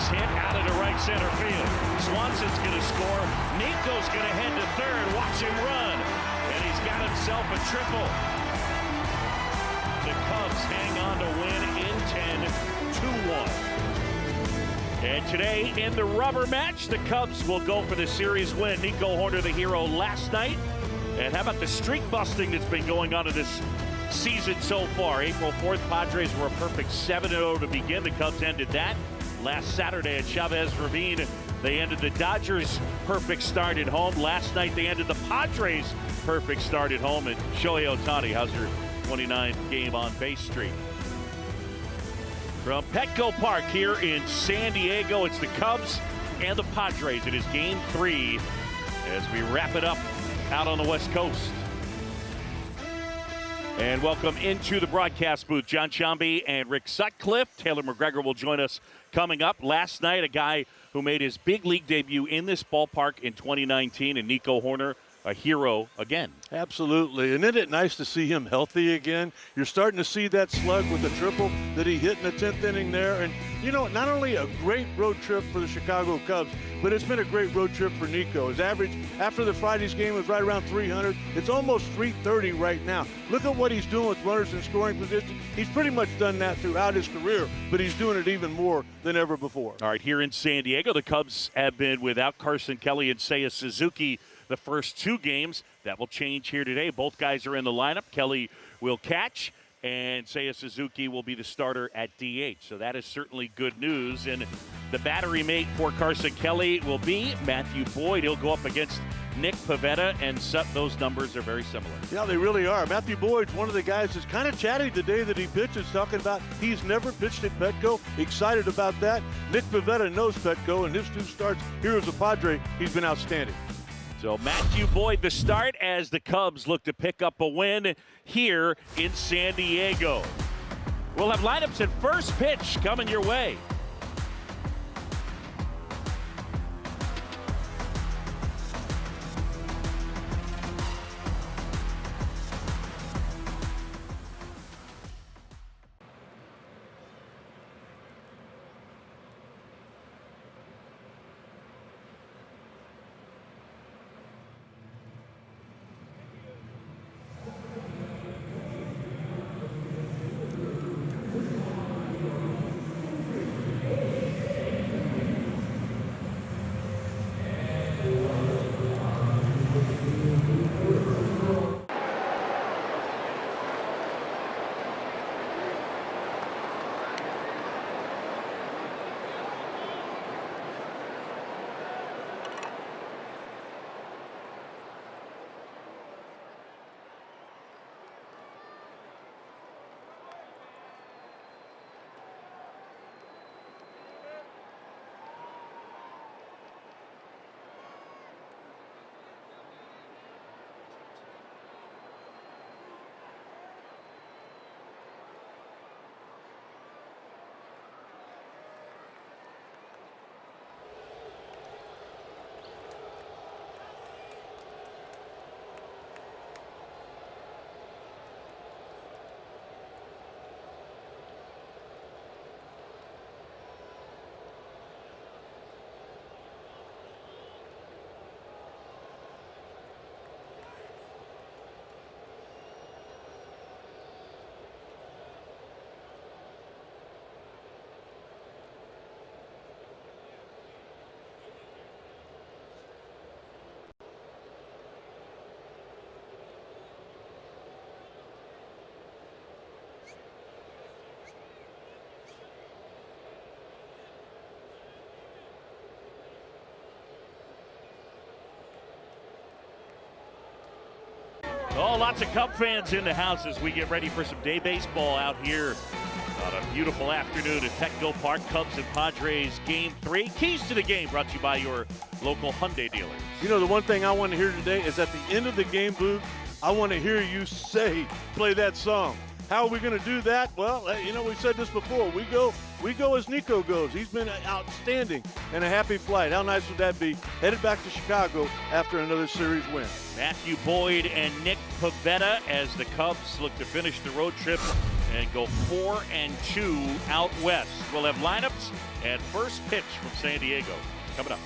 hit out into right center field. Swanson's going to score. Nico's going to head to third. Watch him run. And he's got himself a triple. The Cubs hang on to win in 10, 2-1. And today in the rubber match, the Cubs will go for the series win. Nico Hoerner, the hero last night. And how about the streak busting that's been going on in this season so far? April 4th, Padres were a perfect 7-0 to begin. The Cubs ended that last Saturday at Chavez Ravine. They ended the Dodgers' perfect start at home. Last night they ended the Padres' perfect start at home. And Shohei Ohtani, how's your 29th game on base streak? From Petco Park here in San Diego, it's the Cubs and the Padres. It is Game 3 as we wrap it up out on the West Coast. And welcome into the broadcast booth, John Chambee and Rick Sutcliffe. Taylor McGregor will join us coming up. Last night, a guy who made his big league debut in this ballpark in 2019, and Nico Hoerner, a hero again. Absolutely. And isn't it nice to see him healthy again? You're starting to see that slug with the triple that he hit in the 10th inning there. And, you know, not only a great road trip for the Chicago Cubs, but it's been a great road trip for Nico. His average after the Friday's game was right around 300. It's almost 330 right now. Look at what he's doing with runners in scoring position. He's pretty much done that throughout his career, but he's doing it even more than ever before. All right, here in San Diego, the Cubs have been without Carson Kelly and Seiya Suzuki the first two games. That will change here today. Both guys are in the lineup. Kelly will catch, and Seiya Suzuki will be the starter at DH. So that is certainly good news. And the battery mate for Carson Kelly will be Matthew Boyd. He'll go up against Nick Pivetta, and those numbers are very similar. Yeah, they really are. Matthew Boyd's one of the guys that's kind of chatty the day that he pitches, talking about he's never pitched at Petco. Excited about that. Nick Pivetta knows Petco, and his two starts here as a Padre, he's been outstanding. So Matthew Boyd the start as the Cubs look to pick up a win here in San Diego. We'll have lineups at first pitch coming your way. Oh, lots of Cub fans in the house as we get ready for some day baseball out here on a beautiful afternoon at Petco Park. Cubs and Padres Game 3. Keys to the game brought to you by your local Hyundai dealers. You know, the one thing I want to hear today is at the end of the game booth, I want to hear you play that song. How are we going to do that? Well, you know, we said this before. We go as Nico goes. He's been outstanding and a happy flight. How nice would that be? Headed back to Chicago after another series win. Matthew Boyd and Nick Pivetta as the Cubs look to finish the road trip and go 4-2 out west. We'll have lineups and first pitch from San Diego coming up.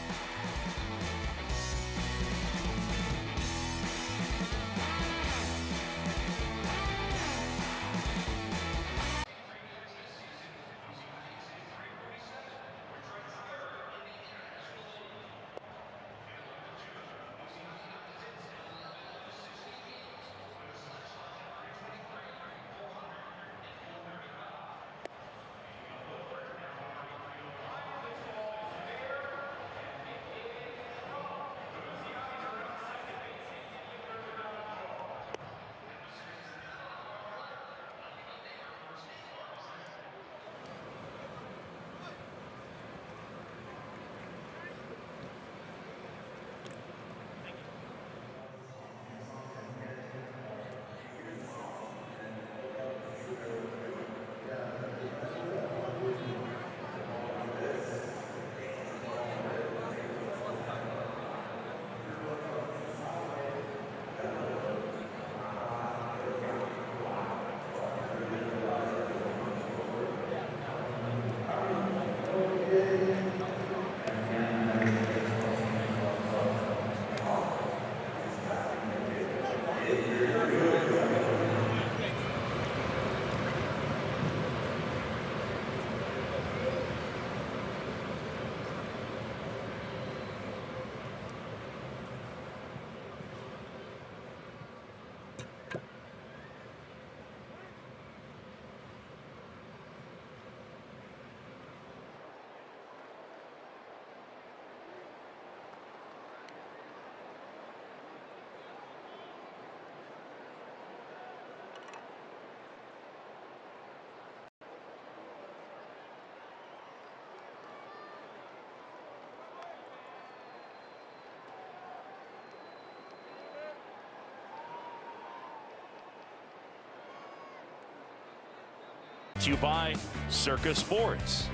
To you by Circa Sports,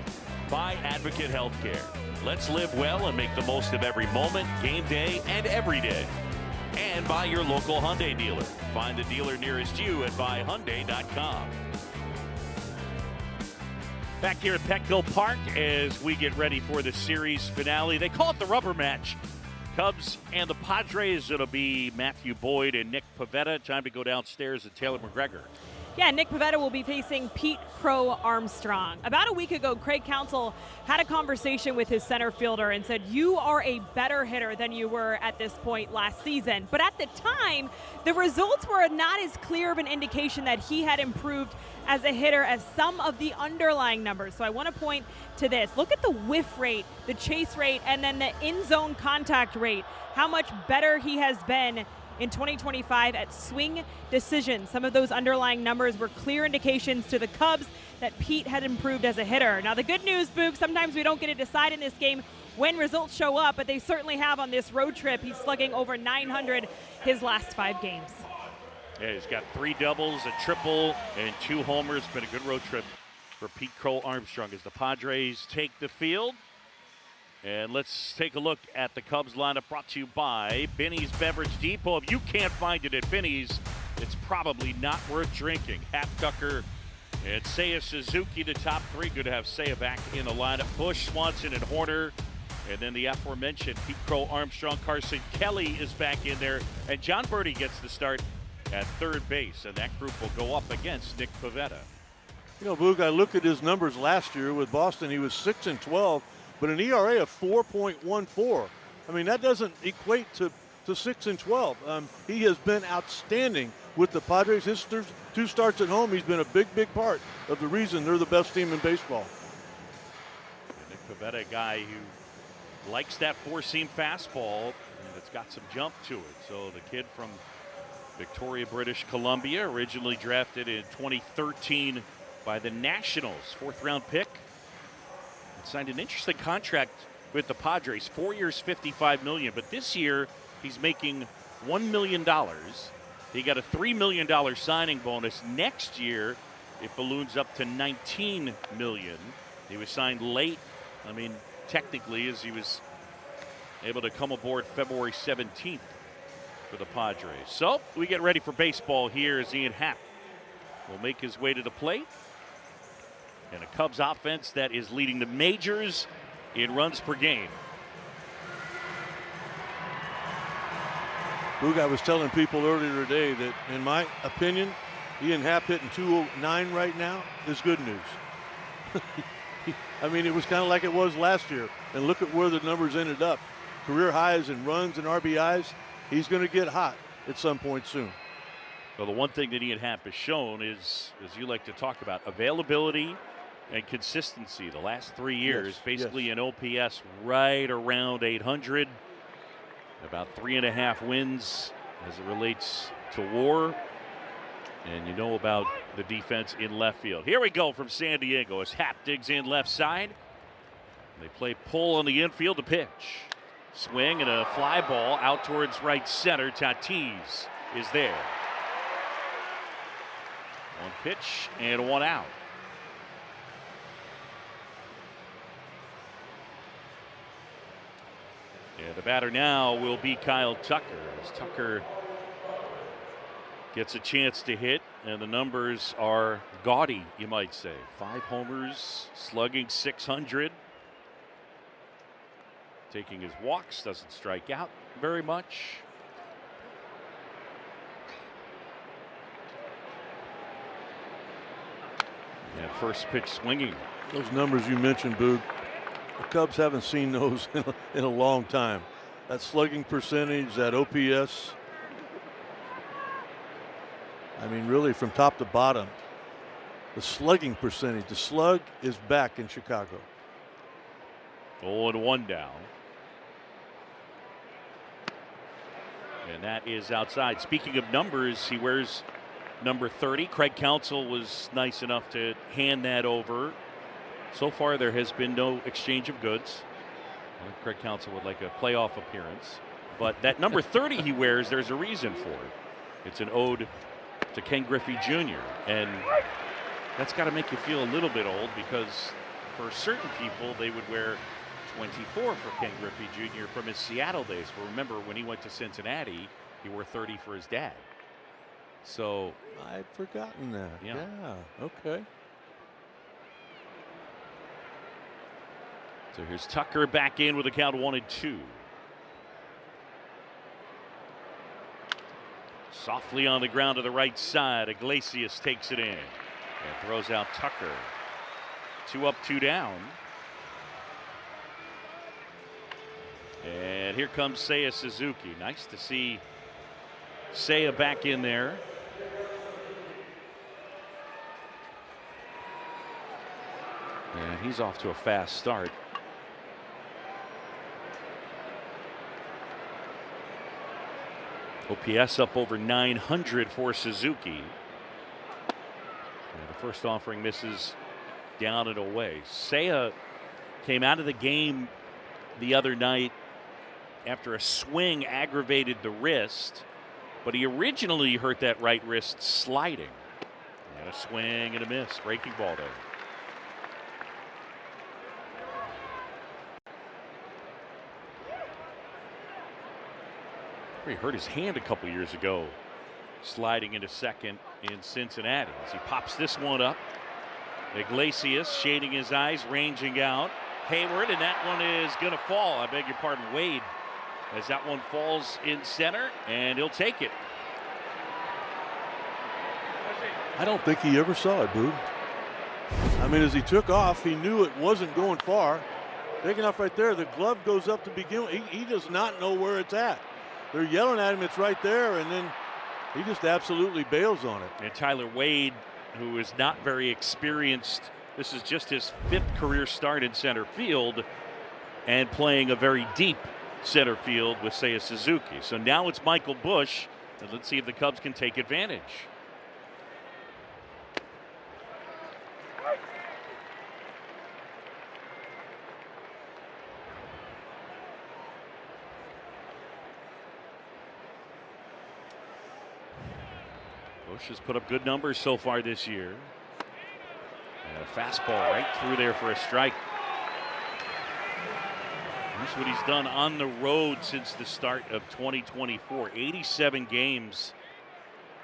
by Advocate Healthcare. Let's live well and make the most of every moment, game day, and every day. And by your local Hyundai dealer. Find the dealer nearest you at buyhyundai.com. Back here at Petco Park as we get ready for the series finale. They call it the rubber match. Cubs and the Padres. It'll be Matthew Boyd and Nick Pivetta. Time to go downstairs to Taylor McGregor. Yeah, Nick Pivetta will be facing Pete Crow Armstrong. About a week ago, Craig Counsell had a conversation with his center fielder and said, you are a better hitter than you were at this point last season. But at the time, the results were not as clear of an indication that he had improved as a hitter as some of the underlying numbers. So I want to point to this. Look at the whiff rate, the chase rate, and then the in-zone contact rate. How much better he has been in 2025 at swing decisions. Some of those underlying numbers were clear indications to the Cubs that Pete had improved as a hitter. Now the good news, Boog, sometimes we don't get to decide in this game when results show up, but they certainly have on this road trip. He's slugging over 900 his last 5 games. Yeah, he's got 3 doubles, a triple, and 2 homers. Been a good road trip for Pete Crow Armstrong as the Padres take the field. And let's take a look at the Cubs lineup brought to you by Benny's Beverage Depot. If you can't find it at Benny's, it's probably not worth drinking. Hap Tucker and Seiya Suzuki, the top 3. Good to have Seiya back in the lineup. Bush, Swanson, and Horner. And then the aforementioned Pete Crow Armstrong, Carson Kelly is back in there. And John Birdie gets the start at third base. And that group will go up against Nick Pivetta. You know, Boog, I look at his numbers last year with Boston. He was 6-12. But an ERA of 4.14. I mean, that doesn't equate to 6-12. He has been outstanding with the Padres. His 2 starts at home, he's been a big, big part of the reason they're the best team in baseball. Nick Pivetta, a guy who likes that 4-seam fastball, and it's got some jump to it. So the kid from Victoria, British Columbia, originally drafted in 2013 by the Nationals, 4th-round pick. Signed an interesting contract with the Padres, 4 years, $55 million. But this year, he's making $1 million. He got a $3 million signing bonus. Next year, it balloons up to $19 million. He was signed late. I mean, technically, as he was able to come aboard February 17th for the Padres. So we get ready for baseball here as Ian Happ will make his way to the plate. And a Cubs offense that is leading the majors in runs per game. Boog, I was telling people earlier today that, in my opinion, Ian Happ hitting 209 right now is good news. I mean, it was kind of like it was last year. And look at where the numbers ended up. Career highs in runs and RBIs. He's going to get hot at some point soon. Well, the one thing that Ian Happ has shown is, as you like to talk about, availability and consistency. The last 3 years, Yes, basically yes. an OPS right around 800. About 3.5 wins as it relates to WAR. And you know about the defense in left field. Here we go from San Diego as Happ digs in left side. They play pull on the infield to pitch. Swing and a fly ball out towards right center. Tatis is there. One pitch and one out. And the batter now will be Kyle Tucker. As Tucker gets a chance to hit, and the numbers are gaudy, you might say. 5 homers, slugging 600. Taking his walks, doesn't strike out very much. And first pitch swinging. Those numbers you mentioned, Boog, the Cubs haven't seen those in a long time. That slugging percentage, that OPS. I mean, really from top to bottom, the slugging percentage, the slug is back in Chicago. 0-1 down. And that is outside. Speaking of numbers, he wears number 30. Craig Counsell was nice enough to hand that over. So far, there has been no exchange of goods. Craig Counsell would like a playoff appearance. But that number 30 he wears, there's a reason for it. It's an ode to Ken Griffey Jr. And that's got to make you feel a little bit old, because for certain people, they would wear 24 for Ken Griffey Jr. from his Seattle days. But remember, when he went to Cincinnati, he wore 30 for his dad. So I'd forgotten that. Yeah. Okay. So here's Tucker back in with a count 1-2. Softly on the ground to the right side. Iglesias takes it in and throws out Tucker. 2 up, 2 down. And here comes Seiya Suzuki. Nice to see Seiya back in there. And he's off to a fast start. OPS up over 900 for Suzuki. And the first offering misses down and away. Seiya came out of the game the other night after a swing aggravated the wrist, but he originally hurt that right wrist sliding. And a swing and a miss. Breaking ball there. He hurt his hand a couple years ago sliding into second in Cincinnati. As he pops this one up. Iglesias shading his eyes, ranging out. Hayward, and that one is going to fall. I beg your pardon, Wade. As that one falls in center, and he'll take it. I don't think he ever saw it, Boog. I mean, as he took off, he knew it wasn't going far. Taking off right there, the glove goes up to begin with. He does not know where it's at. They're yelling at him, it's right there, and then he just absolutely bails on it. And Tyler Wade, who is not very experienced, this is just his 5th career start in center field, and playing a very deep center field with Seiya Suzuki. So now it's Michael Busch, and let's see if the Cubs can take advantage. Busch has put up good numbers so far this year. And a fastball right through there for a strike. That's what he's done on the road since the start of 2024. 87 games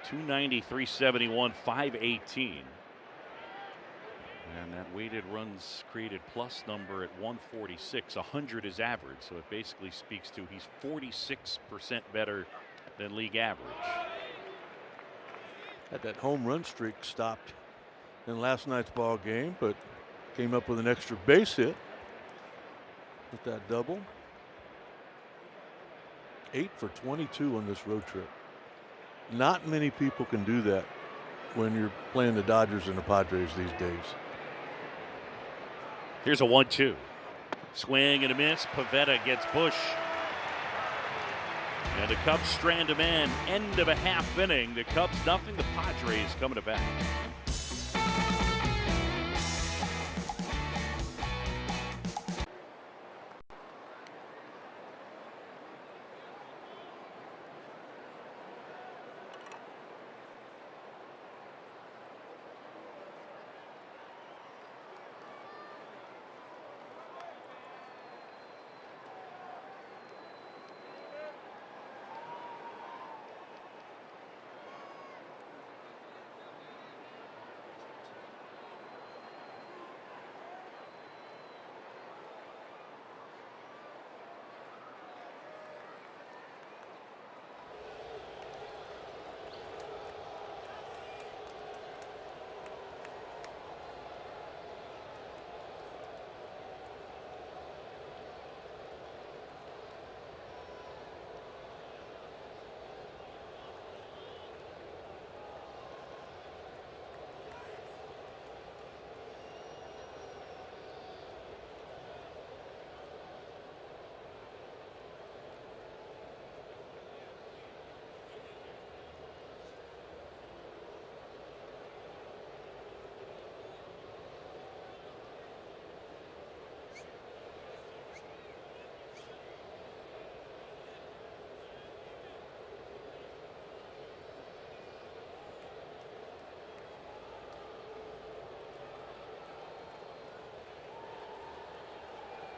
290, 371, 518. And that weighted runs created plus number at 146. 100 is average, so it basically speaks to he's 46% better than league average. Had that home run streak stopped in last night's ball game, but came up with an extra base hit with that double. 8 for 22 on this road trip. Not many people can do that when you're playing the Dodgers and the Padres these days. Here's a 1-2. Swing and a miss. Pivetta gets Bush. And the Cubs strand a man. End of a half inning. The Cubs nothing. The Padres coming to bat.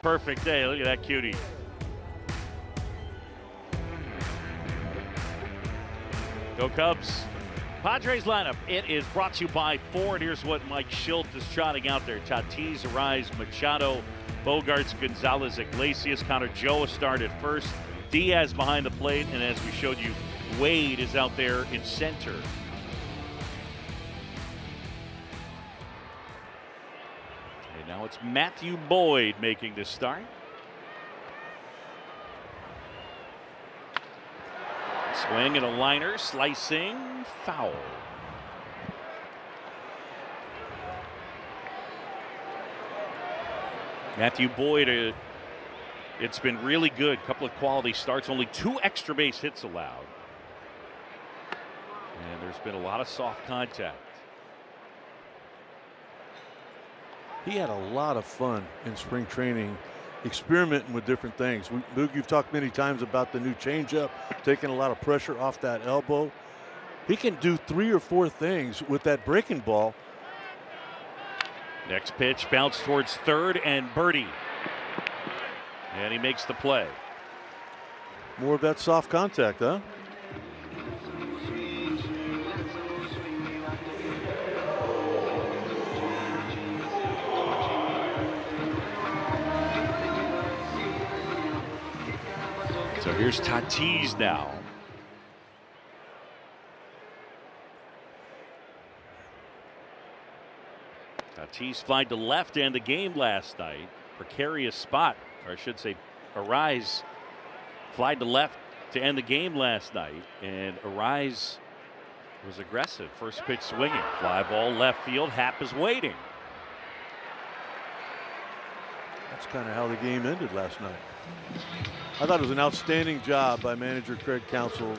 Perfect day. Look at that cutie. Go Cubs. Padres lineup. It is brought to you by Ford. Here's what Mike Schilt is trotting out there. Tatis, Arise, Machado, Bogarts, Gonzalez, Iglesias, Connor Joe started first. Diaz behind the plate. And as we showed you, Wade is out there in center. Now it's Matthew Boyd making the start. Swing and a liner, slicing, foul. Matthew Boyd, it's been really good. Couple of quality starts, only 2 extra base hits allowed. And there's been a lot of soft contact. He had a lot of fun in spring training, experimenting with different things. Boog, you've talked many times about the new changeup, taking a lot of pressure off that elbow. He can do 3 or 4 things with that breaking ball. Next pitch, bounce towards third and birdie. And he makes the play. More of that soft contact, huh? So here's Tatis now. Tatis flied to left and the game last night. Precarious spot, or I should say, Arise flied to left to end the game last night, and Arise was aggressive. First pitch swinging, fly ball left field. Happ is waiting. That's kind of how the game ended last night. I thought it was an outstanding job by manager Craig Counsell.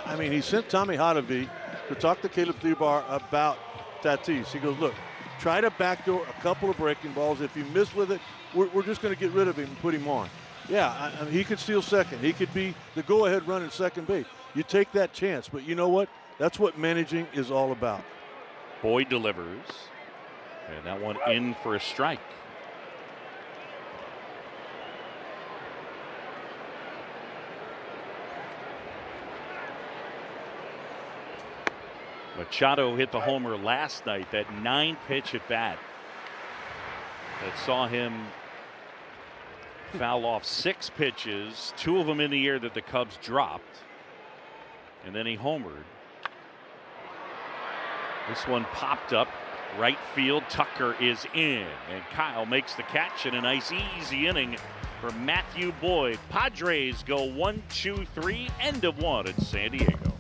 I mean, he sent Tommy Hotovy to talk to Caleb Thielbar about Tatis. He goes, look, try to backdoor a couple of breaking balls. If you miss with it, we're just going to get rid of him and put him on. Yeah, I mean, he could steal second. He could be the go-ahead run in second base. You take that chance, but you know what? That's what managing is all about. Boyd delivers, and that one in for a strike. Machado hit the homer last night, that 9-pitch at bat that saw him foul off 6 pitches, 2 of them in the air that the Cubs dropped, and then he homered. This one popped up right field. Tucker is in, and Kyle makes the catch, and a nice easy inning for Matthew Boyd. Padres go 1-2-3, end of 1 at San Diego.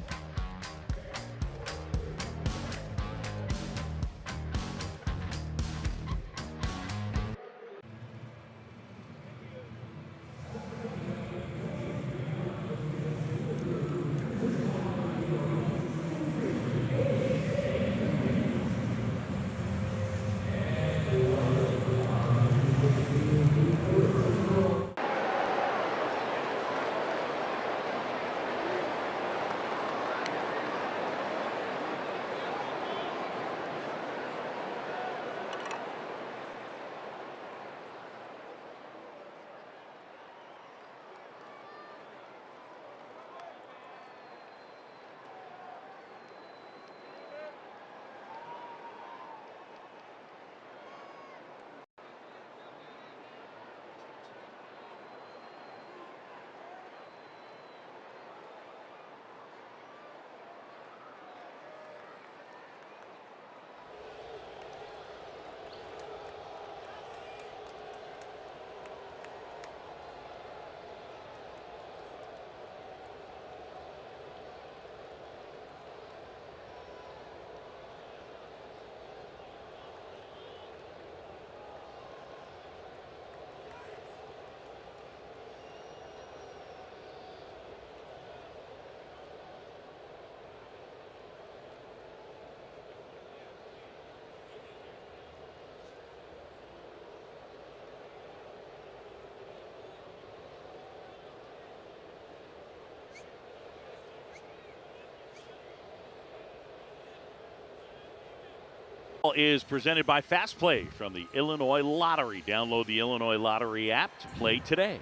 Is presented by Fast Play from the Illinois Lottery. Download the Illinois Lottery app to play today.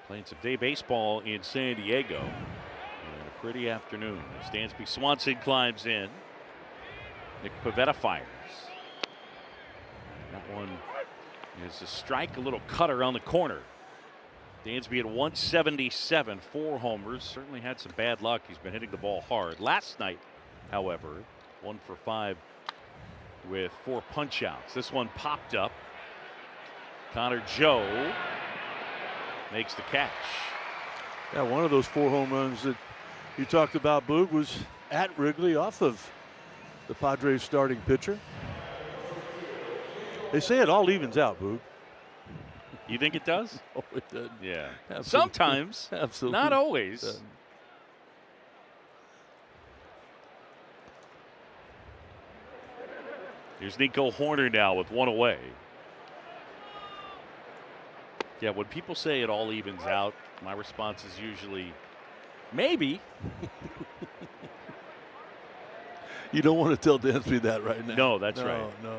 Playing some day baseball in San Diego. And a pretty afternoon. As Dansby Swanson climbs in. Nick Pivetta fires. That one is a strike, a little cutter on the corner. Dansby at 177, 4 homers. Certainly had some bad luck. He's been hitting the ball hard. Last night, however, 1 for 5 with 4 punch-outs. This one popped up. Connor Joe makes the catch. Yeah, one of those 4 home runs that you talked about, Boog, was at Wrigley off of the Padres starting pitcher. They say it all evens out, Boog. You think it does? Oh, it doesn't. Yeah. Absolutely. Sometimes. Absolutely. Not always. Here's Nico Horner now with 1 away. Yeah, when people say it all evens out, my response is usually, maybe. You don't want to tell Dansby that right now. No, that's right. No.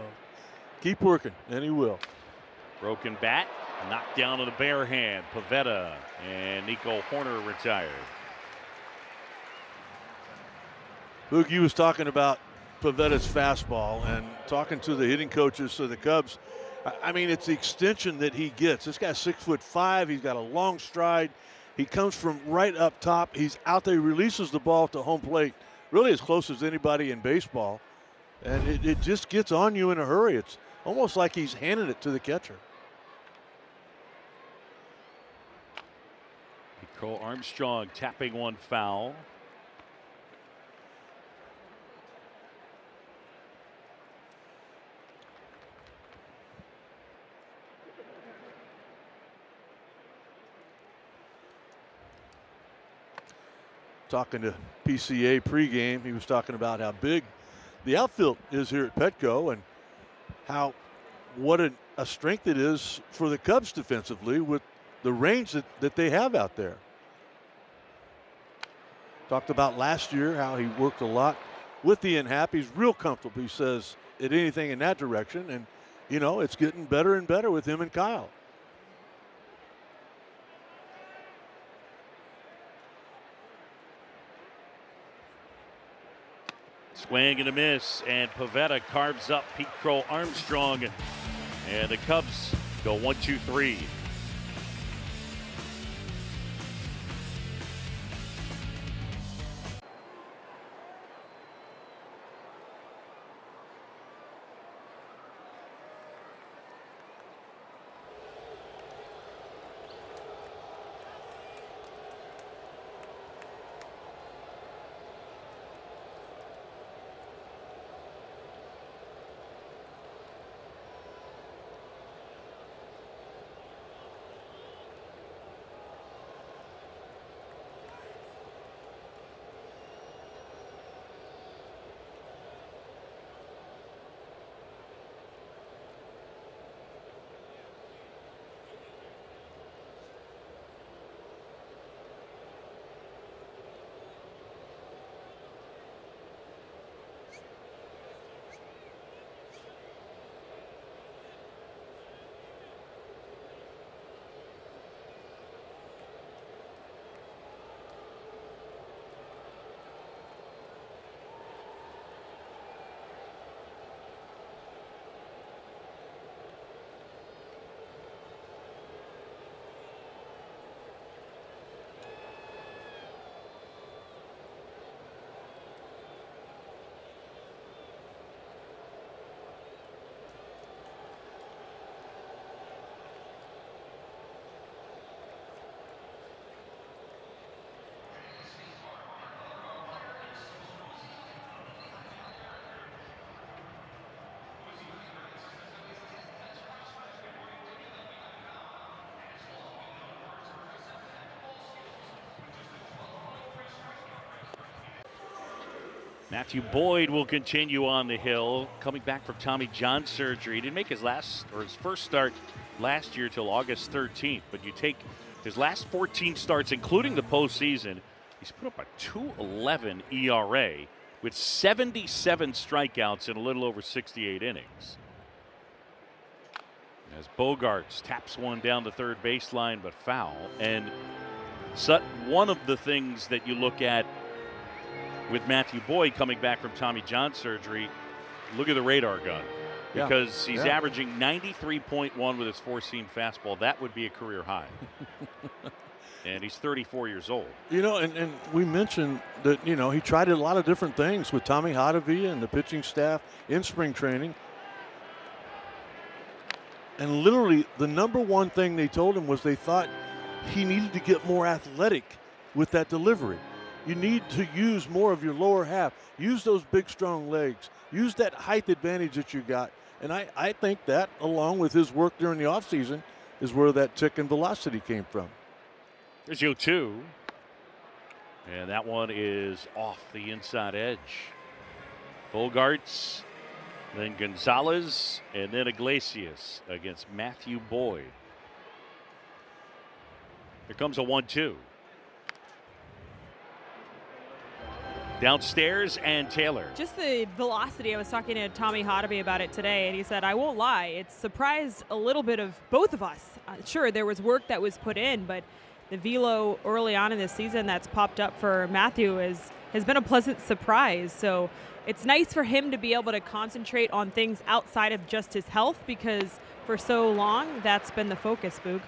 Keep working, and he will. Broken bat, knocked down with a bare hand. Pivetta and Nico Horner retired. Boogie was talking about Pivetta's fastball and talking to the hitting coaches for the Cubs. I mean, it's the extension that he gets. This guy's 6'5". He's got a long stride. He comes from right up top. He's out there. He releases the ball to home plate, really as close as anybody in baseball. And it just gets on you in a hurry. It's almost like he's handing it to the catcher. Cole Armstrong tapping one foul. Talking to PCA pregame, he was talking about how big the outfield is here at Petco and what a strength it is for the Cubs defensively with the range that they have out there. Talked about last year how he worked a lot with the in-hap. He's real comfortable, he says, at anything in that direction. And, you know, it's getting better and better with him and Kyle. Swing and a miss, and Pivetta carves up Pete Crow Armstrong, and the Cubs go 1-2-3. Matthew Boyd will continue on the hill, coming back from Tommy John surgery. He didn't make his first start last year till August 13th, but you take his last 14 starts, including the postseason, he's put up a 2.11 ERA with 77 strikeouts in a little over 68 innings. As Bogarts taps one down the third baseline, but foul. And one of the things that you look at with Matthew Boyd coming back from Tommy John surgery, look at the radar gun. Because he's averaging 93.1 with his four-seam fastball. That would be a career high. And he's 34 years old. You know, and we mentioned that, you know, he tried a lot of different things with Tommy Hadavia and the pitching staff in spring training. And literally the number one thing they told him was they thought he needed to get more athletic with that delivery. You need to use more of your lower half. Use those big, strong legs. Use that height advantage that you got. And I think that, along with his work during the offseason, is where that tick and velocity came from. There's 0-2. And that one is off the inside edge. Bogarts, then Gonzalez, and then Iglesias against Matthew Boyd. Here comes a 1-2. Downstairs, and Taylor. Just the velocity. I was talking to Tommy Hadavy about it today, and he said, I won't lie, it surprised a little bit of both of us. Sure, there was work that was put in, but the velo early on in this season that's popped up for Matthew has been a pleasant surprise. So it's nice for him to be able to concentrate on things outside of just his health, because for so long that's been the focus, Boog.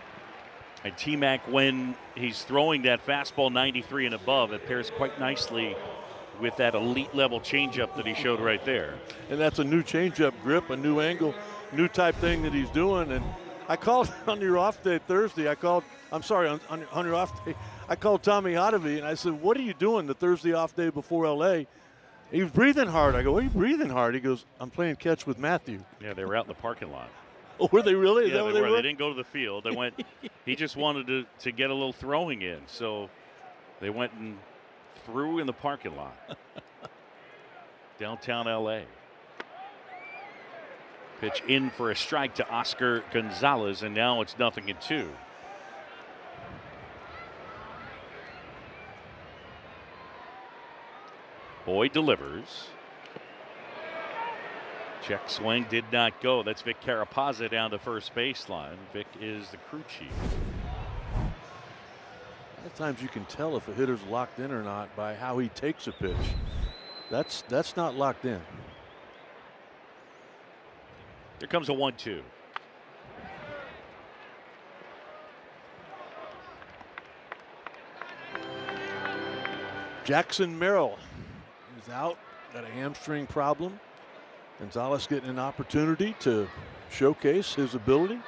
And T-Mac, when he's throwing that fastball 93 and above, it pairs quite nicely with that elite level changeup that he showed right there. And that's a new changeup grip, a new angle, new type thing that he's doing. And I called on your off day Thursday. on your off day, I called Tommy Hadavy and I said, what are you doing the Thursday off day before LA? He was breathing hard. I go, what are you breathing hard? He goes, I'm playing catch with Matthew. Yeah, they were out in the parking lot. Oh, were they really? Is yeah, that what they were? They didn't go to the field. They went. He just wanted to get a little throwing in, so they went and threw in the parking lot. Downtown LA. Pitch in for a strike to Oscar Gonzalez, and now it's 0-2. Boyd delivers. Check swing did not go. That's Vic Carapazza down to first baseline. Vic is the crew chief. At times you can tell if a hitter's locked in or not by how he takes a pitch. That's not locked in. Here comes a 1-2. Jackson Merrill is out, got a hamstring problem. Gonzalez getting an opportunity to showcase his ability.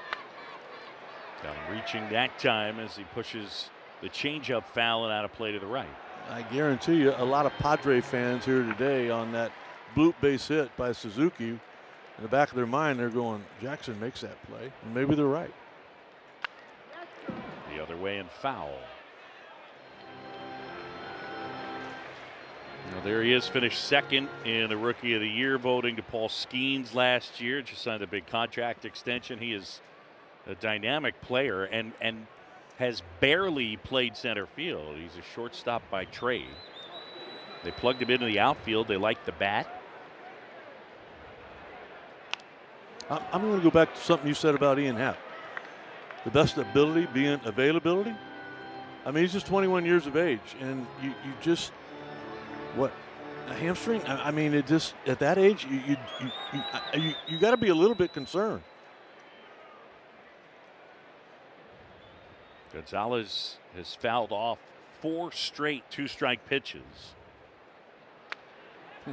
Got him reaching that time as he pushes the changeup foul and out of play to the right. I guarantee you a lot of Padre fans here today on that bloop base hit by Suzuki, in the back of their mind they're going, Jackson makes that play, and maybe they're right. The other way and foul. Now there he is, finished second in the Rookie of the Year voting to Paul Skeens last year. Just signed a big contract extension. He is a dynamic player and has barely played center field. He's a shortstop by trade. They plugged him into the outfield. They like the bat. I'm going to go back to something you said about Ian Happ. The best ability being availability. I mean, he's just 21 years of age, and you just, what, a hamstring? I mean, it just, at that age, you got to be a little bit concerned. Gonzalez has fouled off 4 straight 2-strike pitches.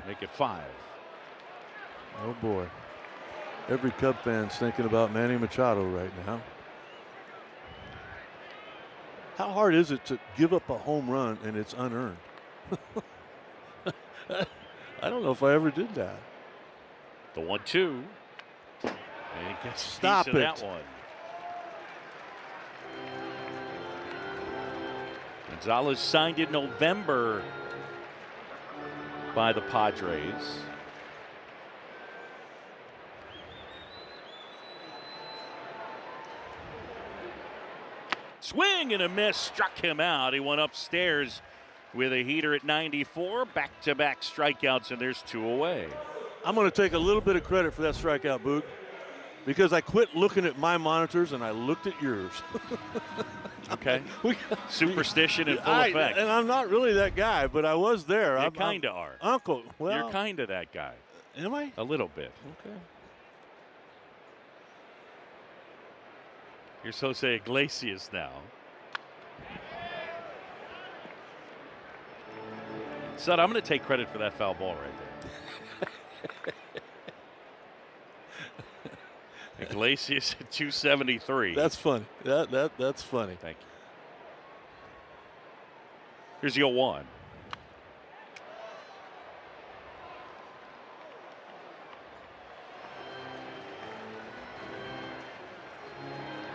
Make it 5. Oh boy. Every Cub fan's thinking about Manny Machado right now. How hard is it to give up a home run and it's unearned? I don't know if I ever did that. The 1-2. And he gets Stop a piece it. of that one. Gonzalez signed in November by the Padres. Swing and a miss, struck him out. He went upstairs with a heater at 94. Back-to-back strikeouts, and there's 2 away. I'm going to take a little bit of credit for that strikeout, Boog, because I quit looking at my monitors and I looked at yours. Okay. Superstition in full effect. And I'm not really that guy, but I was there. You kind of are. Uncle. Well, You're kind of that guy. Am I? A little bit. Okay. You're Jose Iglesias now. Son, I'm going to take credit for that foul ball right there. Iglesias at 273. That's funny. That's funny. Thank you. Here's the 0-1.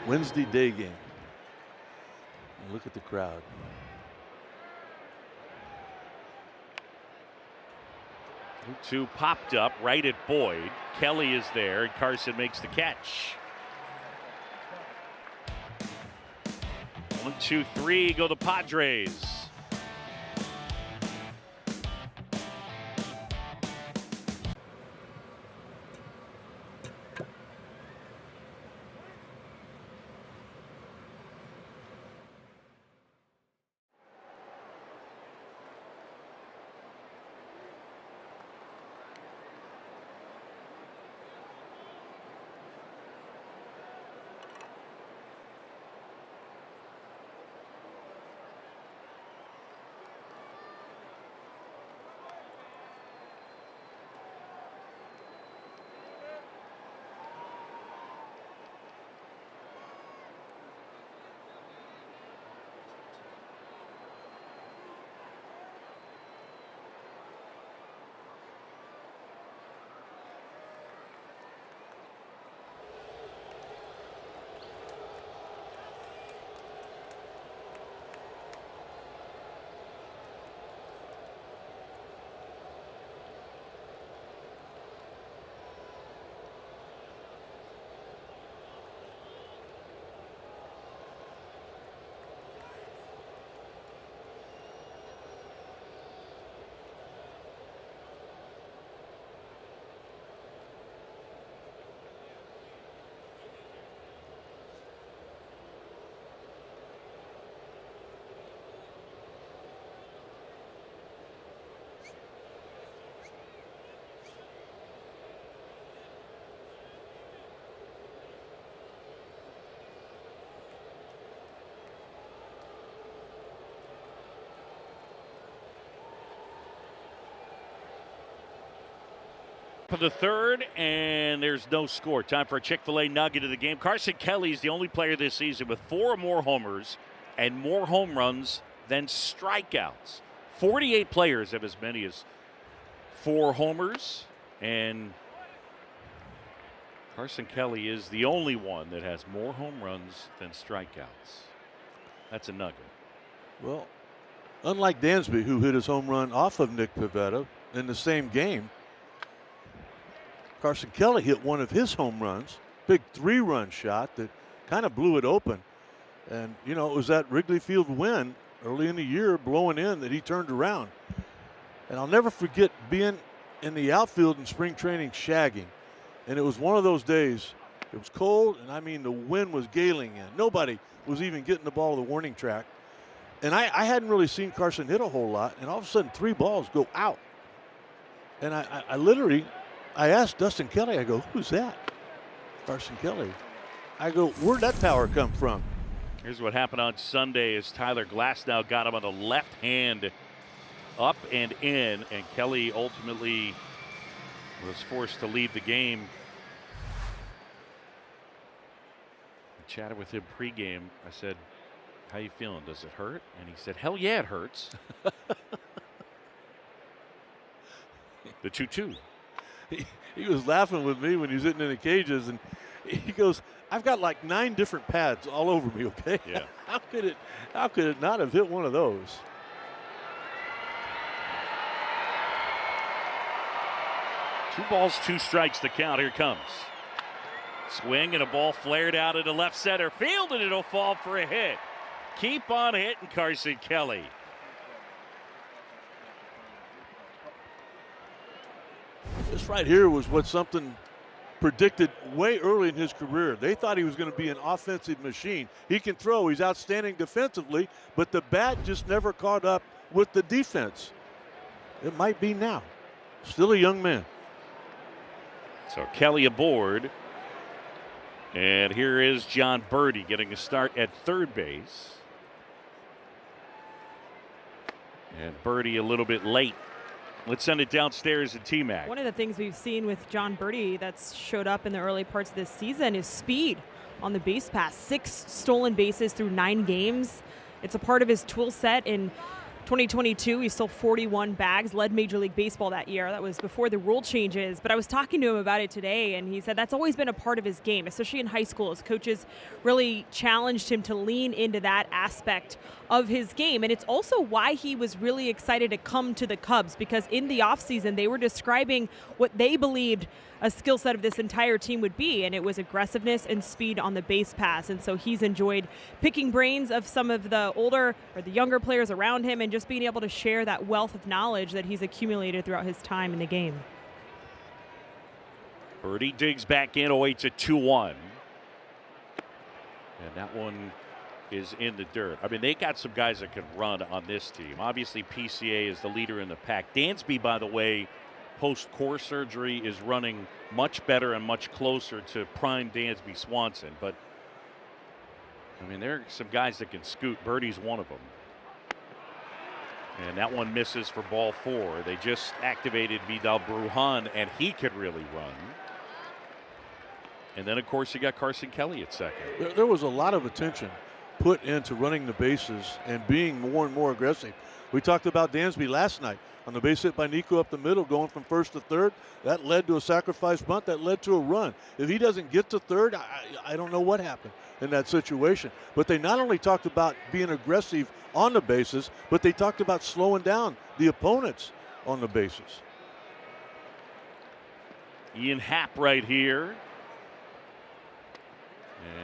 Wednesday day game. Look at the crowd. 2 popped up right at Boyd. Kelly is there, and Carson makes the catch. 1, 2, 3, go the Padres. For the third, and there's no score. Time for a Chick-fil-A nugget of the game. Carson Kelly is the only player this season with 4 or more homers and more home runs than strikeouts. 48 players have as many as 4 homers, and Carson Kelly is the only one that has more home runs than strikeouts. That's a nugget. Well, unlike Dansby, who hit his home run off of Nick Pivetta in the same game, Carson Kelly hit one of his home runs, big 3-run shot that kind of blew it open. And, you know, it was that Wrigley Field win early in the year blowing in that he turned around. And I'll never forget being in the outfield in spring training shagging. And it was one of those days, it was cold, and I mean the wind was galing in. Nobody was even getting the ball to the warning track. And I hadn't really seen Carson hit a whole lot, and all of a sudden 3 balls go out. And I literally, I asked Dustin Kelly, I go, who's that? Carson Kelly. I go, where'd that power come from? Here's what happened on Sunday as Tyler Glasnow got him on the left hand up and in, and Kelly ultimately was forced to leave the game. I chatted with him pregame. I said, how you feeling? Does it hurt? And he said, hell yeah, it hurts. The 2-2. He was laughing with me when he was hitting in the cages, and he goes, I've got like 9 different pads all over me, okay? Yeah. How could it not have hit one of those? Two balls, 2 strikes to count. Here it comes. Swing and a ball flared out into left center field, and it'll fall for a hit. Keep on hitting, Carson Kelly. This right here was what something predicted way early in his career. They thought he was going to be an offensive machine. He can throw. He's outstanding defensively, but the bat just never caught up with the defense. It might be now. Still a young man. So Kelly aboard. And here is John Birdie getting a start at third base. And Birdie a little bit late. Let's send it downstairs to T-Mac. One of the things we've seen with John Birdie that's showed up in the early parts of this season is speed on the base pass. 6 stolen bases through 9 games. It's a part of his tool set. In 2022, he stole 41 bags, led Major League Baseball that year. That was before the rule changes. But I was talking to him about it today, and he said that's always been a part of his game, especially in high school. His coaches really challenged him to lean into that aspect of his game. And it's also why he was really excited to come to the Cubs, because in the offseason, they were describing what they believed a skill set of this entire team would be, and it was aggressiveness and speed on the base pass. And so he's enjoyed picking brains of some of the older or the younger players around him and just being able to share that wealth of knowledge that he's accumulated throughout his time in the game. Birdie digs back in, awaits a 2-1. And that one is in the dirt. I mean, they got some guys that can run on this team. Obviously, PCA is the leader in the pack. Dansby, by the way, post-core surgery is running much better and much closer to prime Dansby Swanson. But, I mean, there are some guys that can scoot. Birdie's one of them. And that one misses for ball 4. They just activated Vidal Brujan, and he could really run. And then, of course, you got Carson Kelly at second. There was a lot of attention put into running the bases and being more and more aggressive. We talked about Dansby last night on the base hit by Nico up the middle, going from first to third. That led to a sacrifice bunt. That led to a run. If he doesn't get to third, I don't know what happened in that situation. But they not only talked about being aggressive on the bases, but they talked about slowing down the opponents on the bases. Ian Happ right here.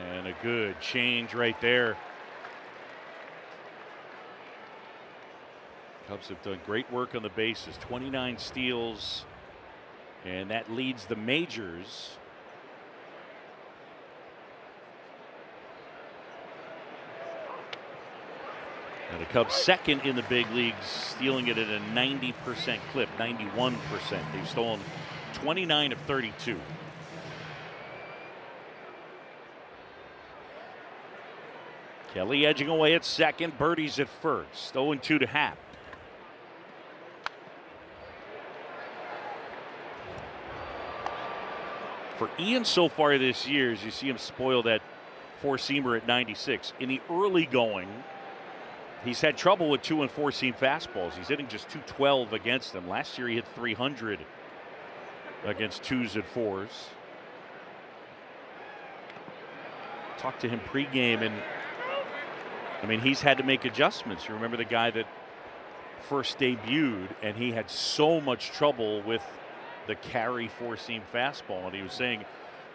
And a good change right there. Cubs have done great work on the bases, 29 steals, and that leads the majors. And the Cubs second in the big leagues, stealing it at a 90% clip, 91%. They've stolen 29 of 32. Kelly edging away at second, Birdie's at first, 0-2 to Happ. For Ian so far this year, as you see him spoil that four-seamer at 96. In the early going, he's had trouble with 2 and 4-seam fastballs. He's hitting just 212 against them. Last year he hit 300 against 2s and 4s. Talked to him pregame, and I mean, he's had to make adjustments. You remember the guy that first debuted, and he had so much trouble with the carry 4-seam fastball. And he was saying,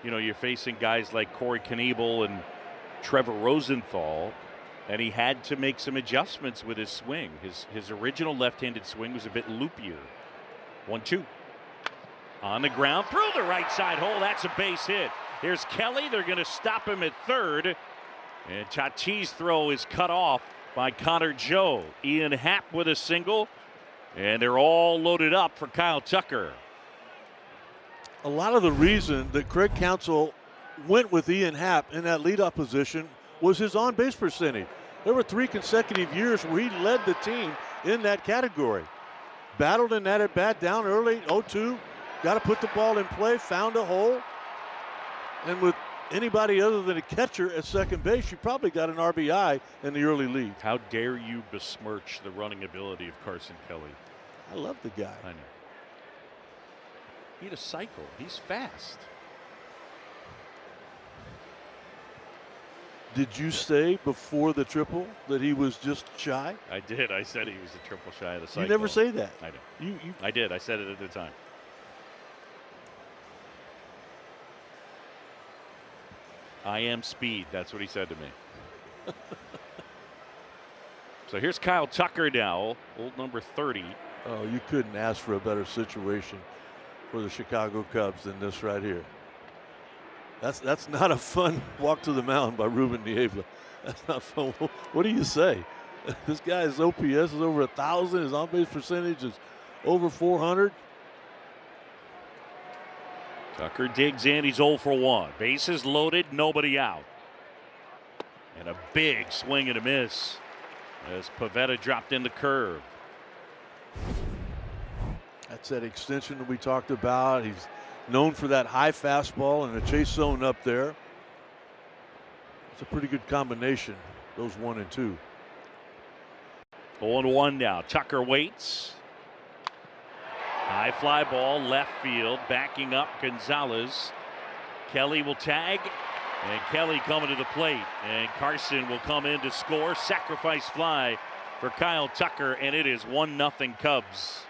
you know, you're facing guys like Corey Knebel and Trevor Rosenthal, and he had to make some adjustments with his swing. His original left-handed swing was a bit loopier. 1-2. On the ground, through the right side hole. That's a base hit. Here's Kelly. They're going to stop him at third. And Tatis' throw is cut off by Connor Joe. Ian Happ with a single. And they're all loaded up for Kyle Tucker. A lot of the reason that Craig Counsell went with Ian Happ in that leadoff position was his on-base percentage. There were 3 consecutive years where he led the team in that category. Battled in that at bat, down early, 0-2. Got to put the ball in play, found a hole. And with anybody other than a catcher at second base, you probably got an RBI in the early lead. How dare you besmirch the running ability of Carson Kelly? I love the guy. I know. He had a cycle. He's fast. Did you say before the triple that he was just shy? I did. I said he was a triple shy of the cycle. You never say that. I know. I did. I said it at the time. I am speed. That's what he said to me. So here's Kyle Tucker now, old number 30. Oh, you couldn't ask for a better situation for the Chicago Cubs than this right here. That's not a fun walk to the mound by Ruben Niebla. That's not fun. What do you say? This guy's OPS is over 1,000. His on-base percentage is over 400. Tucker digs in. He's 0 for 1. Bases loaded, nobody out. And a big swing and a miss as Pivetta dropped in the curve. That's that extension that we talked about. He's known for that high fastball and a chase zone up there. It's a pretty good combination, those 1 and 2. 0-1 now. Tucker waits. High fly ball, left field, backing up Gonzalez. Kelly will tag, and Kelly coming to the plate. And Carson will come in to score. Sacrifice fly for Kyle Tucker, and it is 1-0 Cubs.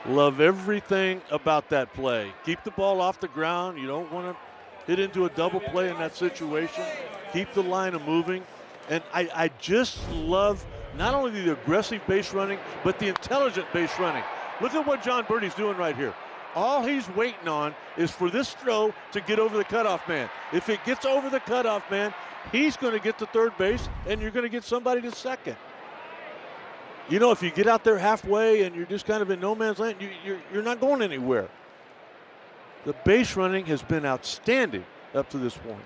Love everything about that play. Keep the ball off the ground. You don't want to hit into a double play in that situation. Keep the line of moving. And I just love not only the aggressive base running, but the intelligent base running. Look at what John Birdie's doing right here. All he's waiting on is for this throw to get over the cutoff man. If it gets over the cutoff man, he's going to get to third base, and you're going to get somebody to second. You know, if you get out there halfway and you're just kind of in no man's land, you're not going anywhere. The base running has been outstanding up to this point.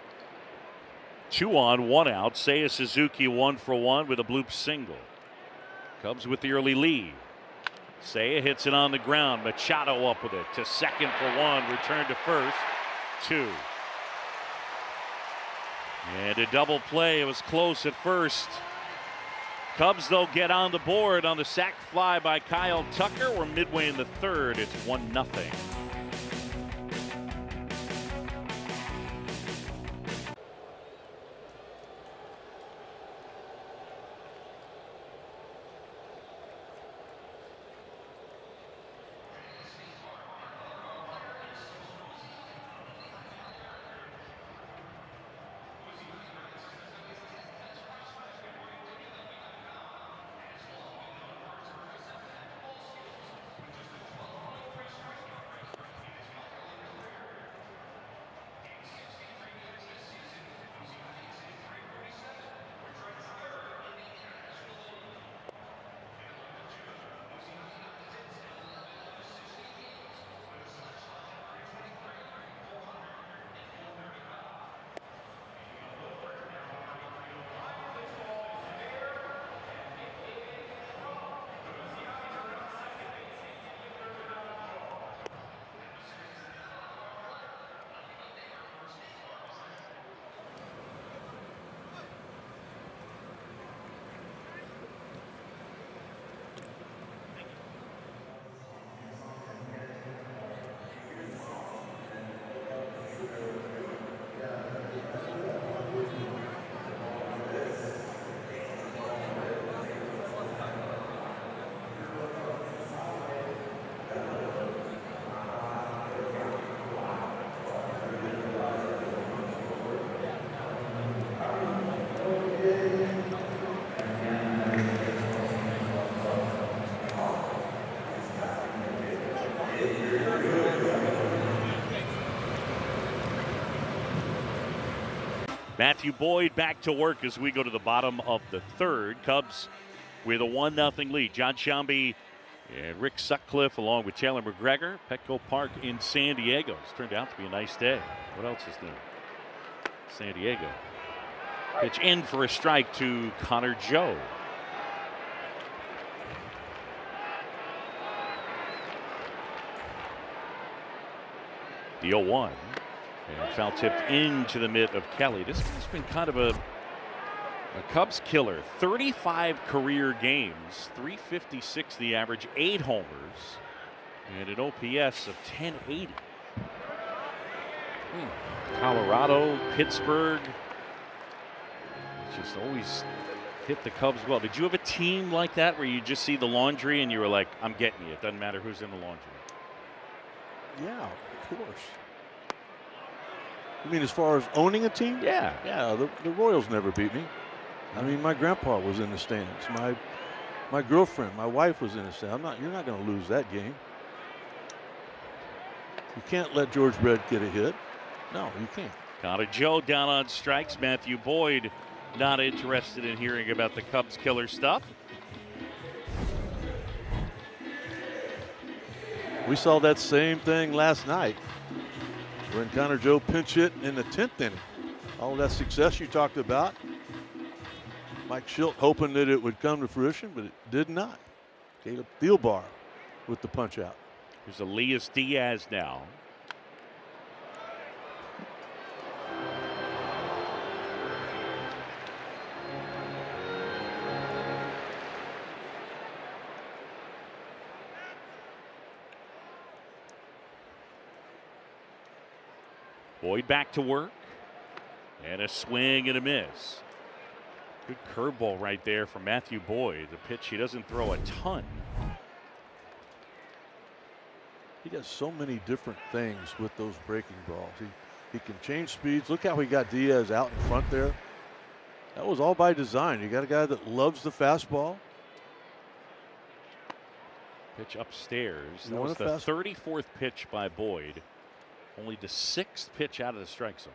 2 on, 1 out. Seiya Suzuki 1 for 1 with a bloop single. Cubs with the early lead. Seiya hits it on the ground. Machado up with it to second for 1. Return to first. 2. And a double play. It was close at first. Cubs, though, get on the board on the sac fly by Kyle Tucker. We're midway in the third. It's 1-0. Matthew Boyd back to work as we go to the bottom of the third. Cubs with a 1-0 lead. John Shambi and Rick Sutcliffe along with Taylor McGregor. Petco Park in San Diego. It's turned out to be a nice day. What else is new? San Diego. Pitch in for a strike to Connor Joe. The 0-1. And foul tipped into the mitt of Kelly. This guy's been kind of a Cubs killer. 35 career games, 356 the average, 8 homers, and an OPS of 1080. Colorado, Pittsburgh. Just always hit the Cubs well. Did you have a team like that where you just see the laundry and you were like, I'm getting you. It doesn't matter who's in the laundry. Yeah, of course. You mean as far as owning a team? Yeah. Yeah, the Royals never beat me. I mean, my grandpa was in the stands. My girlfriend, my wife was in the stands. You're not going to lose that game. You can't let George Brett get a hit. No, you can't. Connor Joe down on strikes. Matthew Boyd not interested in hearing about the Cubs killer stuff. We saw that same thing last night when Connor Joe pinch hit in the 10th inning. All that success you talked about. Mike Schilt hoping that it would come to fruition, but it did not. Caleb Thielbar with the punch out. Here's Elias Diaz now. Boyd back to work. And a swing and a miss. Good curveball right there from Matthew Boyd. The pitch he doesn't throw a ton. He does so many different things with those breaking balls. He can change speeds. Look how he got Diaz out in front there. That was all by design. You got a guy that loves the fastball. Pitch upstairs. That was the 34th pitch by Boyd. Only the 6th pitch out of the strike zone.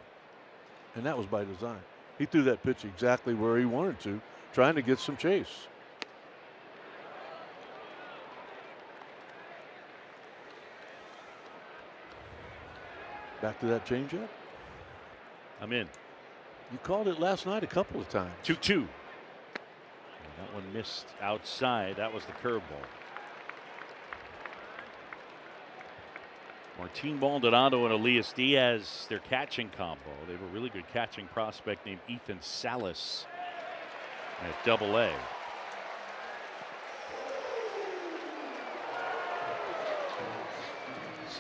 And that was by design. He threw that pitch exactly where he wanted to, trying to get some chase. Back to that changeup. I'm in. You called it last night a couple of times. 2-2. And that one missed outside. That was the curveball. Martin Maldonado and Elias Diaz, their catching combo. They have a really good catching prospect named Ethan Salas at Double-A.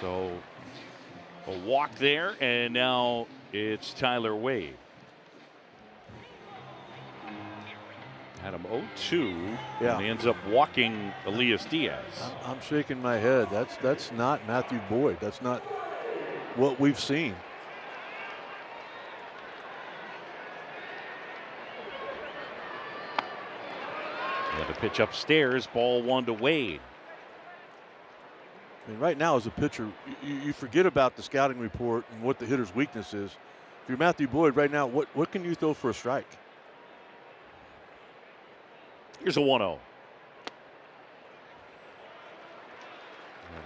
So a walk there, and now it's Tyler Wade. Had him 0-2, yeah. And he ends up walking Elias Diaz. I'm shaking my head. That's not Matthew Boyd. That's not what we've seen. And the pitch upstairs, ball 1 to Wade. I mean, right now as a pitcher, you forget about the scouting report and what the hitter's weakness is. If you're Matthew Boyd right now, what can you throw for a strike? Here's a 1-0.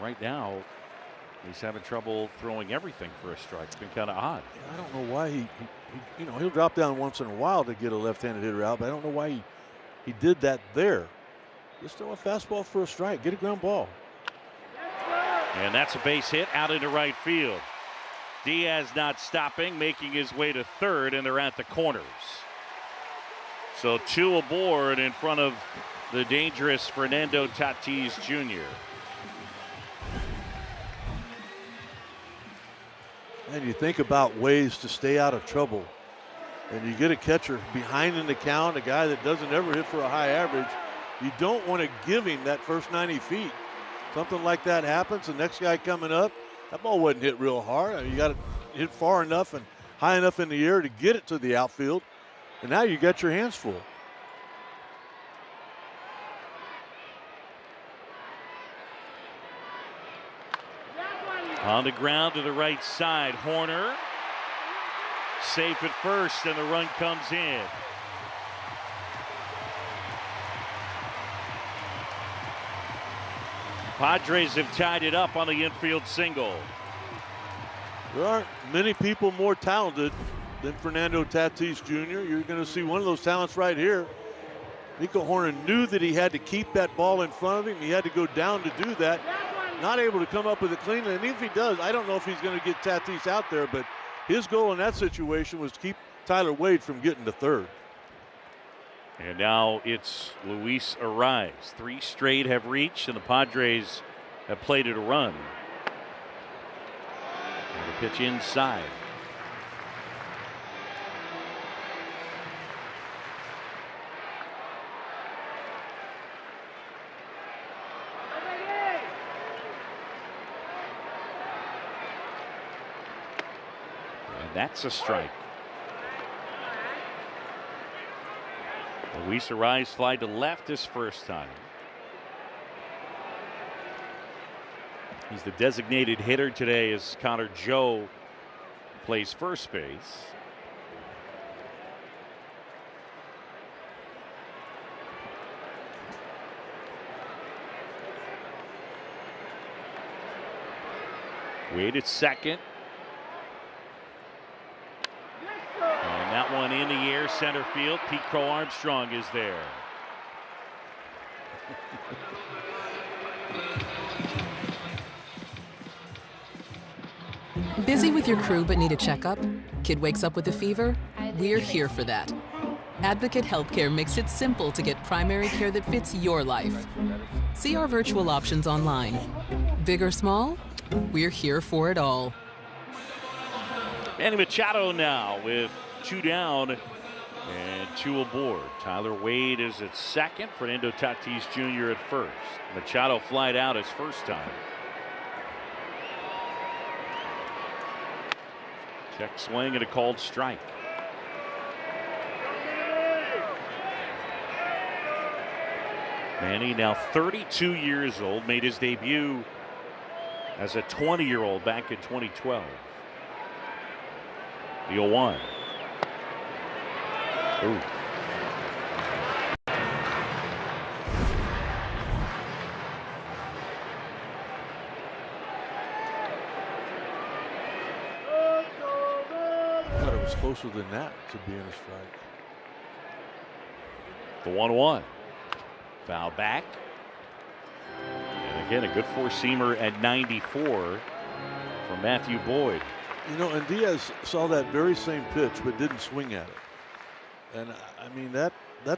Right now, he's having trouble throwing everything for a strike. It's been kind of odd. I don't know why he'll drop down once in a while to get a left-handed hitter out, but I don't know why he did that there. Just throw a fastball for a strike. Get a ground ball. And that's a base hit out into right field. Diaz not stopping, making his way to third, and they're at the corners. So 2 aboard in front of the dangerous Fernando Tatis Jr. And you think about ways to stay out of trouble. And you get a catcher behind in the count, a guy that doesn't ever hit for a high average. You don't want to give him that first 90 feet. Something like that happens. The next guy coming up, that ball wasn't hit real hard. I mean, you got to hit far enough and high enough in the air to get it to the outfield. And now you got your hands full. On the ground to the right side, Horner safe at first, and the run comes in. Padres have tied it up on the infield single. There aren't many people more talented than Fernando Tatis Jr. You're going to see one of those talents right here. Nico Horner knew that he had to keep that ball in front of him. He had to go down to do that. Not able to come up with it cleanly. And if he does, I don't know if he's going to get Tatis out there, but his goal in that situation was to keep Tyler Wade from getting to third. And now it's Luis Ariz. 3 straight have reached, and the Padres have played it a run. And the pitch inside. And that's a strike. Luis Ariz fly to left his first time. He's the designated hitter today as Connor Joe plays first base. Wade at second. And that one in the air, center field. Pete Crow Armstrong is there. Busy with your crew but need a checkup? Kid wakes up with a fever? We're here for that. Advocate Healthcare makes it simple to get primary care that fits your life. See our virtual options online. Big or small? We're here for it all. Manny Machado now with 2 down and 2 aboard. Tyler Wade is at second. Fernando Tatis Jr. at first. Machado flied out his first time. Check swing and a called strike. Manny, now 32 years old, made his debut as a 20-year-old back in 2012. The 0-1. Ooh. I thought it was closer than that to being a strike. The 1-1. Foul back. And again, a good four-seamer at 94 from Matthew Boyd. You know, and Diaz saw that very same pitch but didn't swing at it. And I mean, that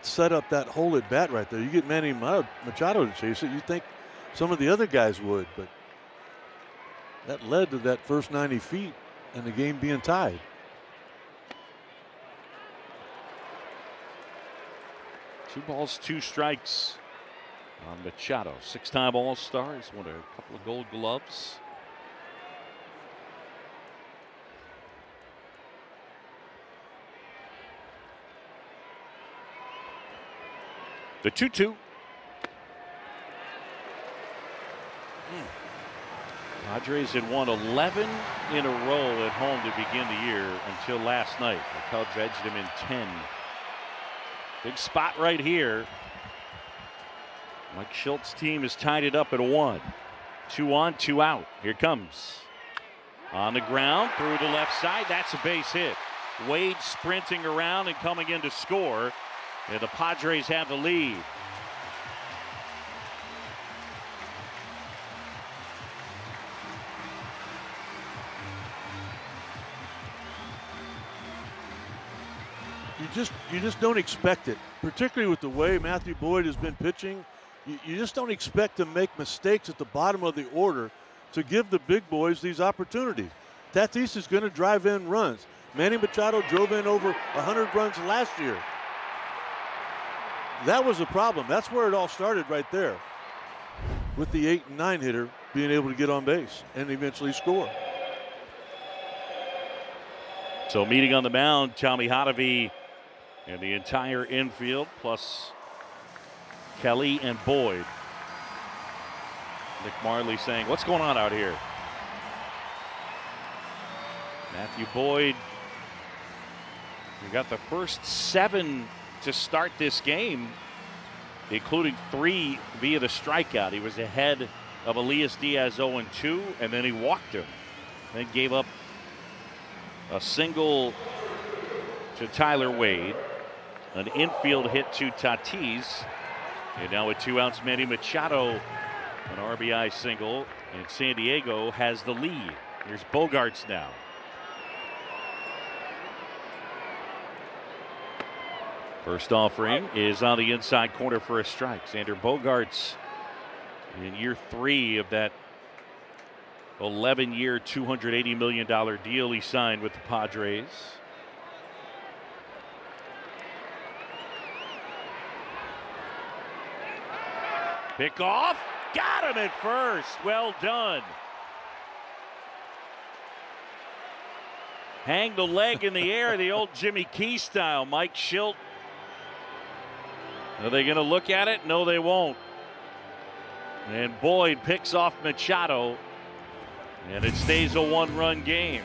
set up that hole at bat right there. You get Manny Machado to chase it, you think some of the other guys would, but that led to that first 90 feet and the game being tied. Two balls, 2 strikes on Machado. 6-time All-Star. He's won a couple of Gold Gloves. The 2-2. Padres had won 11 in a row at home to begin the year until last night. The Cubs edged them in 10. Big spot right here. Mike Schultz's team has tied it up at 1. 2 on, 2 out. Here comes. On the ground, through the left side. That's a base hit. Wade sprinting around and coming in to score. And the Padres have the lead. You just don't expect it, particularly with the way Matthew Boyd has been pitching. You just don't expect to make mistakes at the bottom of the order to give the big boys these opportunities. Tatis is going to drive in runs. Manny Machado drove in over 100 runs last year. That was the problem. That's where it all started right there, with the 8 and 9 hitter being able to get on base and eventually score. So meeting on the mound, Tommy Hotovy and the entire infield, plus Kelly and Boyd. Nick Marley saying, what's going on out here? Matthew Boyd We got the first 7 to start this game, including 3 via the strikeout. He was ahead of Elias Diaz 0-2, and then he walked him. Then gave up a single to Tyler Wade, an infield hit to Tatis, and now with 2 outs, Manny Machado, an RBI single, and San Diego has the lead. Here's Bogaerts now. First offering is on the inside corner for a strike. Xander Bogaerts in year 3 of that 11-year, $280 million deal he signed with the Padres. Pick off, got him at first. Well done. Hang the leg in the air, the old Jimmy Key style. Mike Schilt. Are they going to look at it? No, they won't. And Boyd picks off Machado, and it stays a 1-run game.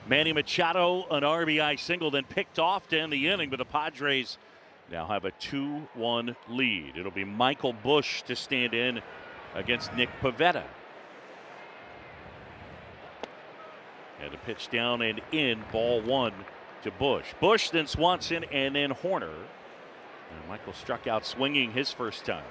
Manny Machado, an RBI single, then picked off to end the inning, but the Padres now have a 2-1 lead. It'll be Michael Busch to stand in against Nick Pivetta. And a pitch down and in, ball 1 to Busch. Busch, then Swanson, and then Horner. And Michael struck out swinging his first time.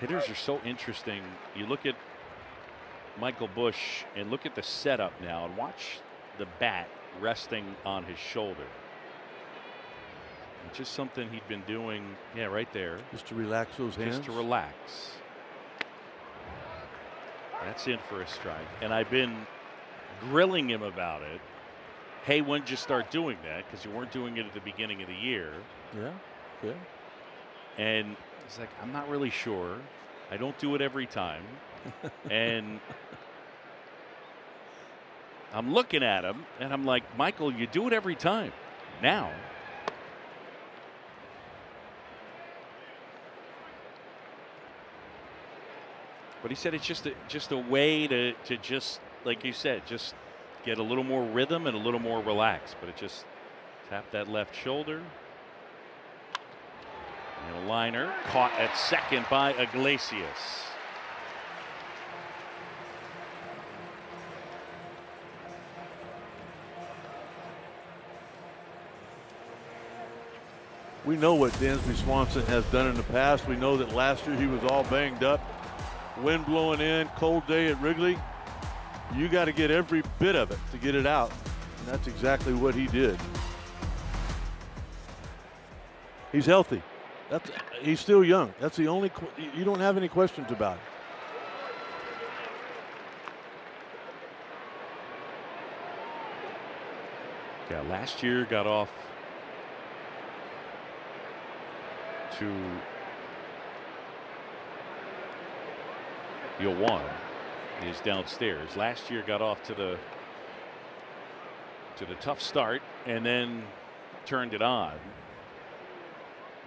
Hitters are so interesting. You look at Michael Busch and look at the setup now and watch the bat resting on his shoulder. It's just something he'd been doing, yeah, right there. Just to relax those hands? Just to relax. That's in for a strike. And I've been grilling him about it. Hey, when did you start doing that? Because you weren't doing it at the beginning of the year. Yeah, yeah. And he's like, I'm not really sure. I don't do it every time. And I'm looking at him, and I'm like, Michael, you do it every time. Now. But he said it's just a way to just, like you said, just get a little more rhythm and a little more relaxed. But it just tap that left shoulder. And a liner caught at second by Iglesias. We know what Dansby Swanson has done in the past. We know that last year he was all banged up. Wind blowing in, cold day at Wrigley. You got to get every bit of it to get it out. And that's exactly what he did. He's healthy. He's still young. That's the only, you don't have any questions about it. Yeah, last year got off to Yoan is downstairs. Last year got off to the tough start and then turned it on.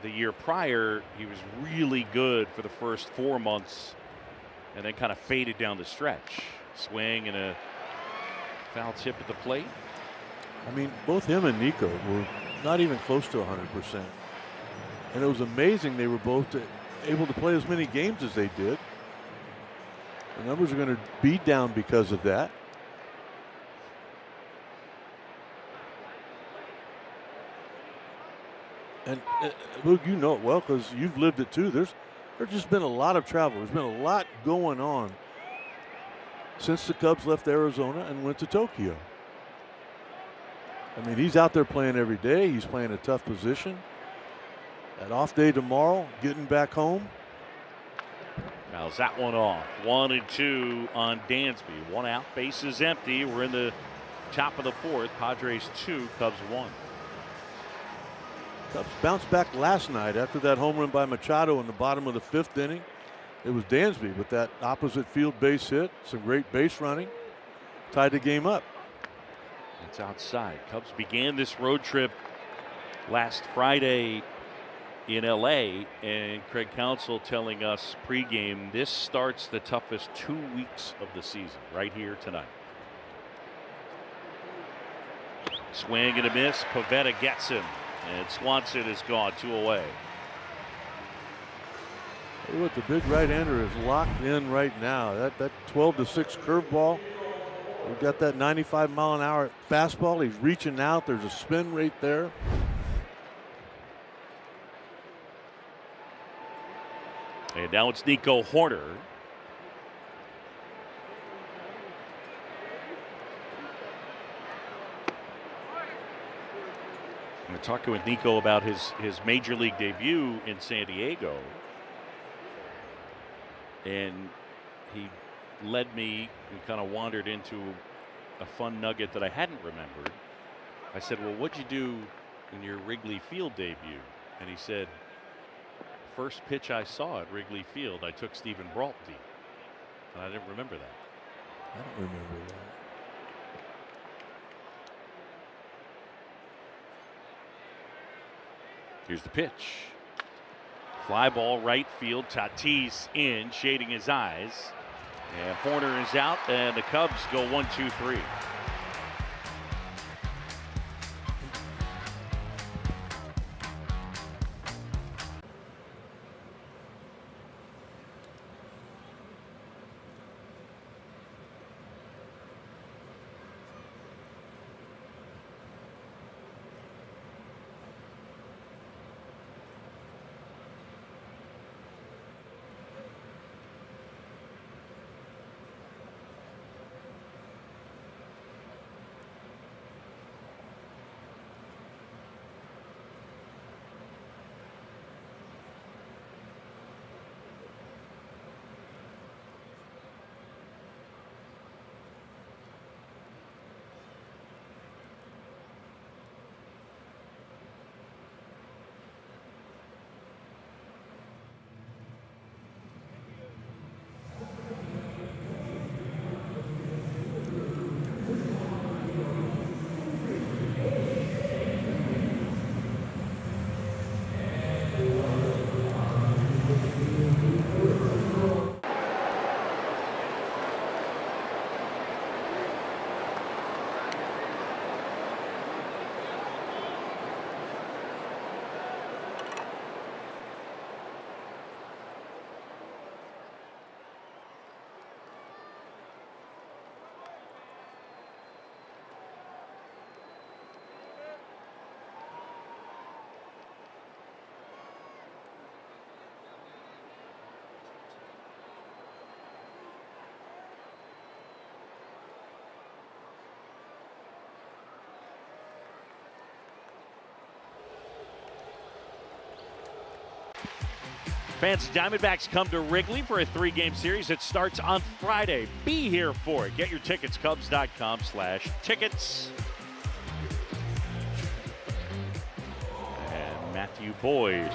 The year prior, he was really good for the first 4 months and then kind of faded down the stretch. Swing and a foul tip at the plate. I mean, both him and Nico were not even close to 100%. And it was amazing they were both able to play as many games as they did. The numbers are going to be down because of that. And Luke, you know it well because you've lived it too. There's just been a lot of travel. There's been a lot going on since the Cubs left Arizona and went to Tokyo. I mean, he's out there playing every day. He's playing a tough position. That off day tomorrow, getting back home. Fouls that one off. 1-2 on Dansby. One out, bases empty. We're in the top of the fourth. Padres 2, Cubs 1. Cubs bounced back last night after that home run by Machado in the bottom of the fifth inning. It was Dansby with that opposite field base hit. Some great base running. Tied the game up. It's outside. Cubs began this road trip last Friday in LA, and Craig Counsell telling us pregame this starts the toughest 2 weeks of the season right here tonight. Swing and a miss. Pivetta gets him, and Swanson is gone. 2 away. Hey, look, the big right-hander is locked in right now. That 12-6 curveball. We've got that 95-mile-an-hour fastball. He's reaching out. There's a spin right there. And now it's Nico Horner. I'm talking with Nico about his major league debut in San Diego. And he led me and kind of wandered into a fun nugget that I hadn't remembered. I said, well, what'd you do in your Wrigley Field debut? And he said, first pitch I saw at Wrigley Field, I took Stephen Brault deep. And I didn't remember that. I don't remember that. Here's the pitch. Fly ball right field. Tatis in, shading his eyes. And Horner is out, and the Cubs go 1-2-3. Fancy Diamondbacks come to Wrigley for a 3-game series. It starts on Friday. Be here for it. Get your tickets, Cubs.com/tickets. And Matthew Boyd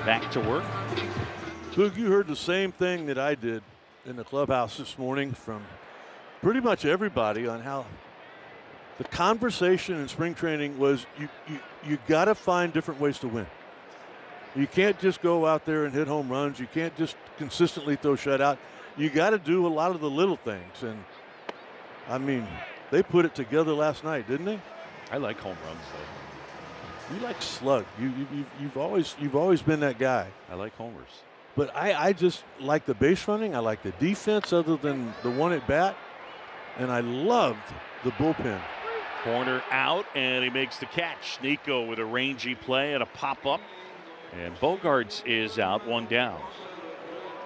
back to work. Boog, you heard the same thing that I did in the clubhouse this morning from pretty much everybody on how the conversation in spring training was you got to find different ways to win. You can't just go out there and hit home runs. You can't just consistently throw shutout. You got to do a lot of the little things. And, I mean, they put it together last night, didn't they? I like home runs, though. You like slug. You've always been that guy. I like homers. But I just like the base running. I like the defense other than the one at bat. And I loved the bullpen. Corner out, and he makes the catch. Nico with a rangy play and a pop-up. And Bogarts is out, 1 down.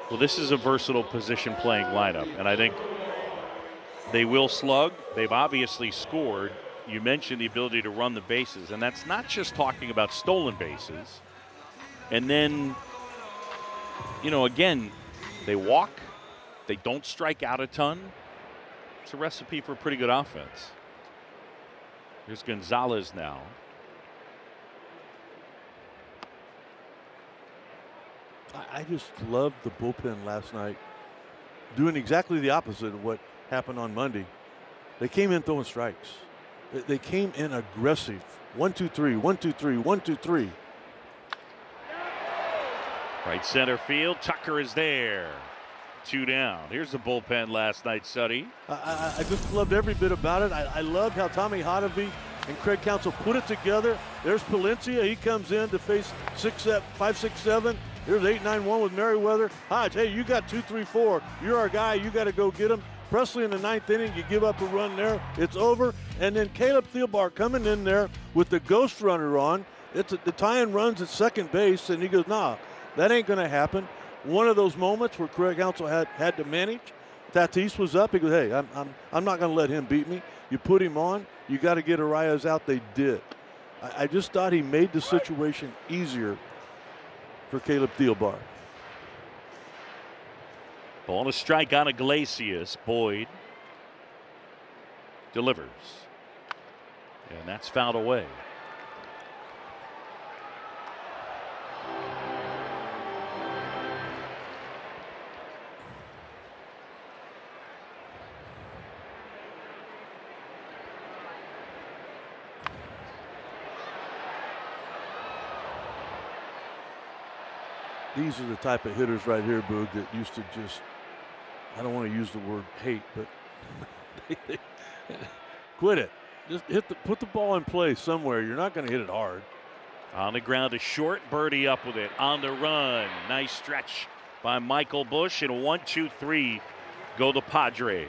Well, this is a versatile position playing lineup, and I think they will slug. They've obviously scored. You mentioned the ability to run the bases, and that's not just talking about stolen bases. And then, you know, again, they walk. They don't strike out a ton. It's a recipe for a pretty good offense. Here's Gonzalez now. I just loved the bullpen last night, doing exactly the opposite of what happened on Monday. They came in throwing strikes. They came in aggressive. 1, 2, 3, 1, 2, 3, 1, 2, 3. Right center field. Tucker is there. 2 down. Here's the bullpen last night, Suddy. I just loved every bit about it. I loved how Tommy Hotovy and Craig Counsell put it together. There's Palencia. He comes in to face 5, 6, 7. Here's 8, 9, 1 with Merriweather. Hodge, hey, you got 2, 3, 4. You're our guy. You got to go get him. Presley in the 9th inning, you give up a run there. It's over. And then Caleb Thielbar coming in there with the ghost runner on. The tie-in runs at second base, and he goes, nah, that ain't going to happen. One of those moments where Craig Counsell had to manage. Tatis was up. He goes, hey, I'm not going to let him beat me. You put him on. You got to get Arias out. They did. I just thought he made the situation easier for Caleb Thielbar. Ball and a strike on Iglesias. Boyd delivers. And that's fouled away. These are the type of hitters right here, Boog, that used to just, I don't want to use the word hate, but quit it. Just put the ball in play somewhere. You're not going to hit it hard. On the ground, a short birdie up with it. On the run. Nice stretch by Michael Busch. And 1, 2, 3 go the Padres.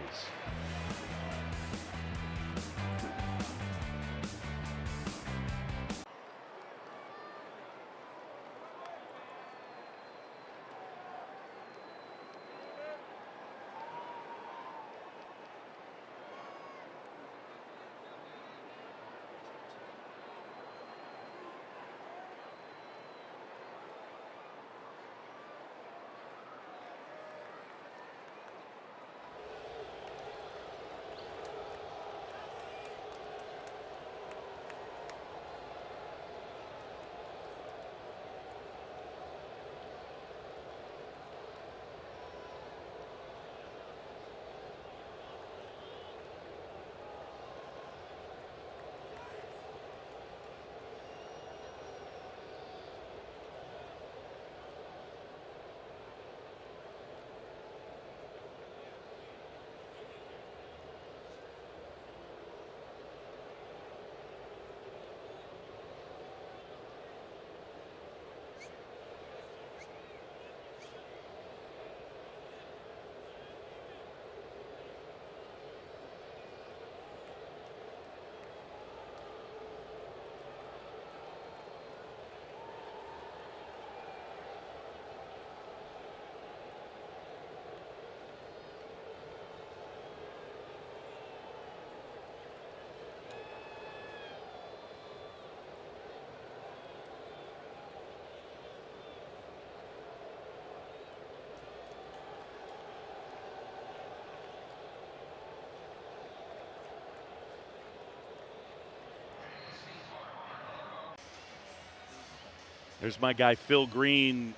There's my guy Phil Green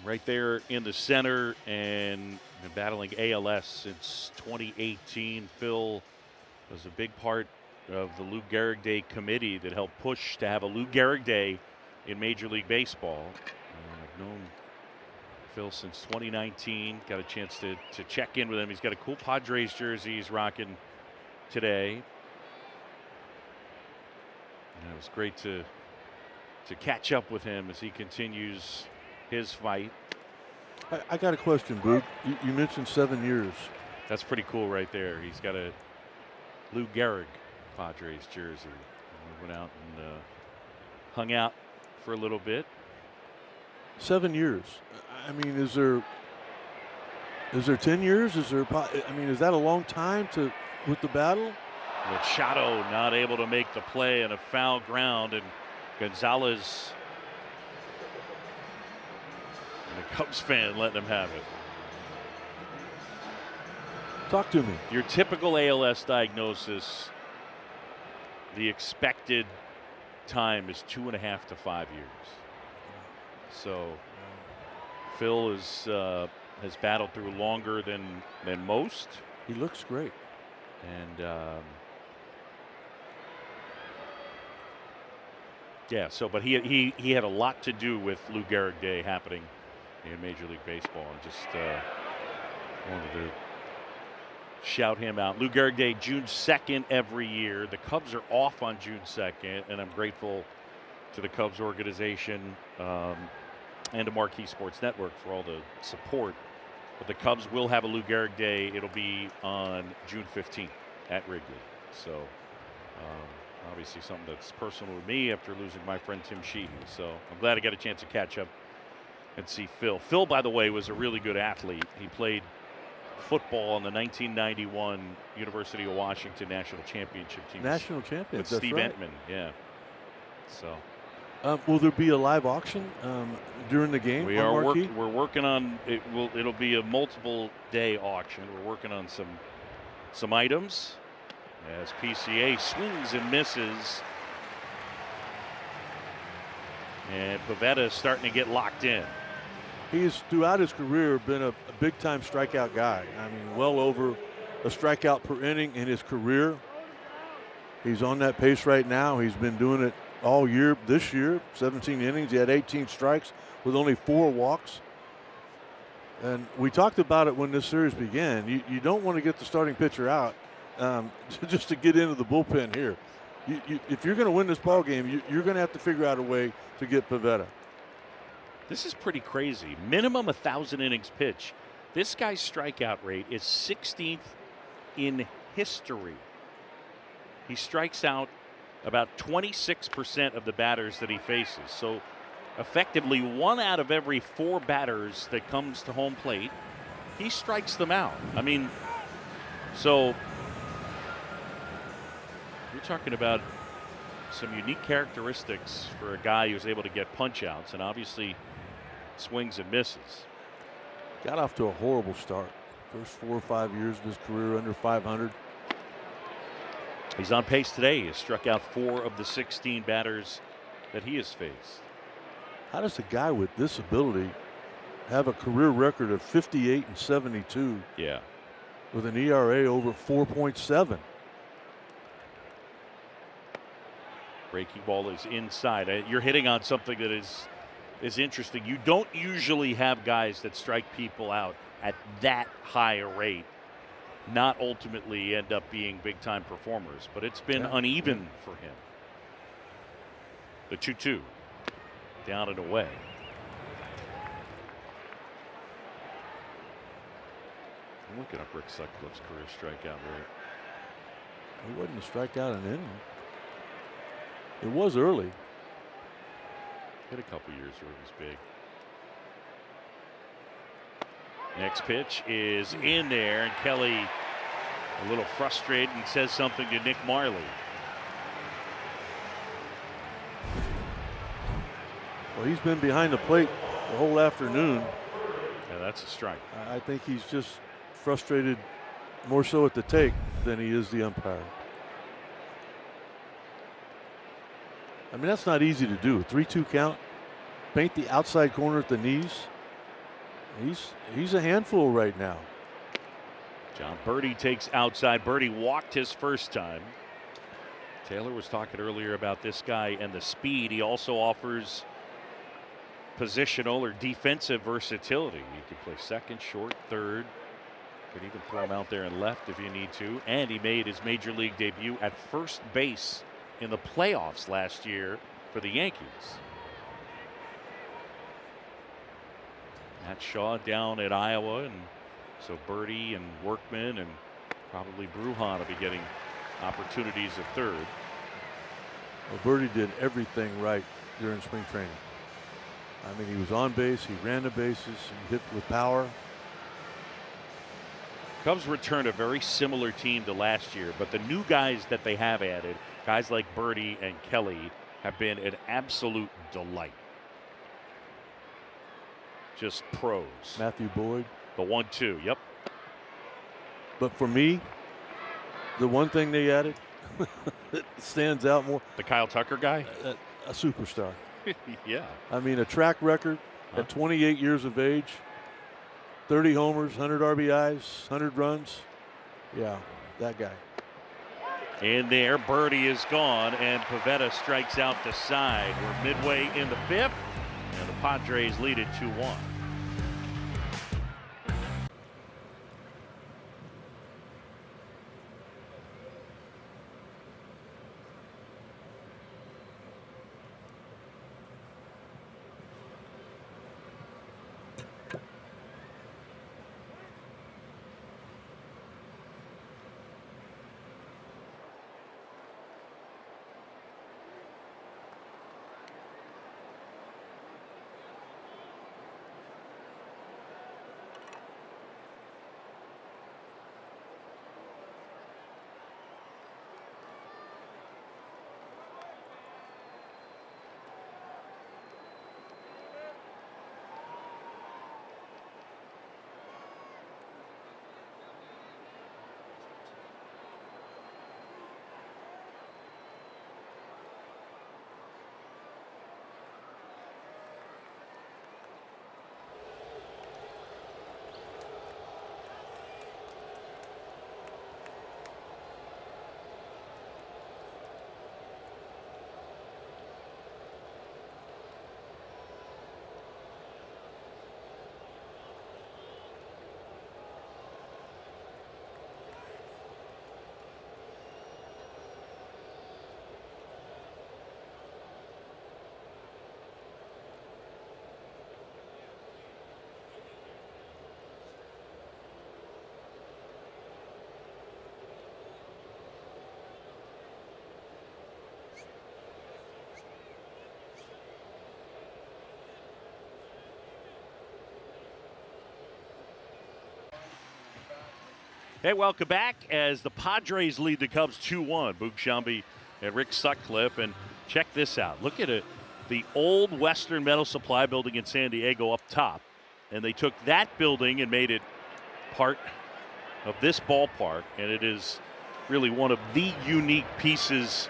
right there in the center, and been battling ALS since 2018. Phil was a big part of the Lou Gehrig Day committee that helped push to have a Lou Gehrig Day in Major League Baseball. I've known Phil since 2019. Got a chance to check in with him. He's got a cool Padres jersey he's rocking today. And it was great to catch up with him as he continues his fight. I got a question, Boog. You mentioned 7 years. That's pretty cool right there. He's got a Lou Gehrig Padres jersey. We went out and hung out for a little bit. 7 years. I mean, is there 10 years? Is that a long time with the battle? Machado not able to make the play and a foul ground, and Gonzalez, and a Cubs fan, letting him have it. Talk to me. Your typical ALS diagnosis, the expected time is 2.5 to 5 years. So Phil has battled through longer than most. He looks great. And yeah, but he had a lot to do with Lou Gehrig Day happening in Major League Baseball, and just wanted to shout him out. Lou Gehrig Day, June 2nd every year. The Cubs are off on June 2nd, and I'm grateful to the Cubs organization and to Marquee Sports Network for all the support. But the Cubs will have a Lou Gehrig Day. It'll be on June 15th at Wrigley. So obviously something that's personal to me after losing my friend Tim Sheehy. So I'm glad I got a chance to catch up and see Phil. Phil, by the way, was a really good athlete. He played football on the 1991 University of Washington National Championship team. National champion. With Steve Entman, yeah. So will there be a live auction during the game? We're working on it. It'll be a multiple day auction. We're working on some items as PCA swings and misses, and Pivetta is starting to get locked in. He's throughout his career been a big-time strikeout guy. I mean, well over a strikeout per inning in his career. He's on that pace right now. He's been doing it all year. This year, 17 innings. He had 18 strikes with only 4 walks. And we talked about it when this series began. You don't want to get the starting pitcher out just to get into the bullpen here. If you're going to win this ball game, you're going to have to figure out a way to get Pivetta. This is pretty crazy. Minimum 1,000 innings pitch. This guy's strikeout rate is 16th in history. He strikes out about 26% of the batters that he faces. So effectively 1 out of every 4 batters that comes to home plate, he strikes them out. I mean, so you're talking about some unique characteristics for a guy who's able to get punch outs, and obviously swings and misses. Got off to a horrible start. First 4 or 5 years of his career under 500. He's on pace today. He has struck out 4 of the 16 batters that he has faced. How does a guy with this ability have a career record of 58 and 72? Yeah. With an ERA over 4.7. Breaking ball is inside. You're hitting on something that is interesting. You don't usually have guys that strike people out at that high a rate not ultimately end up being big-time performers, but it's been uneven for him. The 2-2 down and away. I'm looking up Rick Sutcliffe's career strikeout rate. He wasn't a strikeout an inning. It was early. Hit a couple years where it was big. Next pitch is in there, and Kelly a little frustrated and says something to Nick Marley. Well, he's been behind the plate the whole afternoon. Yeah, that's a strike. I think he's just frustrated more so at the take than he is the umpire. I mean, that's not easy to do. 3-2 count. paint the outside corner at the knees. He's a handful right now. John Birdie takes outside. Birdie walked his first time. Taylor was talking earlier about this guy and the speed. He also offers positional or defensive versatility. You can play second, short, third. Could even throw him out there and left if you need to. And he made his major league debut at first base in the playoffs last year for the Yankees. Matt Shaw down at Iowa, and so Birdie and Workman and probably Brujan will be getting opportunities at third. Well, Birdie did everything right during spring training. I mean, he was on base, he ran the bases, he hit with power. Cubs return a very similar team to last year, but the new guys that they have added, guys like Birdie and Kelly, have been an absolute delight. Just pros. Matthew Boyd. The 1-2, yep. But for me, the one thing they added that stands out more. The Kyle Tucker guy? A superstar. Yeah. I mean, a track record at 28 years of age, 30 homers, 100 RBIs, 100 runs. Yeah, that guy. In there, Birdie is gone, and Pivetta strikes out the side. We're midway in the fifth, and the Padres lead it 2-1. Hey, welcome back as the Padres lead the Cubs 2-1. Boog Sciambi and Rick Sutcliffe. And check this out. Look at it. The old Western Metal Supply building in San Diego up top. And they took that building and made it part of this ballpark. And it is really one of the unique pieces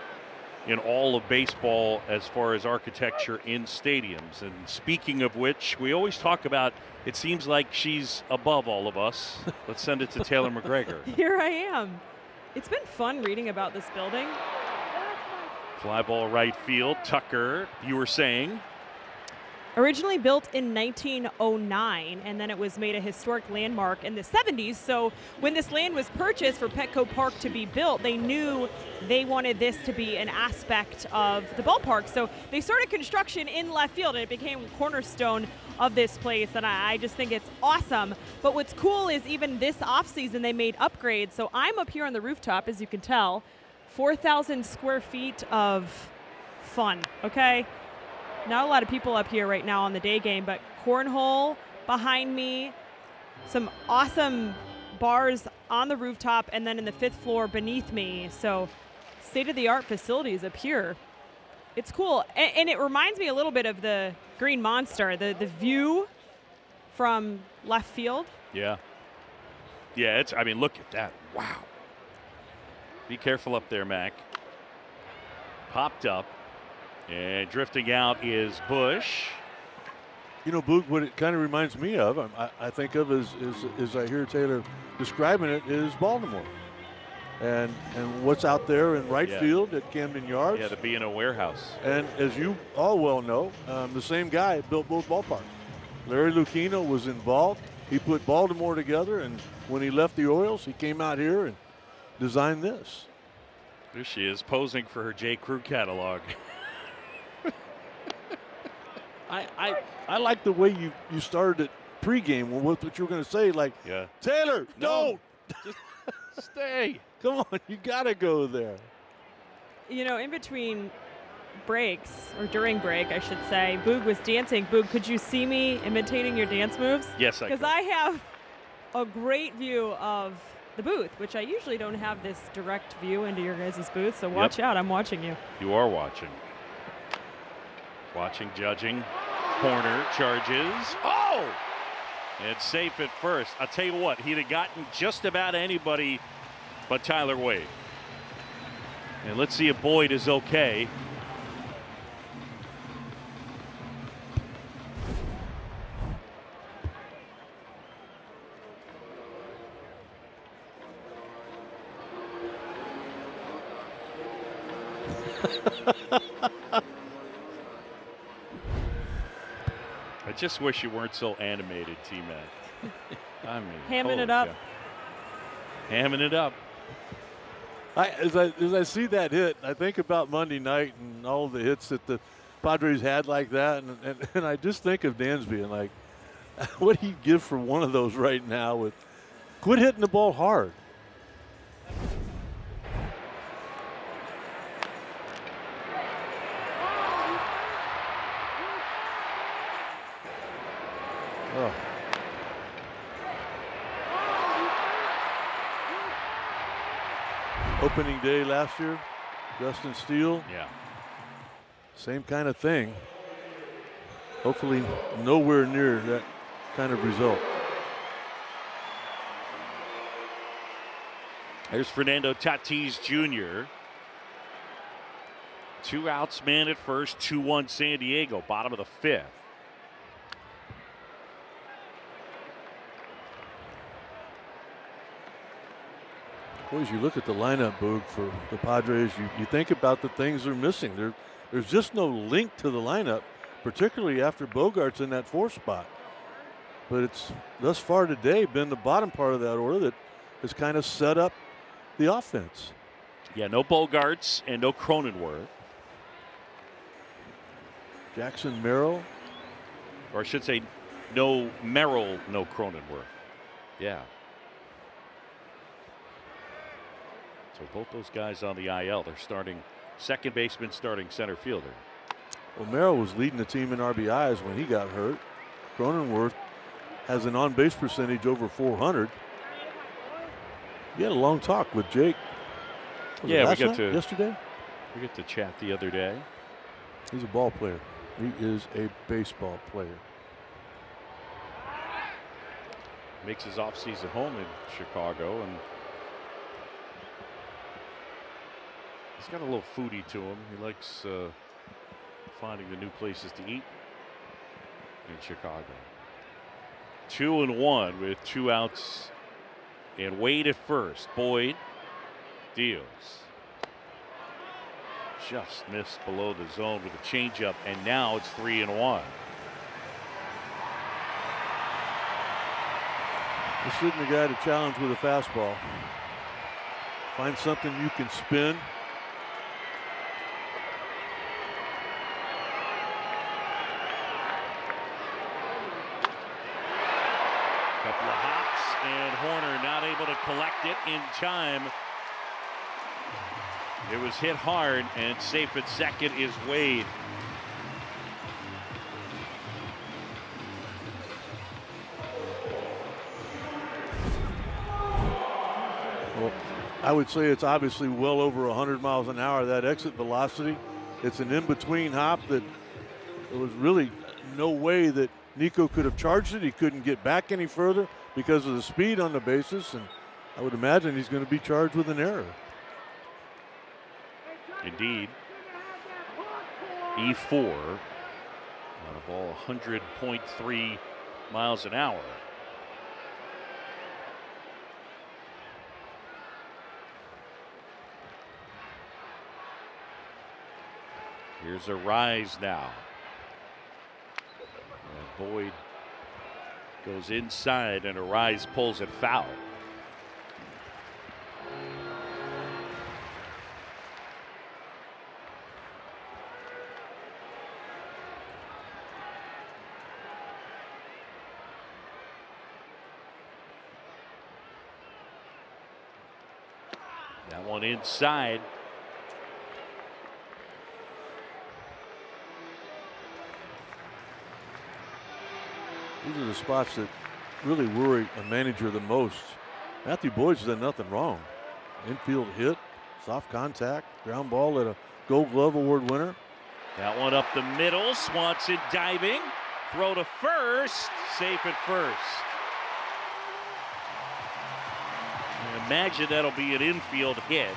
in all of baseball as far as architecture in stadiums. And speaking of which, we always talk about, it seems like she's above all of us. Let's send it to Taylor McGregor. Here I am. It's been fun reading about this building. Fly ball right field. Tucker, you were saying? Originally built in 1909, and then it was made a historic landmark in the 70s. So when this land was purchased for Petco Park to be built, they knew they wanted this to be an aspect of the ballpark. So they started construction in left field, and it became a cornerstone of this place, and I just think it's awesome. But what's cool is even this offseason, they made upgrades. So I'm up here on the rooftop, as you can tell, 4,000 square feet of fun, okay? Not a lot of people up here right now on the day game, but cornhole behind me, some awesome bars on the rooftop, and then in the 5th floor beneath me. So state-of-the-art facilities up here. It's cool. And it reminds me a little bit of the Green Monster, the view from left field. Yeah. Yeah, I mean, look at that. Wow. Be careful up there, Mac. Popped up. And drifting out is Bush. You know, Boog, what it kind of reminds me of, I think of as I hear Taylor describing it, is Baltimore. And what's out there in right field at Camden Yards. Yeah, to be in a warehouse. And as you all well know, the same guy built both ballparks. Larry Lucchino was involved. He put Baltimore together, and when he left the Orioles, he came out here and designed this. There she is, posing for her J. Crew catalog. I like the way you started it pregame with what you were going to say. Like, Taylor, don't. Just stay. Come on, you got to go there. You know, in between breaks, or during break, I should say, Boog was dancing. Boog, could you see me imitating your dance moves? Yes, I could. Because I have a great view of the booth, which I usually don't have this direct view into your guys' booth, so watch out. I'm watching you. You are watching. Watching, judging. Corner, charges. Oh! It's safe at first. I'll tell you what, he'd have gotten just about anybody but Tyler Wade. And let's see if Boyd is okay. I just wish you weren't so animated, T-Mac. I mean, hamming it up. Hamming it up. As I see that hit, I think about Monday night and all the hits that the Padres had like that, and I just think of Dansby and like, what he'd give for one of those right now. With quit hitting the ball hard. Oh. Opening day last year, Justin Steele. Yeah. Same kind of thing. Hopefully nowhere near that kind of result. There's Fernando Tatis Jr. 2 outs, man at first, 2-1 San Diego, bottom of the 5th. Boy, as you look at the lineup, Boog, for the Padres, you think about the things they're missing. There's just no link to the lineup, particularly after Bogart's in that 4th spot. But it's thus far today been the bottom part of that order that has kind of set up the offense. Yeah, no Bogarts and no Cronenworth. Jackson Merrill. Or I should say, no Merrill, no Cronenworth. Yeah. So both those guys on the IL. They're starting second baseman, starting center fielder. Well, Merrill was leading the team in RBIs when he got hurt. Cronenworth has an on-base percentage over 400. You had a long talk with Jake. Yeah, we got to yesterday. We get to chat the other day. He's a ball player. He is a baseball player. Makes his offseason home in Chicago, and he's got a little foodie to him. He likes finding the new places to eat in Chicago. 2-1 with 2 outs and Wade at first. Boyd deals. Just missed below the zone with a changeup, and now it's 3-1. This isn't the guy to challenge with a fastball. Find something you can spin. Couple of hops, and Horner not able to collect it in time. It was hit hard, and safe at second is Wade. Well, I would say it's obviously well over 100 miles an hour, that exit velocity. It's an in-between hop that there was really no way that Nico could have charged it. He couldn't get back any further because of the speed on the bases, and I would imagine he's going to be charged with an error. Indeed. E4. On a ball 100.3 miles an hour. Here's a rise now. And Boyd goes inside, and a rise pulls it foul. That one inside. These are the spots that really worry a manager the most. Matthew Boyd's done nothing wrong. Infield hit, soft contact, ground ball at a Gold Glove Award winner. That one up the middle. Swanson diving. Throw to first. Safe at first. And imagine that'll be an infield hit.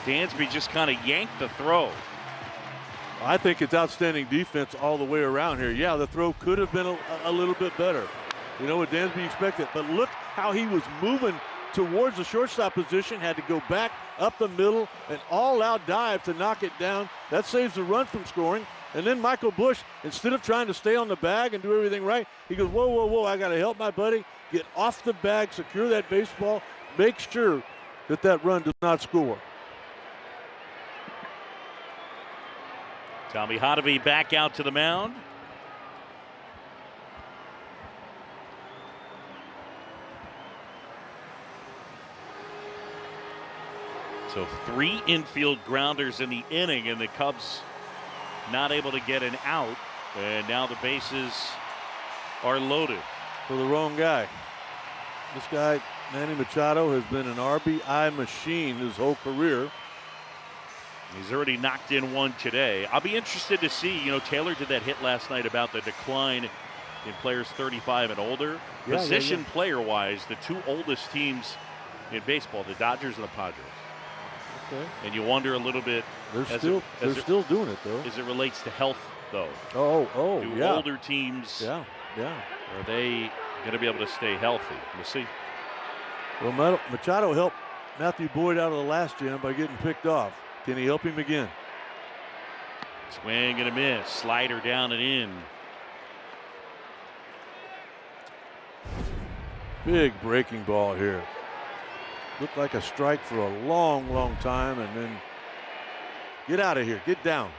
Dansby just kind of yanked the throw. I think it's outstanding defense all the way around here. Yeah, the throw could have been a little bit better. You know what Dansby expected, but look how he was moving towards the shortstop position, had to go back up the middle, an all-out dive to knock it down. That saves the run from scoring. And then Michael Busch, instead of trying to stay on the bag and do everything right, he goes, whoa, whoa, whoa, I got to help my buddy get off the bag, secure that baseball, make sure that that run does not score. Tommy Hotovy back out to the mound. So 3 infield grounders in the inning, and the Cubs not able to get an out. And now the bases are loaded. For the wrong guy. This guy, Manny Machado, has been an RBI machine his whole career. He's already knocked in one today. I'll be interested to see, Taylor did that hit last night about the decline in players 35 and older. Position player-wise, the 2 oldest teams in baseball, the Dodgers and the Padres. Okay. And you wonder a little bit. They're still doing it, though. As it relates to health, though. Do older teams, are they going to be able to stay healthy? We'll see. Well, Machado helped Matthew Boyd out of the last jam by getting picked off. Can he help him again? Swing and a miss. Slider down and in. Big breaking ball here. Looked like a strike for a long, long time, and then get out of here. Get down.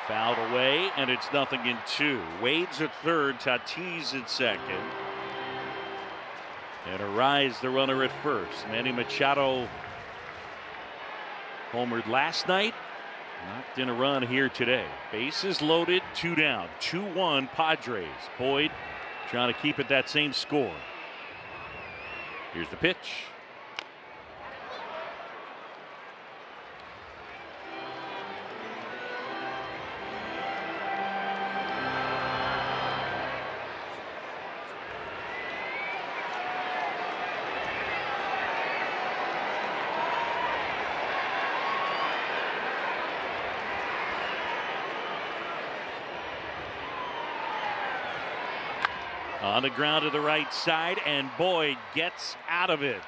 Fouled away, and it's 0-2. Wade's at third. Tatis at second. And Arise, the runner at first. Manny Machado homered last night. Knocked in a run here today. Bases loaded, 2 down. 2-1 Padres. Boyd trying to keep it that same score. Here's the pitch. On the ground to the right side, and Boyd gets out of it.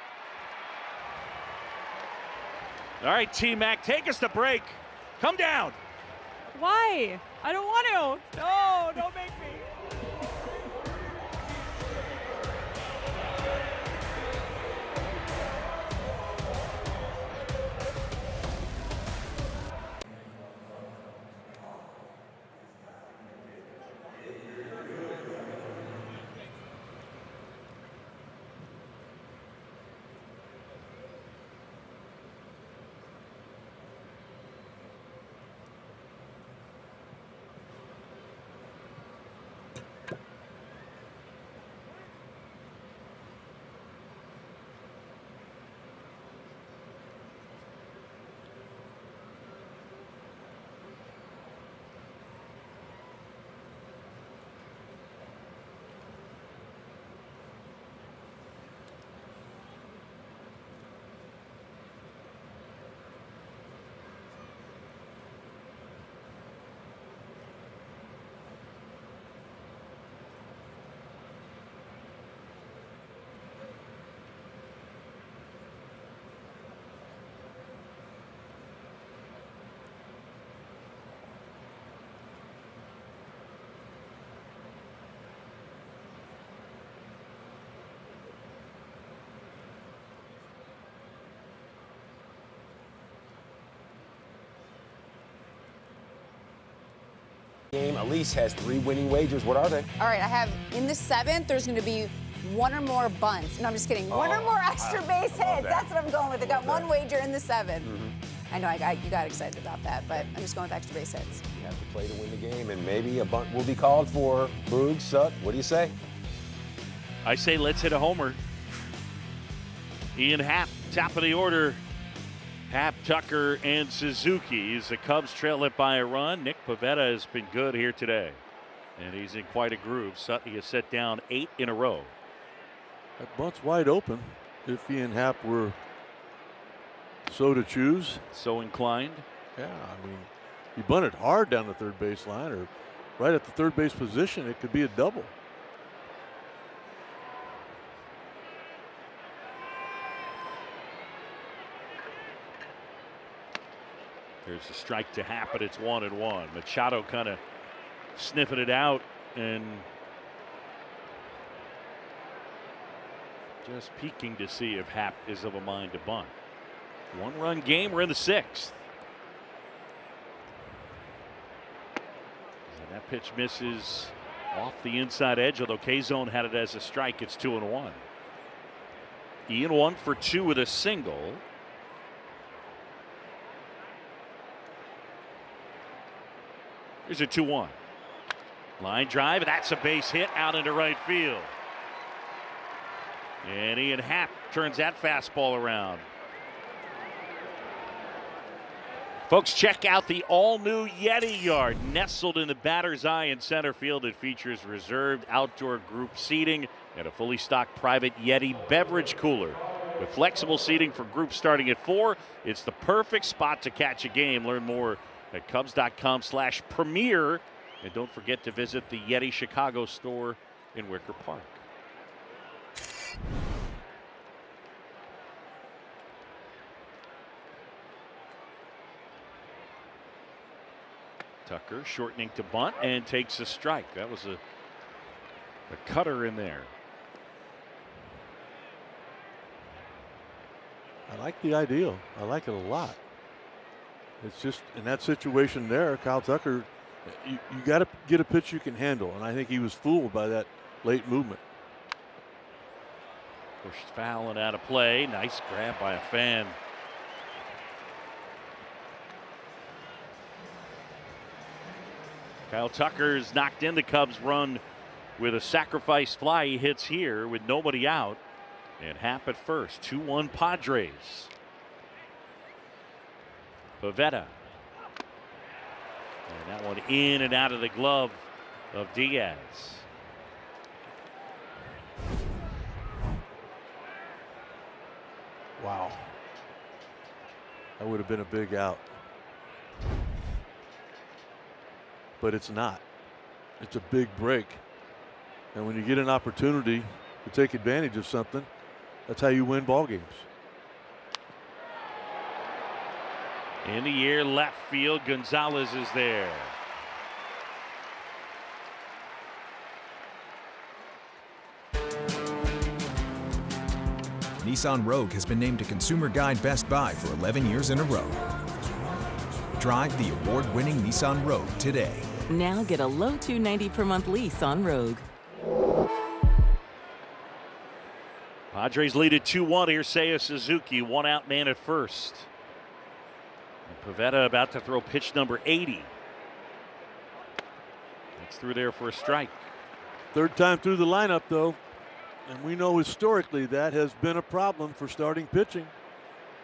All right, T-Mac, take us to break. Come down. Why? I don't want to. No, don't make me. Game. Elise has 3 winning wagers. What are they? All right, I have in the 7th, there's going to be 1 or more bunts. No, I'm just kidding. 1 or more extra base hits. That's what I'm going with. I got 1 wager in the 7th. I know you got excited about that, but I'm just going with extra base hits. You have to play to win the game, and maybe a bunt will be called for. Boog, Sut, what do you say? I say let's hit a homer. Ian Happ, top of the order. Happ, Tucker, and Suzuki. As the Cubs trail it by a run. Nick Pivetta has been good here today, and he's in quite a groove. Sutton has set down 8 in a row. That bunt's wide open if Ian Happ were so to choose. So inclined. Yeah, I mean, he bunted hard down the third baseline or right at the third base position. It could be a double. There's a strike to Happ, but it's 1-1. Machado kind of sniffing it out and just peeking to see if Happ is of a mind to bunt. 1-run game. We're in the 6th. And that pitch misses off the inside edge, although K-Zone had it as a strike. It's 2-1. Ian 1 for 2 with a single. Here's a 2-1. Line drive, and that's a base hit out into right field. And Ian Happ turns that fastball around. Folks, check out the all-new Yeti Yard. Nestled in the batter's eye in center field, it features reserved outdoor group seating and a fully stocked private Yeti beverage cooler. With flexible seating for groups starting at 4, it's the perfect spot to catch a game. Learn more at Cubs.com/premier. And don't forget to visit the Yeti Chicago store in Wicker Park. Tucker shortening to bunt and takes a strike. That was a cutter in there. I like the ideal. I like it a lot. It's just in that situation there, Kyle Tucker, you got to get a pitch you can handle, and I think he was fooled by that late movement. Pushed foul and out of play. Nice grab by a fan. Kyle Tucker's knocked in the Cubs run with a sacrifice fly. He hits here with nobody out. And Happ at first. 2-1 Padres. Pivetta. And that one in and out of the glove of Diaz. Wow. That would have been a big out. But it's not. It's a big break. And when you get an opportunity to take advantage of something, that's how you win ball games. In the air, left field, Gonzalez is there. Nissan Rogue has been named a Consumer Guide Best Buy for 11 years in a row. Drive the award-winning Nissan Rogue today. Now get a low $290 per month lease on Rogue. Padres lead at 2-1. Here's Seiya Suzuki, 1-out man at first. And Pivetta about to throw pitch number 80. That's through there for a strike. Third time through the lineup, though. And we know historically that has been a problem for starting pitching.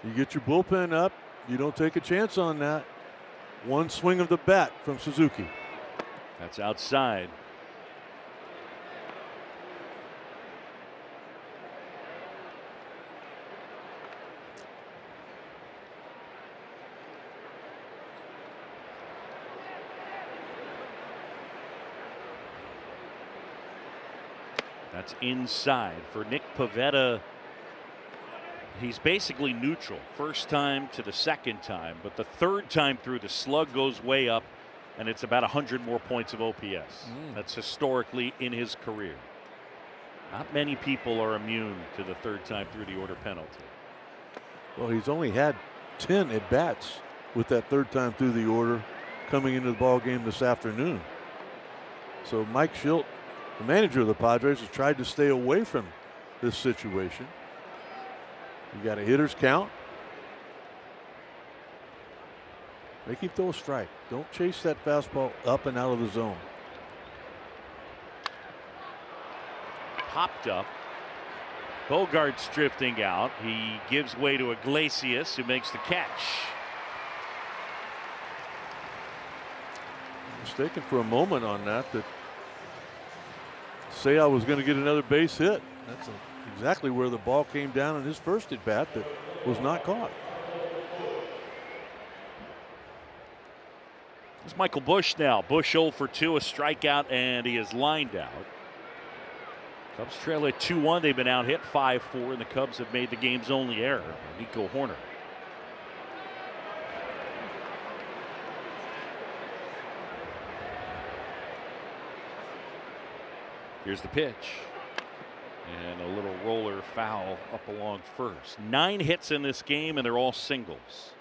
You get your bullpen up, you don't take a chance on that. One swing of the bat from Suzuki. That's outside. That's inside for Nick Pivetta. He's basically neutral. First time to the second time, but the third time through, the slug goes way up, and it's about 100 more points of OPS. That's historically in his career. Not many people are immune to the third time through the order penalty. Well, he's only had 10 at bats with that third time through the order coming into the ball game this afternoon. So Mike Schilt, the manager of the Padres, has tried to stay away from this situation. You got a hitter's count. Make him throw a strike. Don't chase that fastball up and out of the zone. Popped up. Bogart's drifting out. He gives way to Iglesias, who makes the catch. Mistaken for a moment on that. Seiya was going to get another base hit. That's exactly where the ball came down in his first at bat that was not caught. It's Michael Busch now. Busch 0 for 2, a strikeout, and he is lined out. Cubs trail at 2-1. They've been out hit 5-4, and the Cubs have made the game's only error. Nico Horner. Here's the pitch. And a little roller foul up along first. 9 hits in this game, and they're all singles.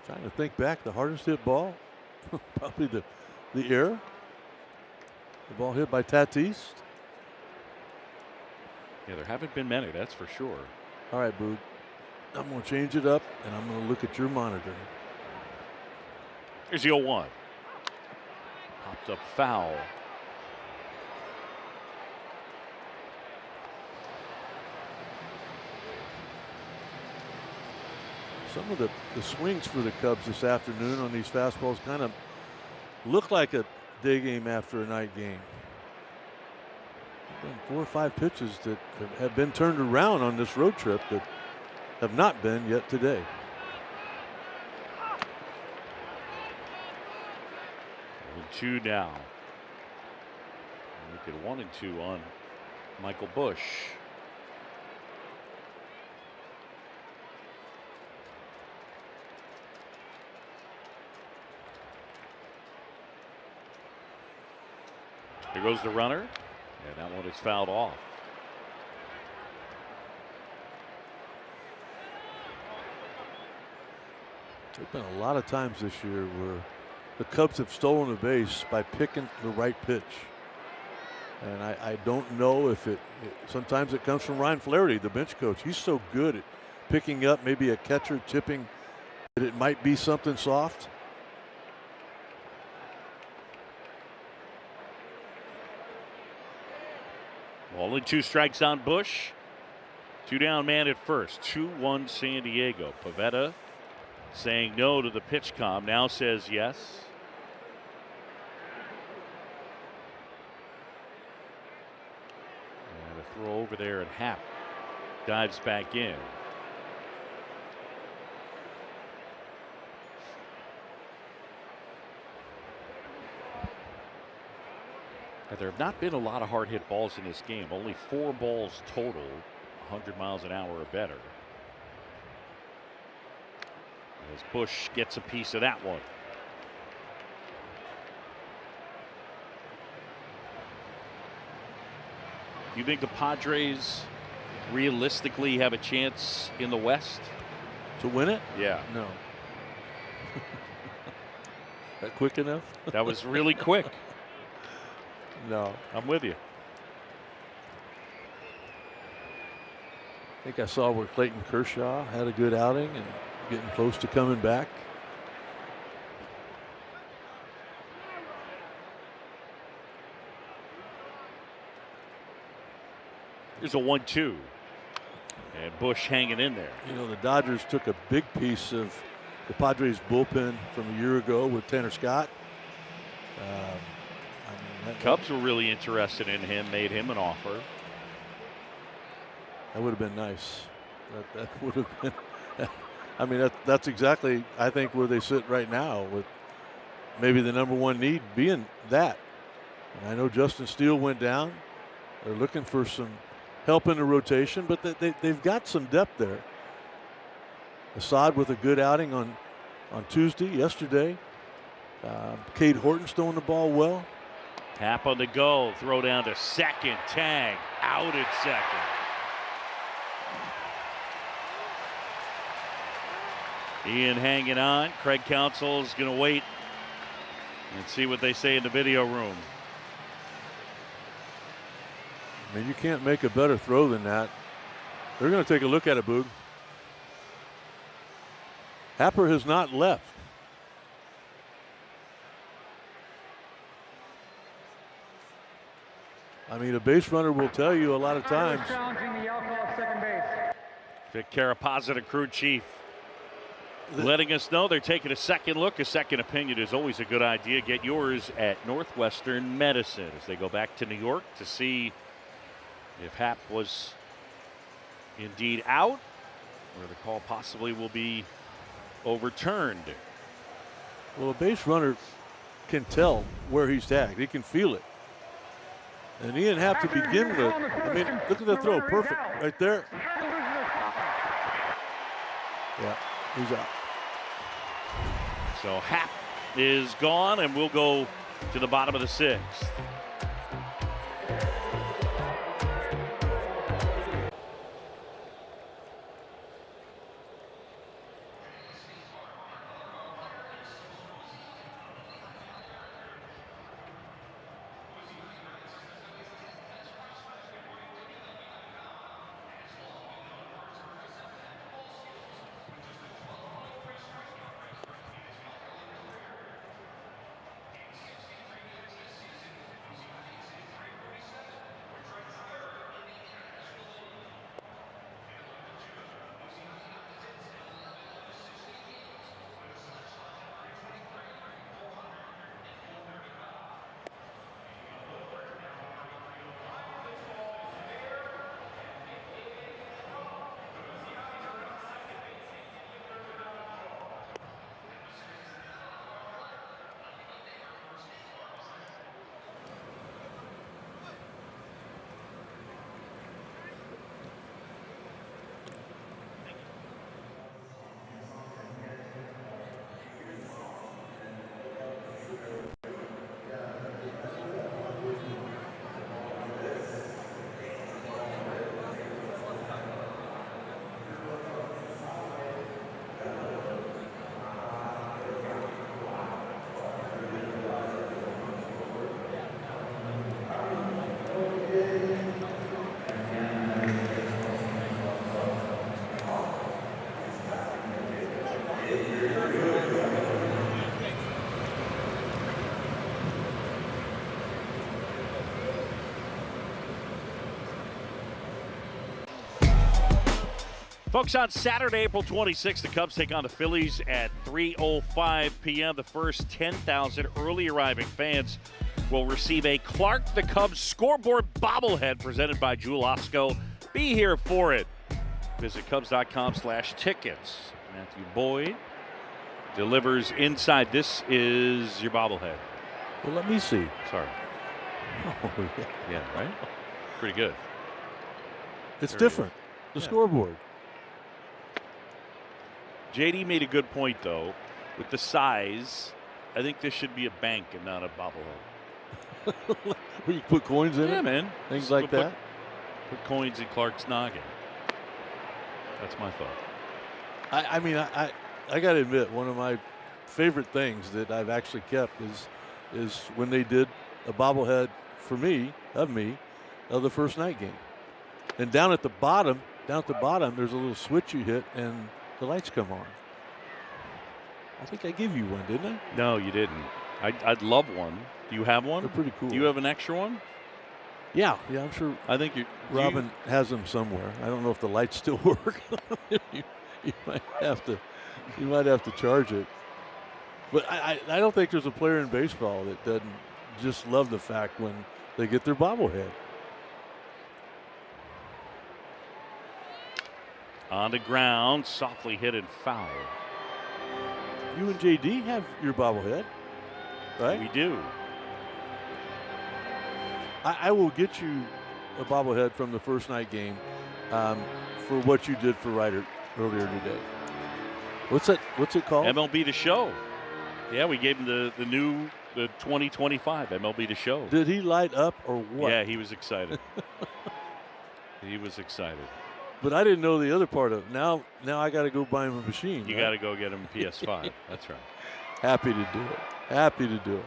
Trying to think back, the hardest hit ball, probably the error. The ball hit by Tatis. Yeah, there haven't been many, that's for sure. All right, Boog. I'm going to change it up, and I'm going to look at your monitor. Here's the 0-1. Popped up foul. Some of the swings for the Cubs this afternoon on these fastballs kind of look like a day game after a night game. Been 4 or 5 pitches that have been turned around on this road trip that have not been yet today. And 2 now. Look at 1 and 2 on Michael Busch. Here goes the runner, and that one is fouled off. There's been a lot of times this year where the Cubs have stolen a base by picking the right pitch. And I don't know if sometimes it comes from Ryan Flaherty, the bench coach. He's so good at picking up maybe a catcher tipping that it might be something soft. Only 2 strikes on Busch. 2 down, man at first. 2-1 San Diego. Pivetta saying no to the pitch com, now says yes. And a throw over there, and Happ dives back in. There have not been a lot of hard hit balls in this game. Only 4 balls total, 100 miles an hour or better. As Busch gets a piece of that one. Do you think the Padres realistically have a chance in the West? To win it? Yeah. No. That quick enough? That was really quick. No. I'm with you. I think I saw where Clayton Kershaw had a good outing and getting close to coming back. Here's a 1-2. And Busch hanging in there. You know, the Dodgers took a big piece of the Padres bullpen from a year ago with Tanner Scott. Cubs were really interested in him, made him an offer. That would have been nice. That would have been. I mean, that's exactly, I think, where they sit right now, with maybe the #1 need being that. And I know Justin Steele went down. They're looking for some help in the rotation, but they've got some depth there. Assad with a good outing on yesterday. Cade Horton's throwing the ball well. Tap on the go, throw down to second, tag, out at second. Ian hanging on. Craig Counsell's going to wait and see what they say in the video room. I mean, you can't make a better throw than that. They're going to take a look at it, Boog. Happer has not left. I mean, a base runner will tell you a lot of times. Vic Carapazza, the crew chief, letting us know they're taking a second look. A second opinion is always a good idea. Get yours at Northwestern Medicine as they go back to New York to see if Hap was indeed out or the call possibly will be overturned. Well, a base runner can tell where he's tagged. He can feel it. And he didn't have to begin with. I mean, look at the throw. Perfect right there. Yeah, he's out. So Hap is gone, and we'll go to the bottom of the sixth. Folks, on Saturday, April 26th, the Cubs take on the Phillies at 3:05 p.m. The first 10,000 early arriving fans will receive a Clark the Cubs scoreboard bobblehead presented by Jewel Osco. Be here for it. Visit Cubs.com/tickets. Matthew Boyd delivers inside. This is your bobblehead. Well, let me see. Sorry. Oh, yeah. Yeah, right? Pretty good. It's Very different. good. The scoreboard. JD made a good point, though. With the size, I think this should be a bank and not a bobblehead. Where you put coins in it? Yeah, man. Things Just like that? Put coins in Clark's noggin. That's my thought. I mean, I got to admit, one of my favorite things that I've actually kept is when they did a bobblehead for me, of the first night game. And down at the bottom, there's a little switch you hit, and the lights come on. I think I gave you one, didn't I? No, you didn't. I'd love one. Do you have one? They're pretty cool. Do you have an extra one? Yeah, I'm sure. I think Robin has them somewhere. I don't know if the lights still work. you might have to charge it. But I don't think there's a player in baseball that doesn't just love the fact when they get their bobblehead. On the ground, softly hit and foul. You and JD have your bobblehead, right? We do. I will get you a bobblehead from the first night game for what you did for Ryder earlier today. What's it called? MLB The Show. Yeah, we gave him the 2025 MLB The Show. Did he light up or what? Yeah, he was excited. He was excited. But I didn't know the other part of it. Now I got to go buy him a machine. You right? got to go get him a PS5. That's right. Happy to do it. Happy to do it.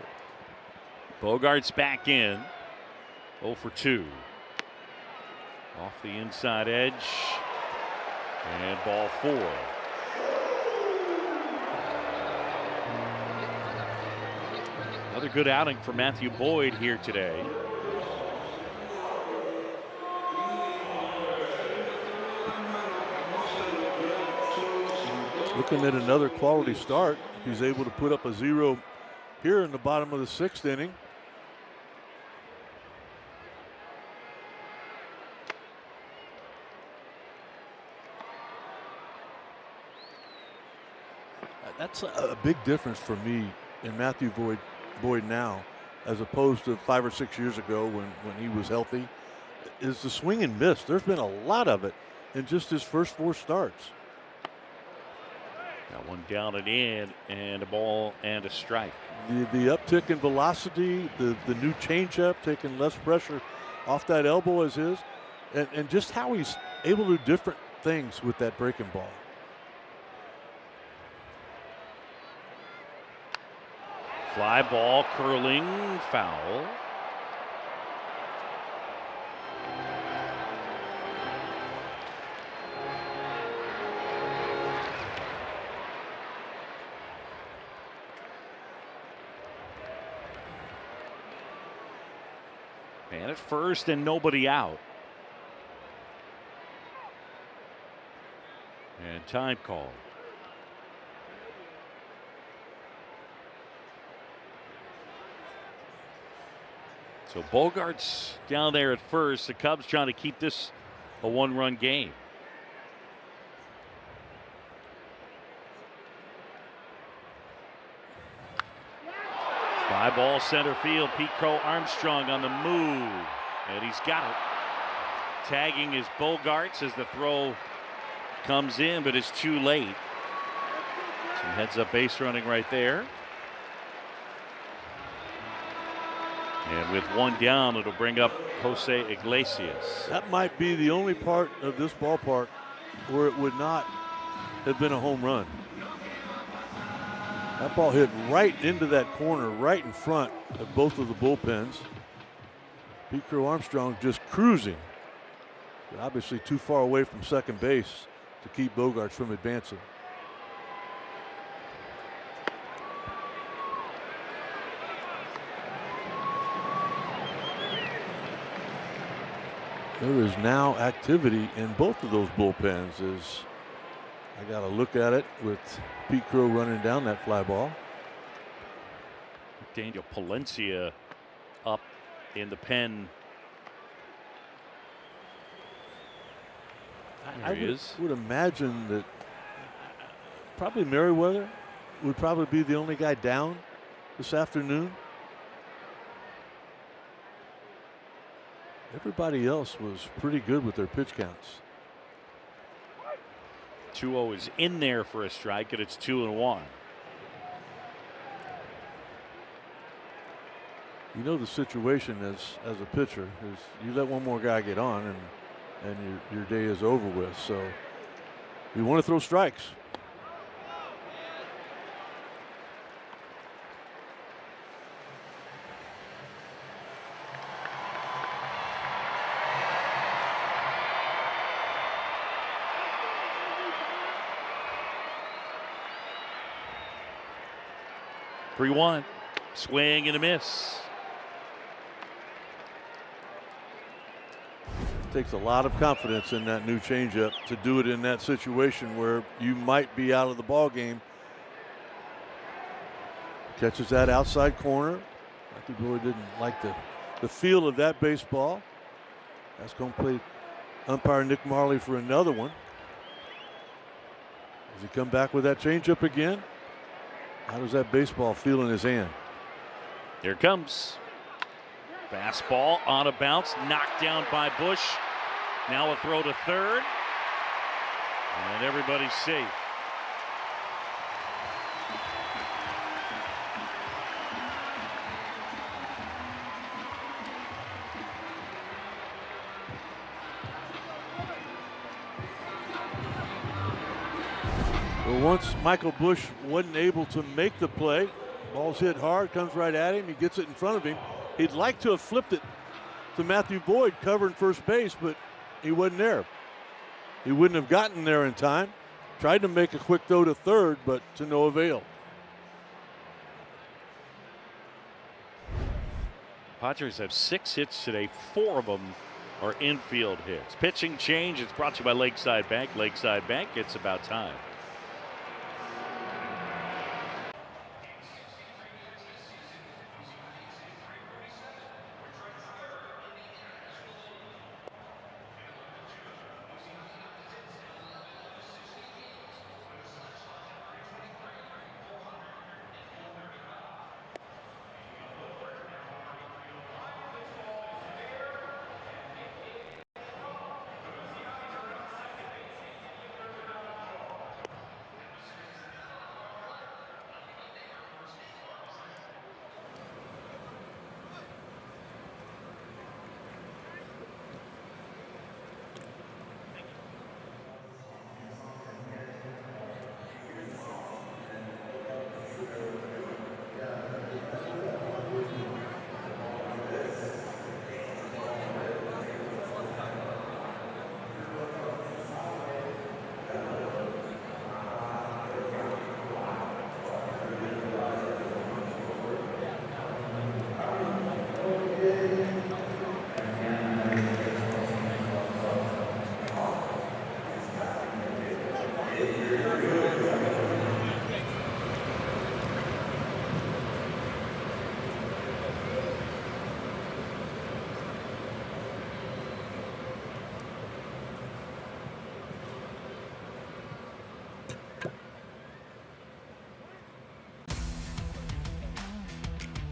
Bogarts back in. 0 for 2. Off the inside edge. And ball 4. Another good outing for Matthew Boyd here today. Looking at another quality start. He's able to put up a 0 here in the bottom of the 6th inning. That's a big difference for me in Matthew Boyd now, as opposed to 5 or 6 years ago when he was healthy, is the swing and miss. There's been a lot of it in just his first 4 starts. Got one down and in, and a ball and a strike. The uptick in velocity, the new changeup, taking less pressure off that elbow as his, and just how he's able to do different things with that breaking ball. Fly ball, curling, foul. Man at first and nobody out. And time call. So Bogarts down there at first. The Cubs trying to keep this a 1-run game. Fly ball center field. Pete Crow Armstrong on the move. And he's got it. Tagging is Bogarts as the throw comes in, but it's too late. Some heads up base running right there. And with one down, it'll bring up Jose Iglesias. That might be the only part of this ballpark where it would not have been a home run. That ball hit right into that corner, right in front of both of the bullpens. Pete Crow Armstrong just cruising, but obviously too far away from second base to keep Bogarts from advancing. There is now activity in both of those bullpens. As I got to look at it with Pete Crow running down that fly ball. Daniel Palencia up in the pen. There he is. Would imagine that probably Merriweather would probably be the only guy down this afternoon. Everybody else was pretty good with their pitch counts. 2-0 is in there for a strike, and it's 2-1. You know the situation as a pitcher is you let one more guy get on and your day is over with. So you want to throw strikes. Three-one, swing and a miss. Takes a lot of confidence in that new changeup to do it in that situation where you might be out of the ball game. Catches that outside corner. Matthew Boyd didn't like the feel of that baseball. That's going to play umpire Nick Marley for another one. Does he come back with that changeup again? How does that baseball feel in his hand? Here it comes. Fastball on a bounce, knocked down by Bush. Now a throw to third. And everybody's safe. But once Michael Bush wasn't able to make the play, ball's hit hard, comes right at him, he gets it in front of him. He'd like to have flipped it to Matthew Boyd covering first base, but he wasn't there. He wouldn't have gotten there in time. Tried to make a quick throw to third, but to no avail. Padres have 6 hits today. 4 of them are infield hits. Pitching change. It's brought to you by Lakeside Bank. Lakeside Bank, it's about time.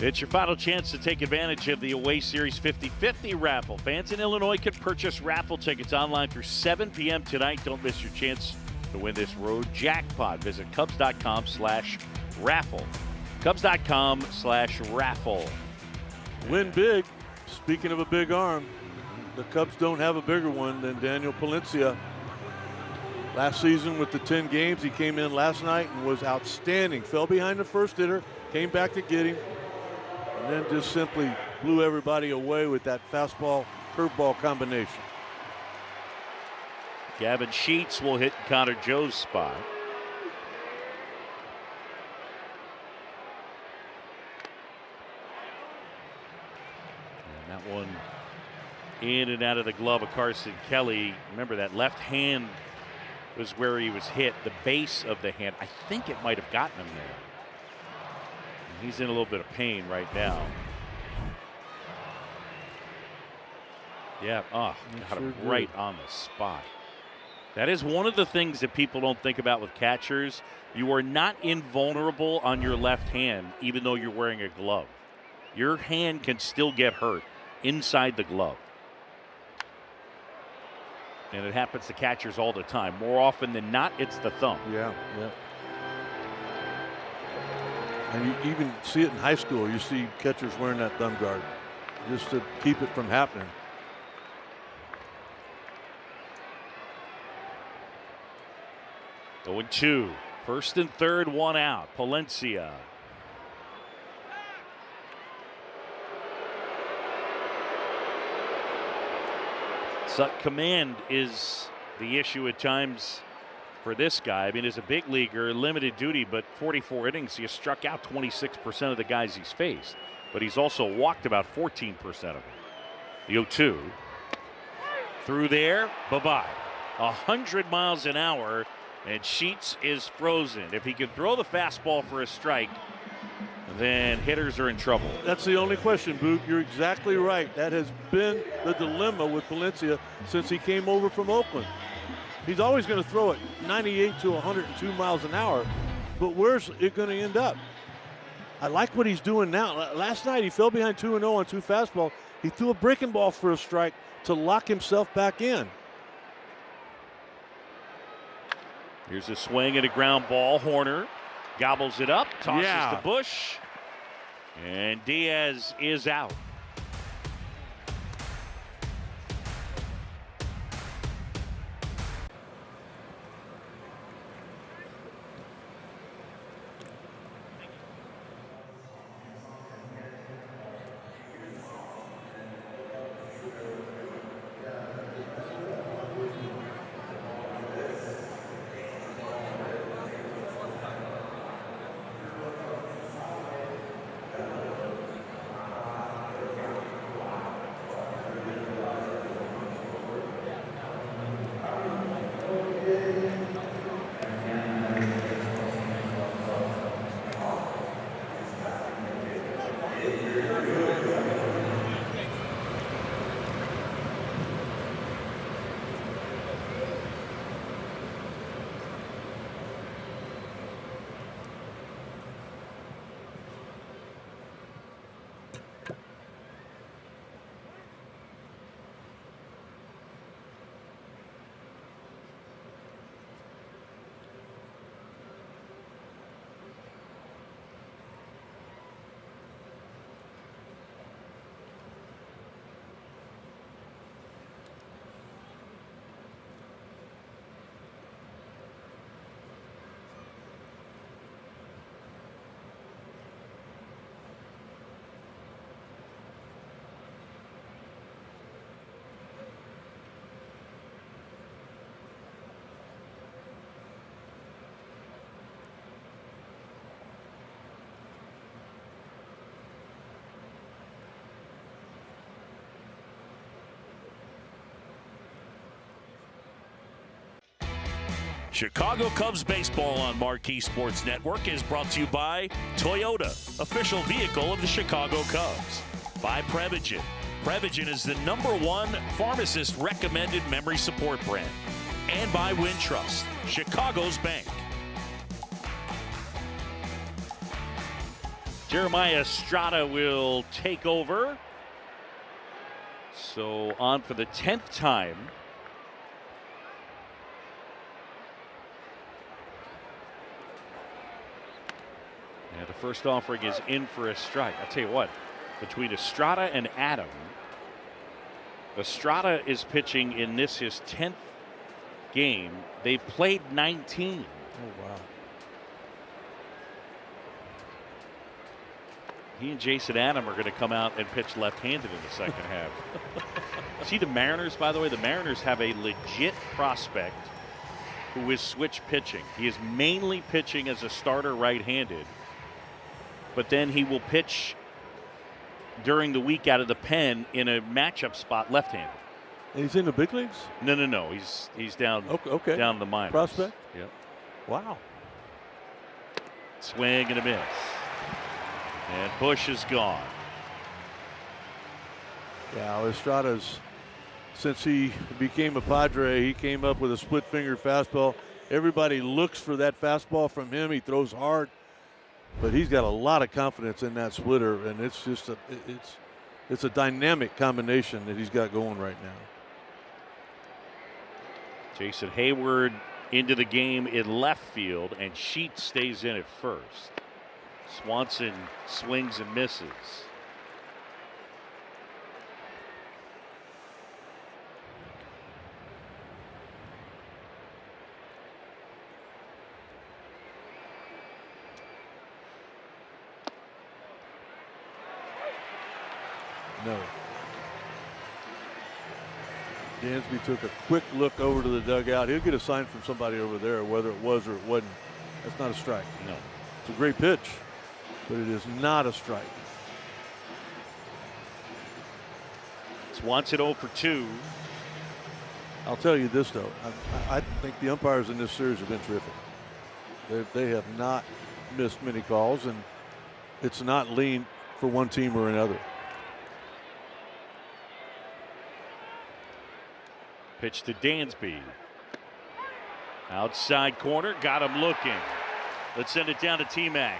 It's your final chance to take advantage of the Away Series 50-50 raffle. Fans in Illinois can purchase raffle tickets online through 7 p.m. tonight. Don't miss your chance to win this road jackpot. Visit Cubs.com/raffle. Cubs.com/raffle. Win big. Speaking of a big arm, the Cubs don't have a bigger one than Daniel Palencia. Last season with the 10 games, he came in last night and was outstanding. Fell behind the first hitter, came back to get him, and then just simply blew everybody away with that fastball curveball combination. Gavin Sheets will hit Connor Joe's spot. And that one in and out of the glove of Carson Kelly. Remember, that left hand was where he was hit, the base of the hand. I think it might have gotten him there. He's in a little bit of pain right now. Yeah, got him right on the spot. That is one of the things that people don't think about with catchers. You are not invulnerable on your left hand, even though you're wearing a glove. Your hand can still get hurt inside the glove. And it happens to catchers all the time. More often than not, it's the thumb. Yeah. And you even see it in high school. You see catchers wearing that thumb guard just to keep it from happening. Going 2. First and third, one out. Palencia. Command is the issue at times for this guy. I mean, as a big leaguer, limited duty, but 44 innings, he has struck out 26% of the guys he's faced. But he's also walked about 14% of them. The 0-2. Through there, bye-bye. 100 miles an hour, and Sheets is frozen. If he can throw the fastball for a strike, then hitters are in trouble. That's the only question, Boog. You're exactly right. That has been the dilemma with Palencia since he came over from Oakland. He's always going to throw it 98 to 102 miles an hour, but where's it going to end up? I like what he's doing now. Last night he fell behind 2-0 on 2 fastball. He threw a breaking ball for a strike to lock himself back in. Here's a swing and a ground ball. Horner gobbles it up, tosses to Bush, and Diaz is out. Chicago Cubs baseball on Marquee Sports Network is brought to you by Toyota, official vehicle of the Chicago Cubs. By Prevagen. Prevagen is the #1 pharmacist recommended memory support brand. And by Wintrust, Chicago's bank. Jeremiah Estrada will take over. So on for the 10th time. Yeah, the first offering is in for a strike. I'll tell you what, between Estrada and Adam, Estrada is pitching in this his 10th game. They've played 19. Oh, wow. He and Jason Adam are going to come out and pitch left-handed in the second half. See the Mariners, by the way, the Mariners have a legit prospect who is switch pitching. He is mainly pitching as a starter right-handed, but then he will pitch during the week out of the pen in a matchup spot left-handed. And he's in the big leagues? No. He's down, okay. down the minors. Prospect? Yep. Wow. Swing and a miss. And Bush is gone. Yeah, Estrada's, since he became a Padre, he came up with a split finger fastball. Everybody looks for that fastball from him. He throws hard, but he's got a lot of confidence in that splitter, and it's just it's a dynamic combination that he's got going right now. Jason Hayward into the game in left field, and Sheets stays in at first. Swanson swings and misses. No. Dansby took a quick look over to the dugout. He'll get a sign from somebody over there, whether it was or it wasn't. That's not a strike. No. It's a great pitch, but it is not a strike. Swanson 0 for 2. I'll tell you this, though. I think the umpires in this series have been terrific. They have not missed many calls, and it's not lean for one team or another. Pitch to Dansby. Outside corner, got him looking. Let's send it down to T-Mac.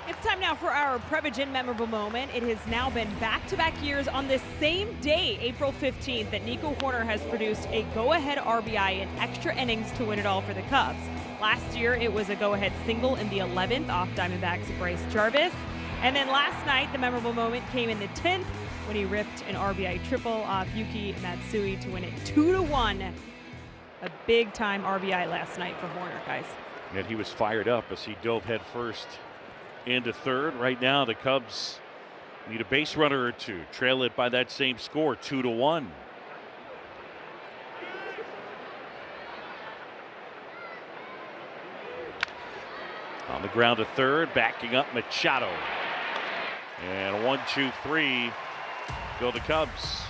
It's time now for our Prevagen memorable moment. It has now been back-to-back years on this same day, April 15th, that Nico Hoerner has produced a go-ahead RBI in extra innings to win it all for the Cubs. Last year, it was a go-ahead single in the 11th off Diamondbacks' Bryce Jarvis. And then last night, the memorable moment came in the 10th when he ripped an RBI triple off Yuki Matsui to win it 2-1. A big-time RBI last night for Hoerner, guys. And he was fired up as he dove head first into third. Right now, the Cubs need a base runner or two. Trail it by that same score, 2-1. On the ground to third, backing up Machado. And 1, 2, 3 go the Cubs.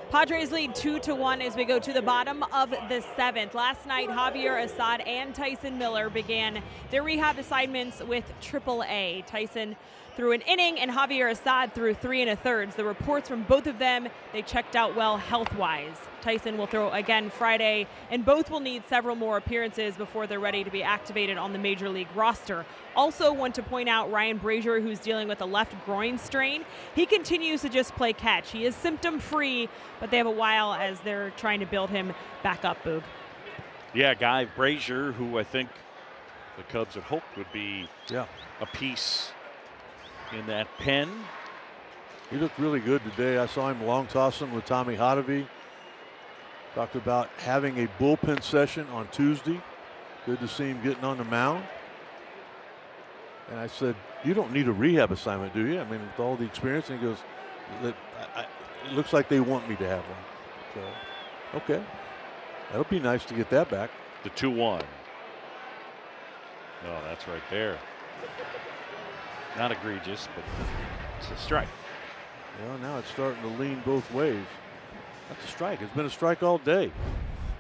Padres lead 2-1 as we go to the bottom of the 7th. Last night, Javier Assad and Tyson Miller began their rehab assignments with AAA. Tyson threw an inning and Javier Assad threw 3 1/3. The reports from both of them, they checked out well health-wise. Tyson will throw again Friday, and both will need several more appearances before they're ready to be activated on the Major League roster. Also want to point out Ryan Brazier, who's dealing with a left groin strain. He continues to just play catch. He is symptom-free, but they have a while as they're trying to build him back up, Boog. Yeah, Guy Brazier, who I think the Cubs had hoped would be a piece in that pen. He looked really good today. I saw him long tossing with Tommy Hotovy. Talked about having a bullpen session on Tuesday. Good to see him getting on the mound. And I said, you don't need a rehab assignment, do you? I mean, with all the experience. And he goes, it looks like they want me to have one. So, okay. That'll be nice to get that back. The 2-1. Oh, that's right there. Not egregious, but it's a strike. Well, now it's starting to lean both ways. That's a strike. It's been a strike all day.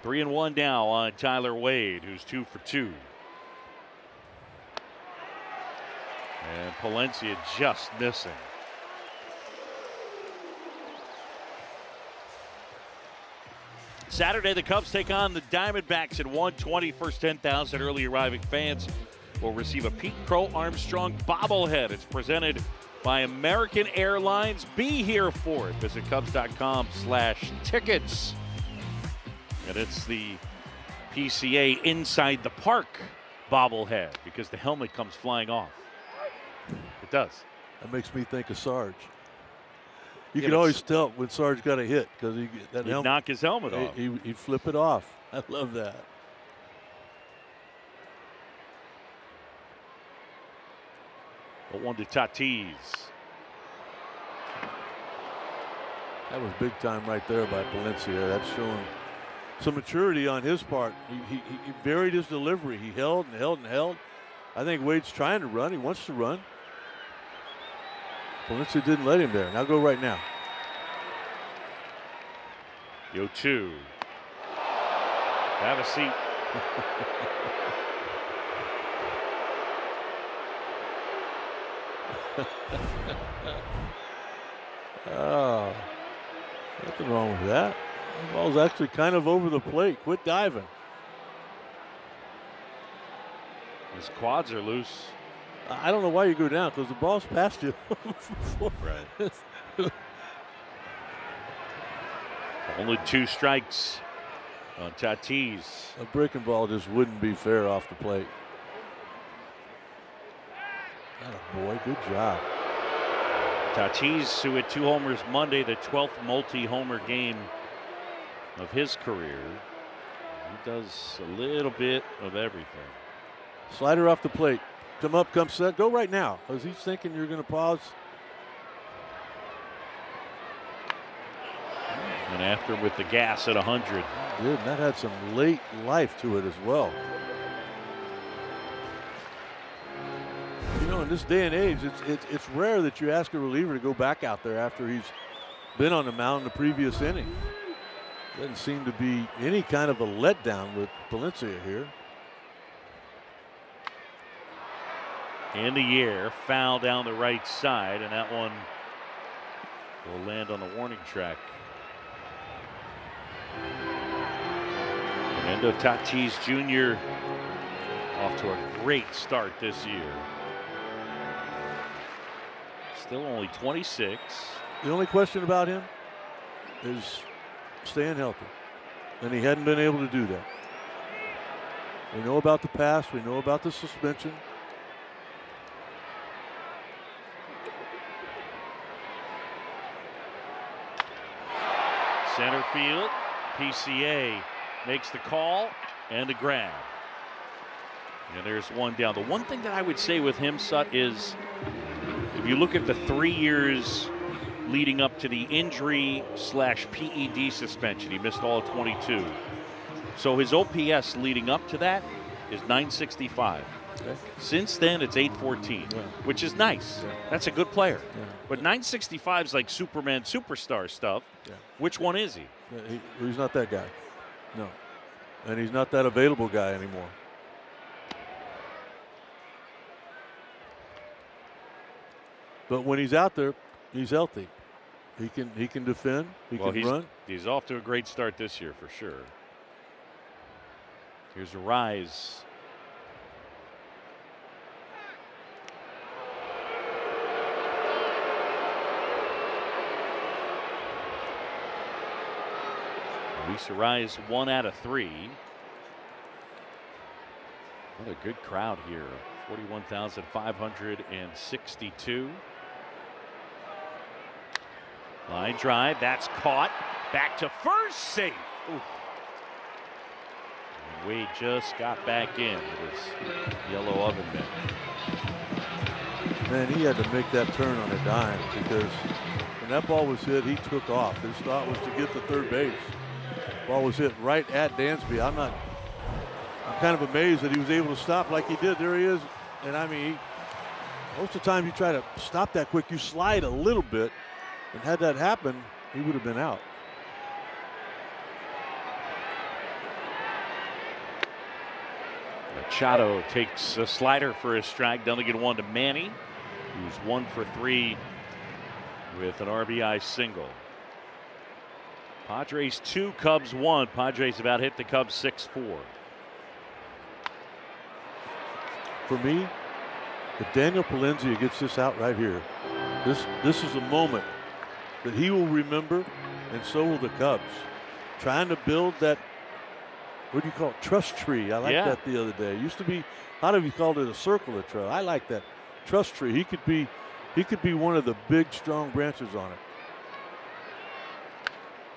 3-1 now on Tyler Wade, who's 2 for 2. And Palencia just missing. Saturday, the Cubs take on the Diamondbacks at 1:20. First 10,000 early arriving fans will receive a Pete Crow Armstrong bobblehead. It's presented by American Airlines. Be here for it. Visit Cubs.com/tickets. And it's the PCA Inside the Park bobblehead because the helmet comes flying off. It does. That makes me think of Sarge. You can always tell when Sarge got a hit because he'd knock his helmet off. He'd flip it off. I love that. The 1 to Tatis. That was big time right there by Palencia. That's showing some maturity on his part. He varied his delivery. He held and held and held. I think Wade's trying to run. He wants to run. Palencia didn't let him there. Now go right now. 0-2. Have a seat. Oh, nothing wrong with that. The ball's actually kind of over the plate. Quit diving. His quads are loose. I don't know why you go down because the ball's past you. Right. Only 2 strikes on Tatis. A breaking ball just wouldn't be fair off the plate. Attaboy, good job. Tatis, who had 2 homers Monday, the 12th multi-homer game of his career. He does a little bit of everything. Slider off the plate. Come up, come set, go right now. As he's thinking you're going to pause. And after with the gas at 100. Good, and that had some late life to it as well. You know, in this day and age, it's rare that you ask a reliever to go back out there after he's been on the mound in the previous inning. Doesn't seem to be any kind of a letdown with Palencia here. In the air, foul down the right side, and that one will land on the warning track. Fernando Tatis Jr. off to a great start this year. Still only 26. The only question about him is staying healthy, and he hadn't been able to do that. We know about the past. We know about the suspension. Center field, PCA makes the call and the grab. And there's one down. The one thing that I would say with him, Sut, is if you look at the 3 years leading up to the injury/PED suspension, he missed all of 22. So his OPS leading up to that is 965. Okay. Since then, it's 814, which is nice. Yeah. That's a good player. Yeah. But 965 is like Superman superstar stuff. Yeah. Which one is he? He's not that guy. No. And he's not that available guy anymore. But when he's out there, he's healthy. He can defend. He can run. He's off to a great start this year for sure. Here's a rise. Luis Rise 1 out of 3. What a good crowd here. 41,562. Line drive, that's caught. Back to first, safe. Ooh. And Wade just got back in with his yellow oven mitt. Man, he had to make that turn on a dime because when that ball was hit, he took off. His thought was to get to third base. Ball was hit right at Dansby. I'm kind of amazed that he was able to stop like he did. There he is. And I mean, most of the time you try to stop that quick, you slide a little bit. And had that happened, he would have been out. Machado takes a slider for his strike. Down to get one to Manny, who's 1 for 3 with an RBI single. Padres 2, Cubs 1. Padres about hit the Cubs 6-4. For me, if Daniel Palencia gets this out right here, this is a moment that he will remember, and so will the Cubs. Trying to build that, what do you call it, trust tree. I like that the other day. It used to be, how do you call it, a circle of trust? I like that trust tree. He could be one of the big, strong branches on it.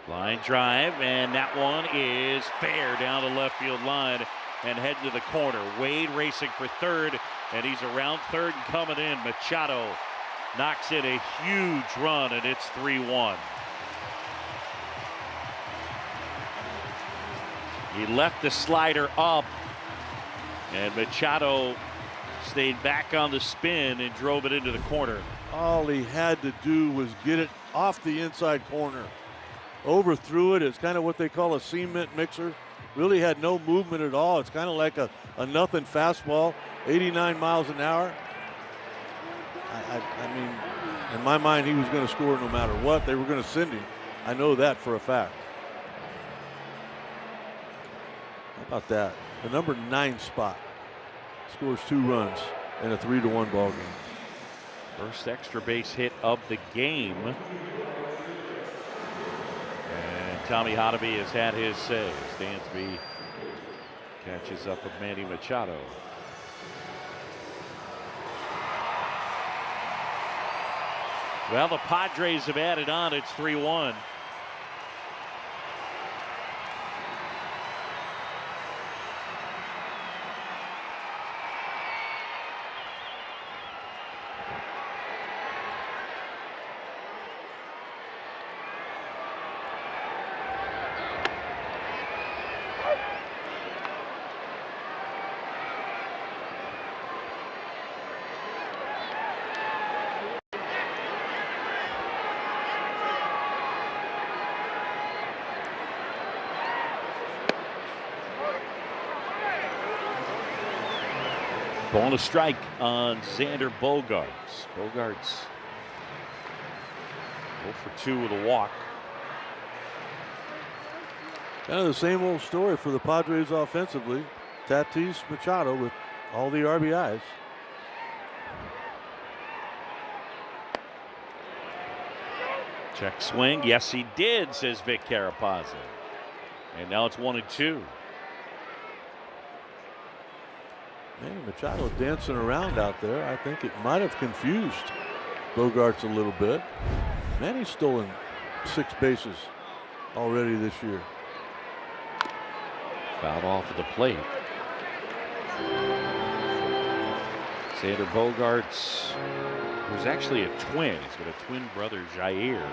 Line drive, and that one is fair down the left field line and heading to the corner. Wade racing for third, and he's around third and coming in. Machado knocks in a huge run, and it's 3-1. He left the slider up, and Machado stayed back on the spin and drove it into the corner. All he had to do was get it off the inside corner. Overthrew it. It's kind of what they call a cement mixer. Really had no movement at all. It's kind of like a nothing fastball, 89 miles an hour. I mean, in my mind, he was going to score no matter what. They were going to send him. I know that for a fact. How about that? The number 9 spot scores 2 runs in a 3-1 ball game. First extra base hit of the game. And Tommy Hotovy has had his say as Dansby catches up with Manny Machado. Well, the Padres have added on. It's 3-1. Ball to strike on Xander Bogaerts. Bogaerts 0 for 2 with a walk. Kind of the same old story for the Padres offensively. Tatis Machado with all the RBIs. Check swing. Yes, he did, says Vic Carapazza. And now it's 1-2. Man, Machado dancing around out there. I think it might have confused Bogaerts a little bit. Man, he's stolen 6 bases already this year. Fouled off of the plate. Xander Bogaerts, who's actually a twin. He's got a twin brother, Jair,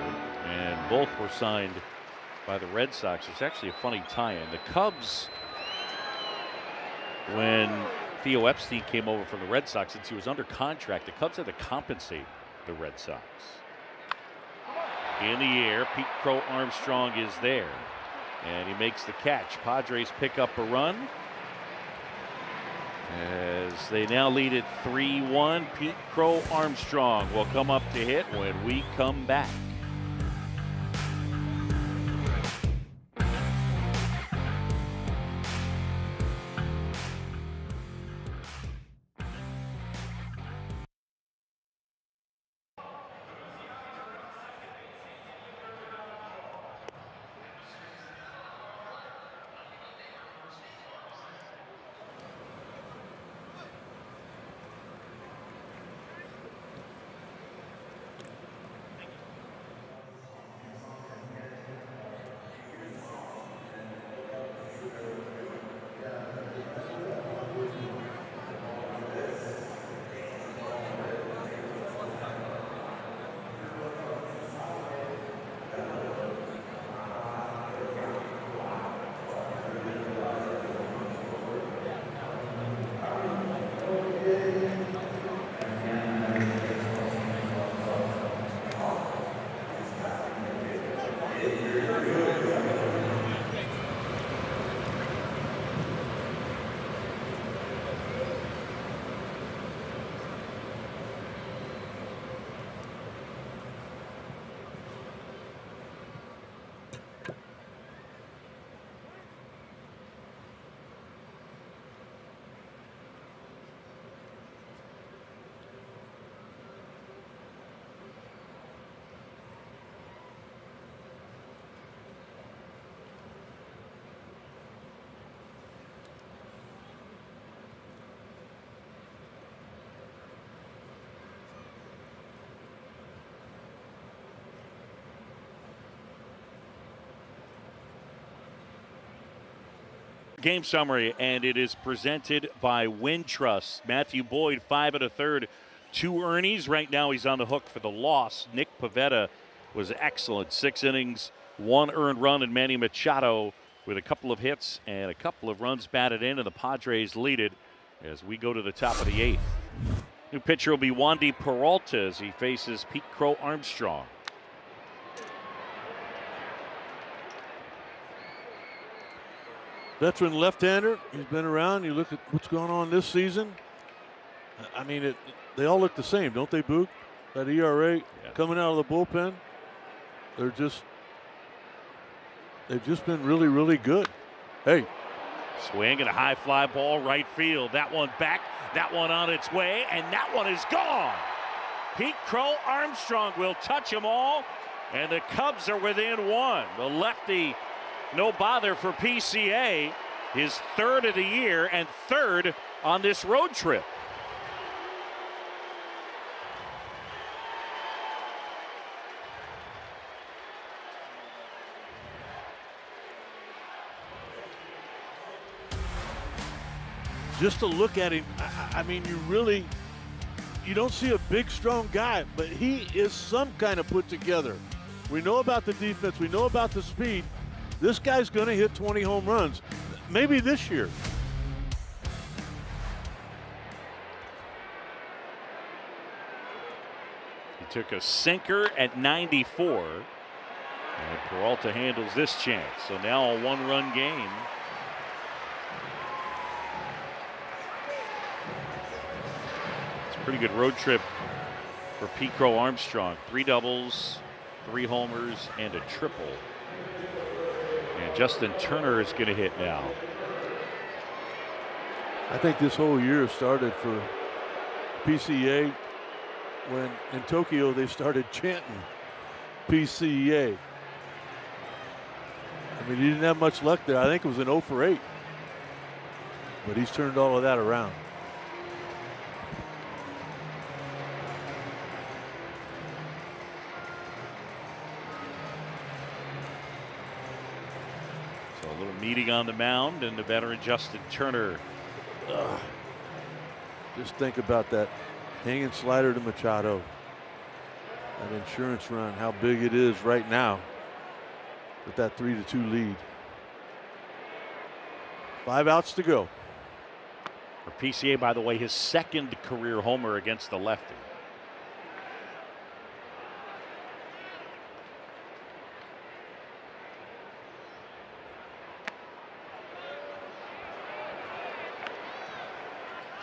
and both were signed by the Red Sox. It's actually a funny tie-in. The Cubs, when Theo Epstein came over from the Red Sox. Since he was under contract, the Cubs had to compensate the Red Sox. In the air, Pete Crow Armstrong is there, and he makes the catch. Padres pick up a run as they now lead it 3-1. Pete Crow Armstrong will come up to hit when we come back. Game summary, and it is presented by Wintrust. Matthew Boyd, 5 1/3, 2 earnings. Right now he's on the hook for the loss. Nick Pivetta was excellent. 6 innings, 1 earned run, and Manny Machado with a couple of hits and a couple of runs batted in, and the Padres lead it as we go to the top of the 8th. New pitcher will be Wandy Peralta as he faces Pete Crow Armstrong. Veteran left-hander. He's been around. You look at what's going on this season. I mean, they all look the same, don't they, Boog? That ERA coming out of the bullpen. They've just been really, really good. Hey. Swing and a high fly ball right field. That one back, that one on its way, and that one is gone. Pete Crow Armstrong will touch them all, and the Cubs are within 1. The lefty, no bother for PCA, his 3rd of the year and 3rd on this road trip. Just to look at him, I mean, you don't see a big, strong guy, but he is some kind of put together. We know about the defense. We know about the speed. This guy's going to hit 20 home runs, maybe this year. He took a sinker at 94, and Peralta handles this chance. So now a 1-run game. It's a pretty good road trip for Pete Crow Armstrong. 3 doubles, 3 homers, and a triple. And Justin Turner is going to hit now. I think this whole year started for PCA when in Tokyo they started chanting PCA. I mean, he didn't have much luck there. I think it was an 0 for 8. But he's turned all of that around. So a little meeting on the mound, and the veteran Justin Turner. Just think about that hanging slider to Machado. That insurance run, how big it is right now with that 3-2 lead. 5 outs to go. For PCA, by the way, his second career homer against the lefty.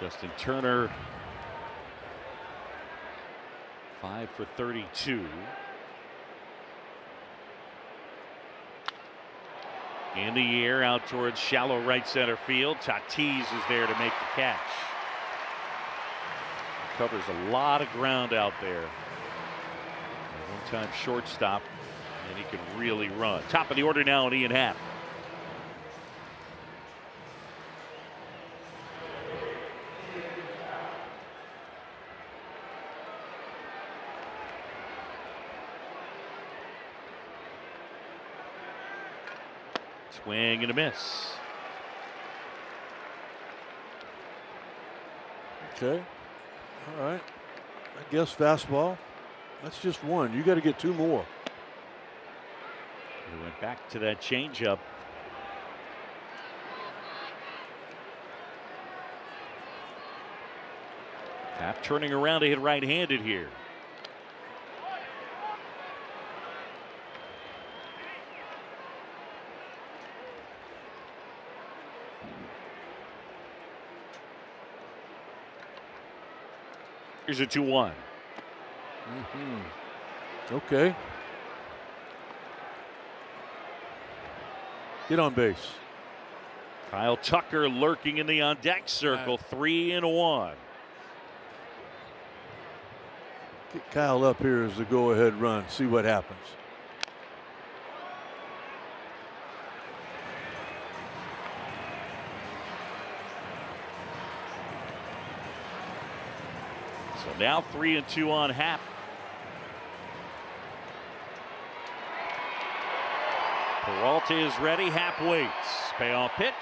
Justin Turner, 5 for 32. In the air, out towards shallow right center field. Tatis is there to make the catch. Covers a lot of ground out there. One-time shortstop, and he can really run. Top of the order now, Ian Happ. Swing and a miss. Okay. All right. I guess fastball. That's just one. You got to get two more. He went back to that changeup. Happ turning around to hit right-handed here. Here's a 2-1. Okay. Get on base. Kyle Tucker lurking in the on deck circle. 3-1. Get Kyle up here as the go-ahead run. See what happens. So now 3-2 on Happ. Peralta is ready. Happ waits. Payoff pitch.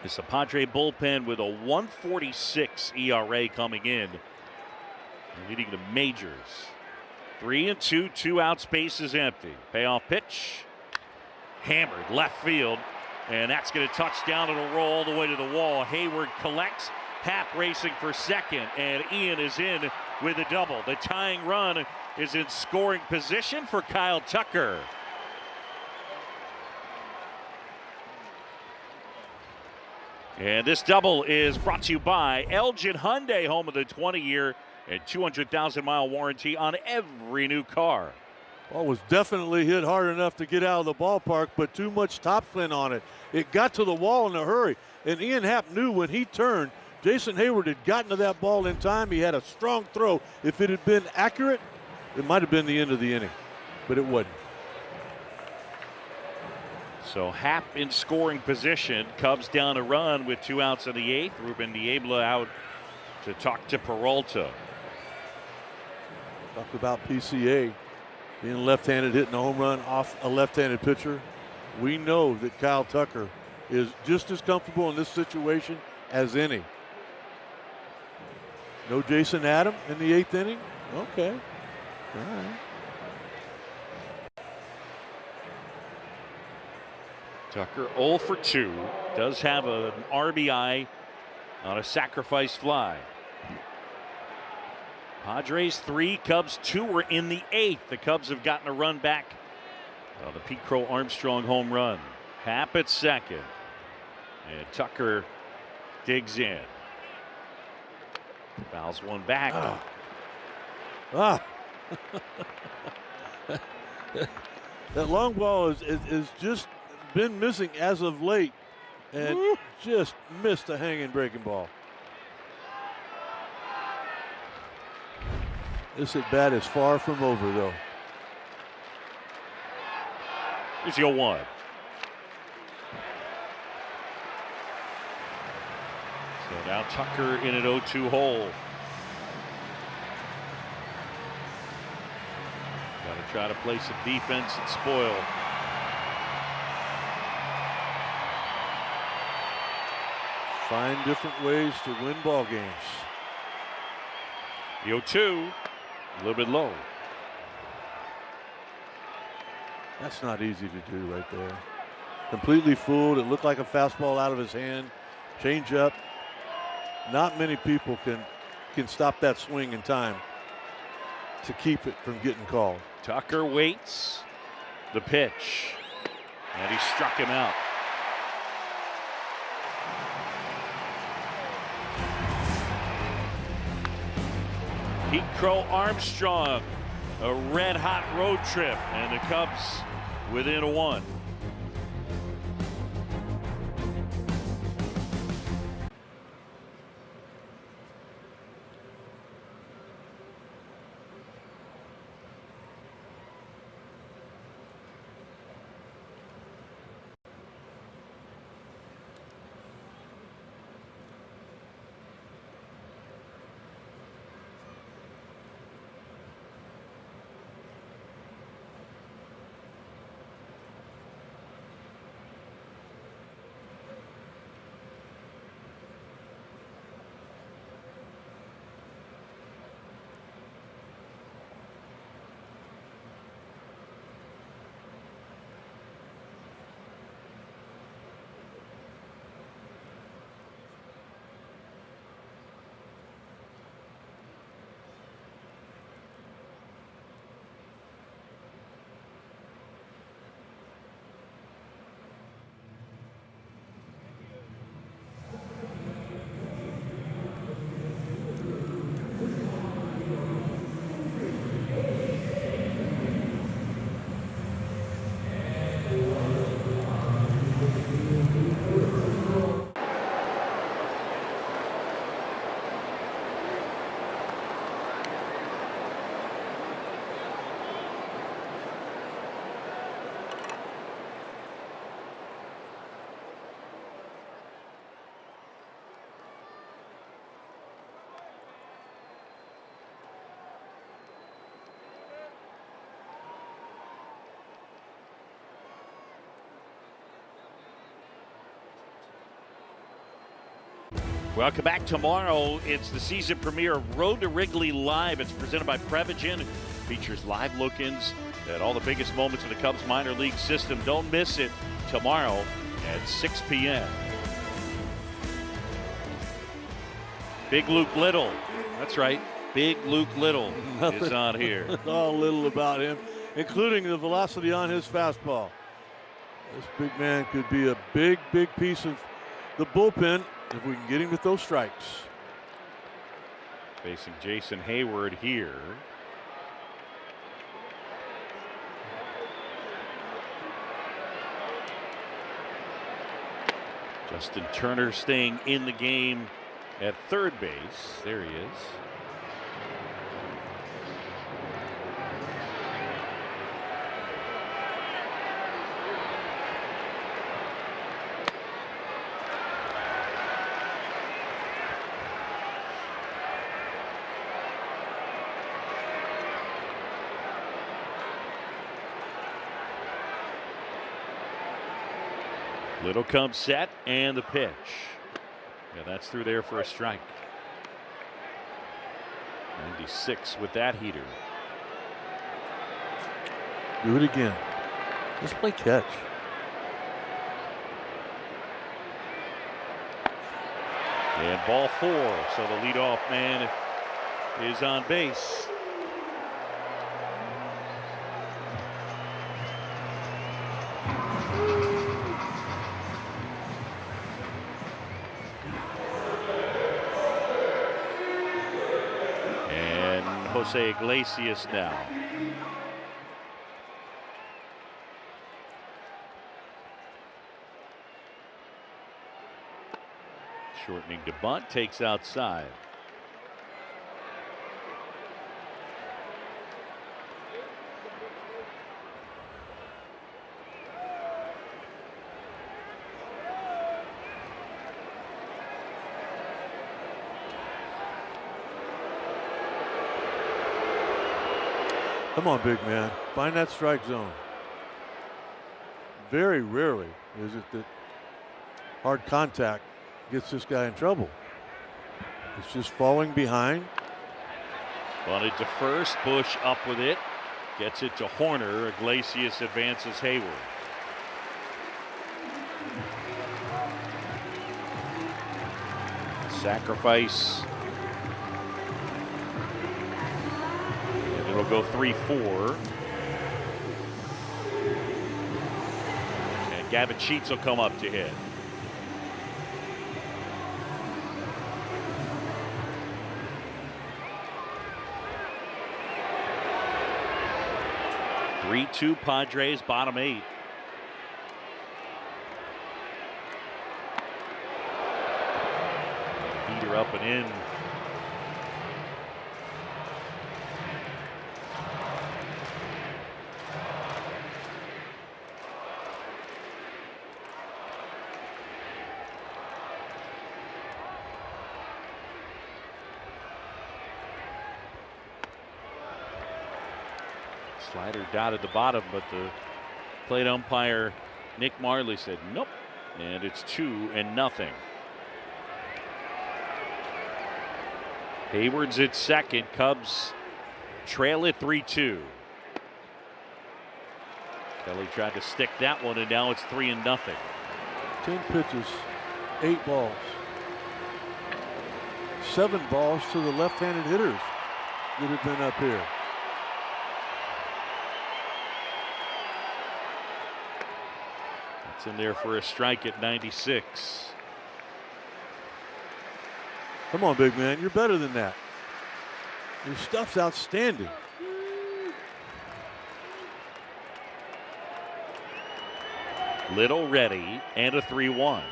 It's a Padre bullpen with a 1.46 ERA coming in, leading the majors. 3-2, 2 outs, base is empty. Payoff pitch. Hammered left field, and that's going to touch down. It'll roll all the way to the wall. Hayward collects. Happ racing for second, and Ian is in with a double. The tying run is in scoring position for Kyle Tucker. And this double is brought to you by Elgin Hyundai, home of the 20-year and 200,000-mile warranty on every new car. Ball was definitely hit hard enough to get out of the ballpark, but too much topspin on it. It got to the wall in a hurry, and Ian Happ knew when he turned, Jason Hayward had gotten to that ball in time. He had a strong throw. If it had been accurate, it might have been the end of the inning, but it wasn't. So Happ in scoring position. Cubs down a run with 2 outs in the 8th. Ruben Niebla out to talk to Peralta. Talk about PCA being left-handed, hitting a home run off a left-handed pitcher. We know that Kyle Tucker is just as comfortable in this situation as any. No Jason Adam in the 8th inning? Okay. All right. Tucker 0 for 2. Does have an RBI on a sacrifice fly. Padres 3, Cubs 2 were in the 8th. The Cubs have gotten a run back on the Pete Crow Armstrong home run. Happ at second. And Tucker digs in. Fouls one back. That long ball is just been missing as of late, and just missed a hanging breaking ball. This at bat is far from over, though. Here's the 0-1. So now Tucker in an 0-2 hole. Got to try to play some defense and spoil. Find different ways to win ball games. The 0-2, a little bit low. That's not easy to do right there. Completely fooled. It looked like a fastball out of his hand. Change up. Not many people can stop that swing in time to keep it from getting called. Tucker waits. The pitch. And he struck him out. Pete Crow Armstrong, a red hot road trip, and the Cubs within 1. Welcome back. Tomorrow, it's the season premiere of Road to Wrigley Live. It's presented by Prevagen. It features live look-ins at all the biggest moments of the Cubs minor league system. Don't miss it tomorrow at 6 p.m. Big Luke Little. That's right. Big Luke Little is on here. All little about him, including the velocity on his fastball. This big man could be a big, big piece of the bullpen if we can get him with those strikes. Facing Jason Hayward here. Justin Turner staying in the game at third base. There he is. Little comes set and the pitch. Yeah, that's through there for a strike. 96 with that heater. Do it again. Just play catch. And ball 4. So the leadoff man is on base. Jose Iglesias now. Shortening to bunt, takes outside. Come on, big man. Find that strike zone. Very rarely is it that hard contact gets this guy in trouble. It's just falling behind Bunted to first. Bush up with it. Gets it to Horner. Iglesias advances Hayward. Sacrifice. And it'll go 3-4. And Gavin Sheets will come up to hit. Three-two Padres, bottom 8. Heater up and in. Slider dotted the bottom, but the plate umpire Nick Marley said nope, and it's 2-0. Hayward's at second. Cubs trail it 3-2. Kelly tried to stick that one, and now it's 3-0. 10 pitches, 8 balls. 7 balls to the left-handed hitters that have been up here. It's in there for a strike at 96. Come on, big man. You're better than that. Your stuff's outstanding. Little ready and a 3-1.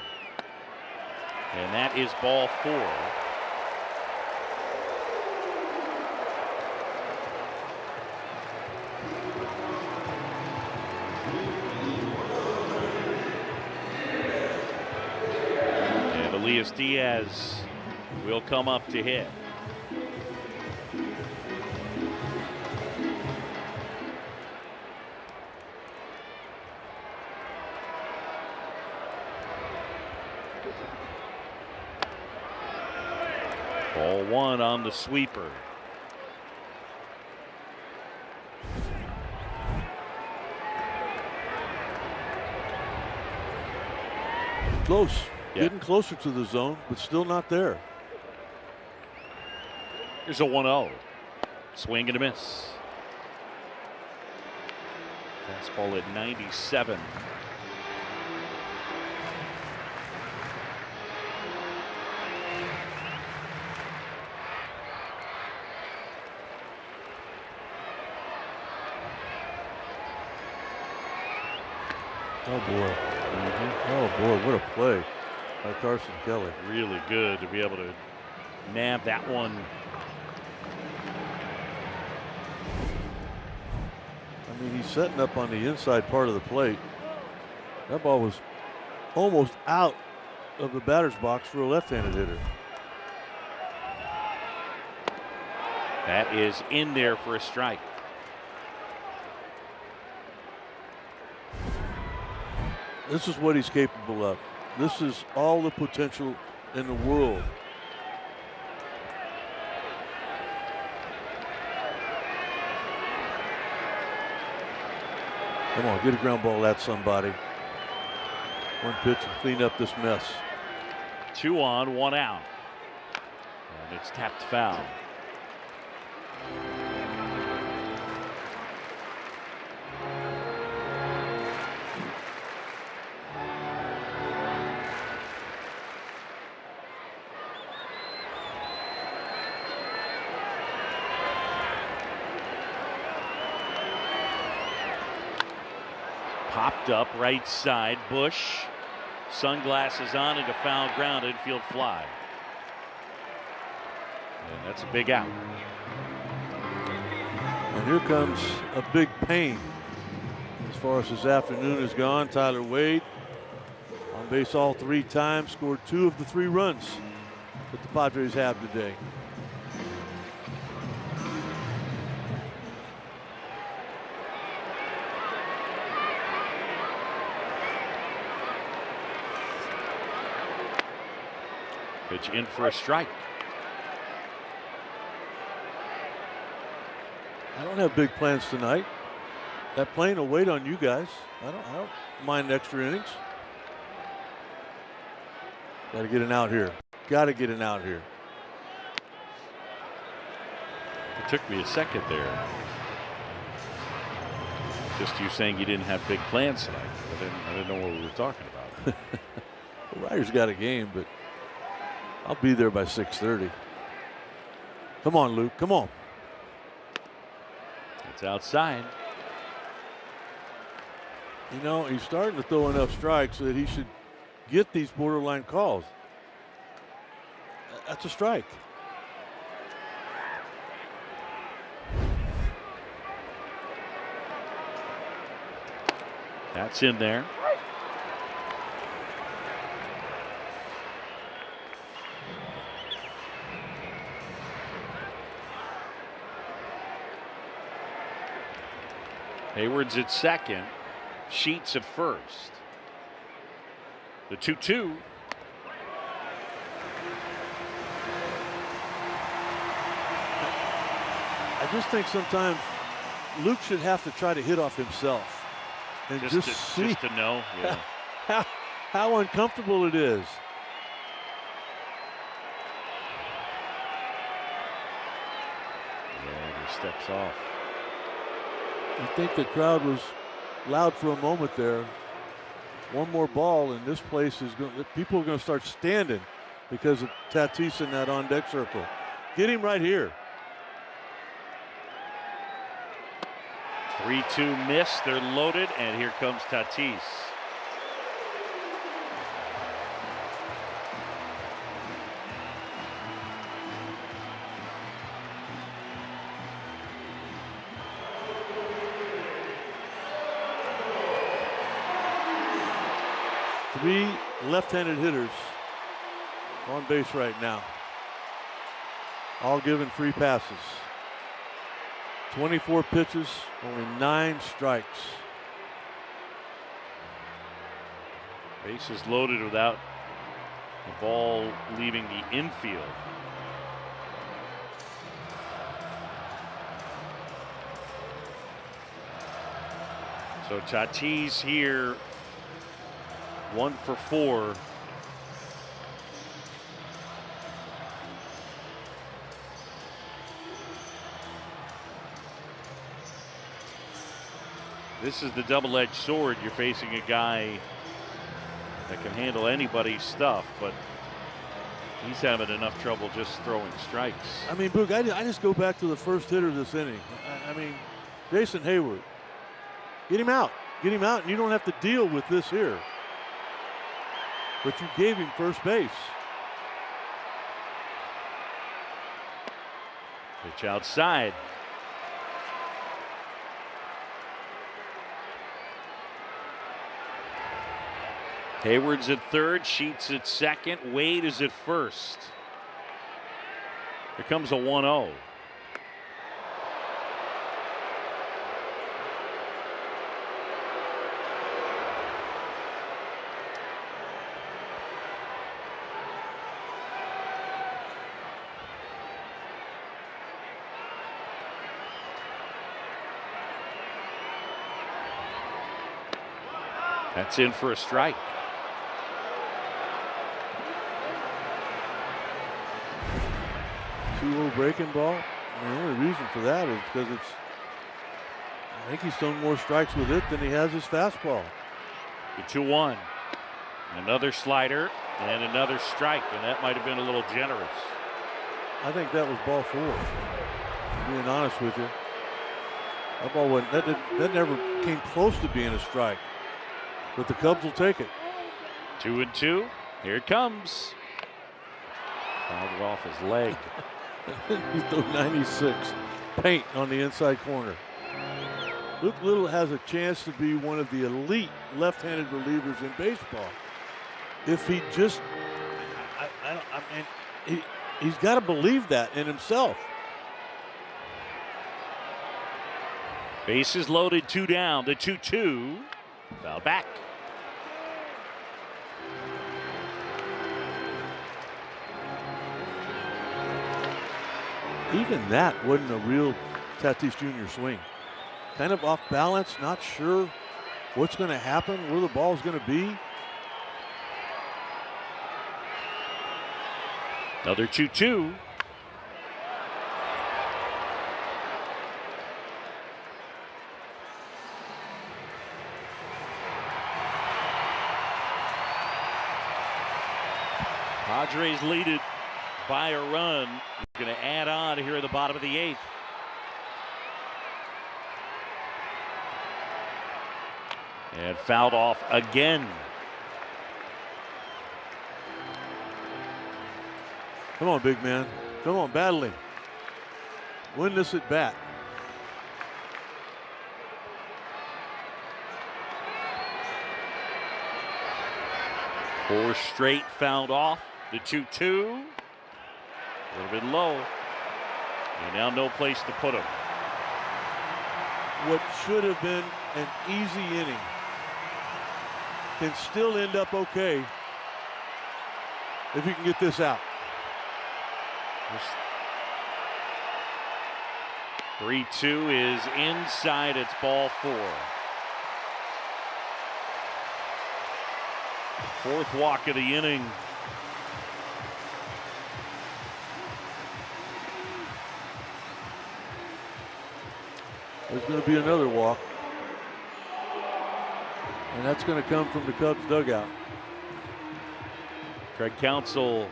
And that is ball 4. And Elias Diaz will come up to hit. Ball 1 on the sweeper. Close. Yeah. Getting closer to the zone, but still not there. Here's a 1-0. Swing and a miss. Fastball at 97. Oh boy. Oh boy, what a play by Carson Kelly. Really good to be able to nab that one. I mean, he's setting up on the inside part of the plate. That ball was almost out of the batter's box for a left-handed hitter. That is in there for a strike. This is what he's capable of. This is all the potential in the world. Come on, get a ground ball at somebody. One pitch and clean up this mess. 2 on, 1 out. And it's tapped foul. Popped up right side. Bush, sunglasses on into foul ground, infield fly. And that's a big out. And here comes a big pain. As far as this afternoon has gone, Tyler Wade on base all 3 times, scored 2 of the 3 runs that the Padres have today. Pitch in for a strike. I don't have big plans tonight. That plane will wait on you guys. I don't mind extra innings. Got to get an out here. Got to get an out here. It took me a second there. Just you saying you didn't have big plans tonight. I didn't know what we were talking about. The Riders got a game, but I'll be there by 6:30. Come on, Luke. Come on. It's outside. You know, he's starting to throw enough strikes so that he should get these borderline calls. That's a strike. That's in there. Hayward's at second. Sheets at first. The 2-2. I just think sometimes Luke should have to try to hit off himself and just to know how uncomfortable it is. Yeah, he steps off. I think the crowd was loud for a moment there. One more ball, and this place is going. People are going to start standing because of Tatis in that on-deck circle. Get him right here. 3-2 miss. They're loaded, and here comes Tatis. Three left-handed hitters on base right now. All given free passes. 24 pitches, only 9 strikes. Bases loaded without the ball leaving the infield. So Tatis here, 1 for 4. This is the double-edged sword. You're facing a guy that can handle anybody's stuff, but he's having enough trouble just throwing strikes. I mean, Boog, I just go back to the first hitter of this inning. I mean, Jason Hayward. Get him out. Get him out, and you don't have to deal with this here. But you gave him first base. Pitch outside. Hayward's at third, Sheets at second, Wade is at first. Here comes a 1-0. That's in for a strike. 2-0 breaking ball. And the only reason for that is because I think he's thrown more strikes with it than he has his fastball. The 2-1. Another slider and another strike, and that might have been a little generous. I think that was ball 4. Being honest with you, that ball wasn't. That never came close to being a strike. But the Cubs will take it. 2-2. Here it comes. Fouled it off his leg. He threw 96. Paint on the inside corner. Luke Little has a chance to be one of the elite left-handed relievers in baseball. If he just, he's got to believe that in himself. Bases loaded, 2 down. The 2-2. Foul back. Even that wasn't a real Tatis Jr. swing. Kind of off balance, not sure what's going to happen, where the ball's going to be. Another 2-2. Padres lead it by a run. Going to add on here at the bottom of the 8th. And fouled off again. Come on, big man. Come on, battling. Win this at bat. Four straight fouled off. The 2-2. A little bit low. And now no place to put him. What should have been an easy inning can still end up okay if you can get this out. 3-2 is inside. It's ball 4. Fourth walk of the inning. There's going to be another walk. And that's going to come from the Cubs dugout. Craig Counsell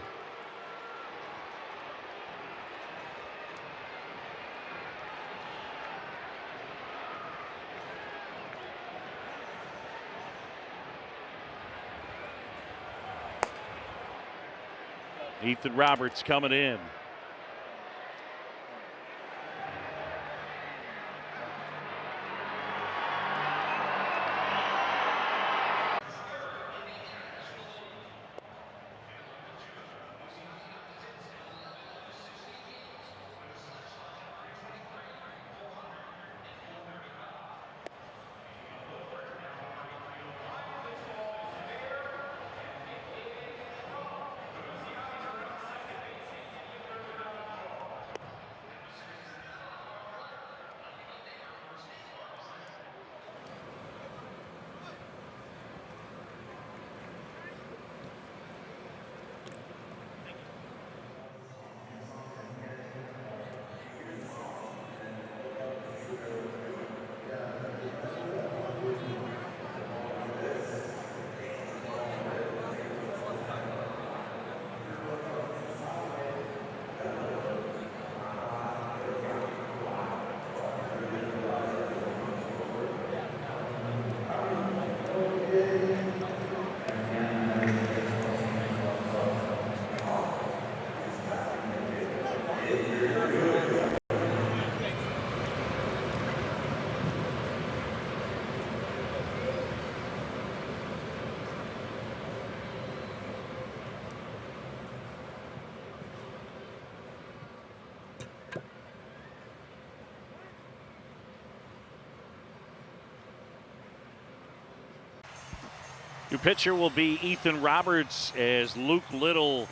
Ethan Roberts coming in. New pitcher will be Ethan Roberts as Luke Little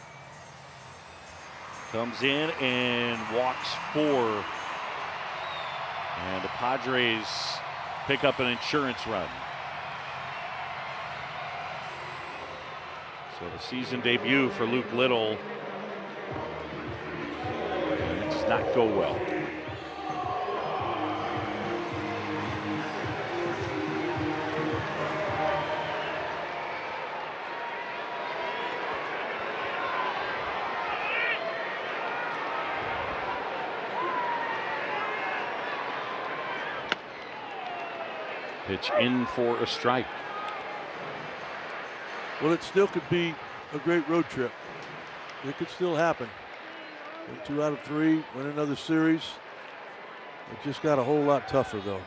comes in and walks 4. And the Padres pick up an insurance run. So the season debut for Luke Little, it does not go well. Pitch in for a strike. Well, it still could be a great road trip. It could still happen. Win 2 out of 3, win another series. It just got a whole lot tougher, though.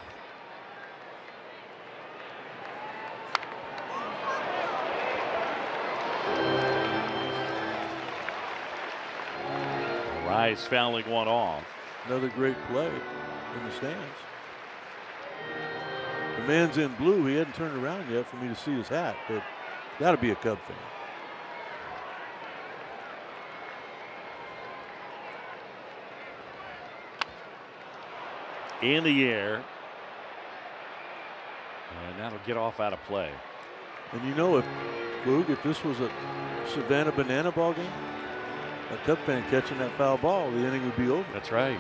Rise fouling one off. Another great play in the stands. The man's in blue. He hadn't turned around yet for me to see his hat, but got to be a Cub fan. in the air. And that'll get off out of play. And you know, if this was a Savannah Banana ball game, a Cub fan catching that foul ball, the inning would be over. That's right.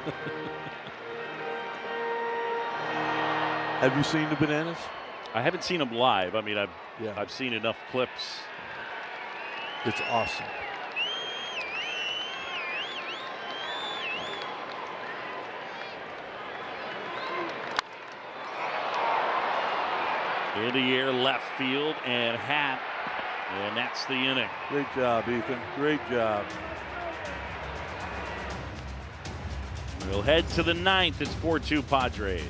Have you seen the Bananas? I haven't seen them live. I mean, I've seen enough clips. It's awesome. In the air, left field, and Happ. And that's the inning. Great job, Ethan. Great job. We'll head to the ninth. It's 4-2 Padres.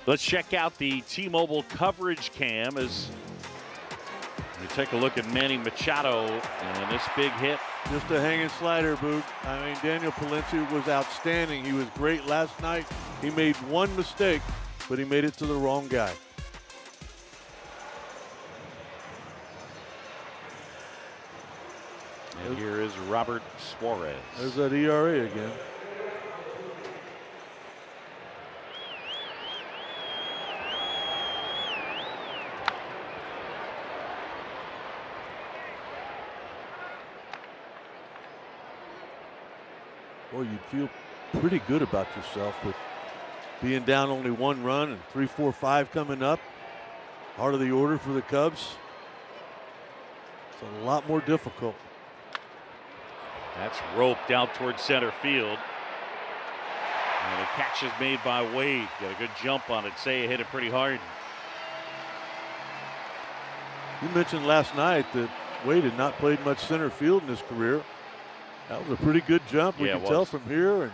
Let's check out the T-Mobile coverage cam as we take a look at Manny Machado and this big hit. Just a hanging slider, Boog. I mean, Daniel Palencia was outstanding. He was great last night. He made one mistake, but he made it to the wrong guy. And here is Robert Suarez. There's that ERA again. Well, you'd feel pretty good about yourself with being down only one run and 3, 4, 5 coming up. Heart of the order for the Cubs. It's a lot more difficult. That's roped out towards center field. And the catch is made by Wade. Got a good jump on it. Say hit it pretty hard. You mentioned last night that Wade had not played much center field in his career. That was a pretty good jump. We can tell from here, and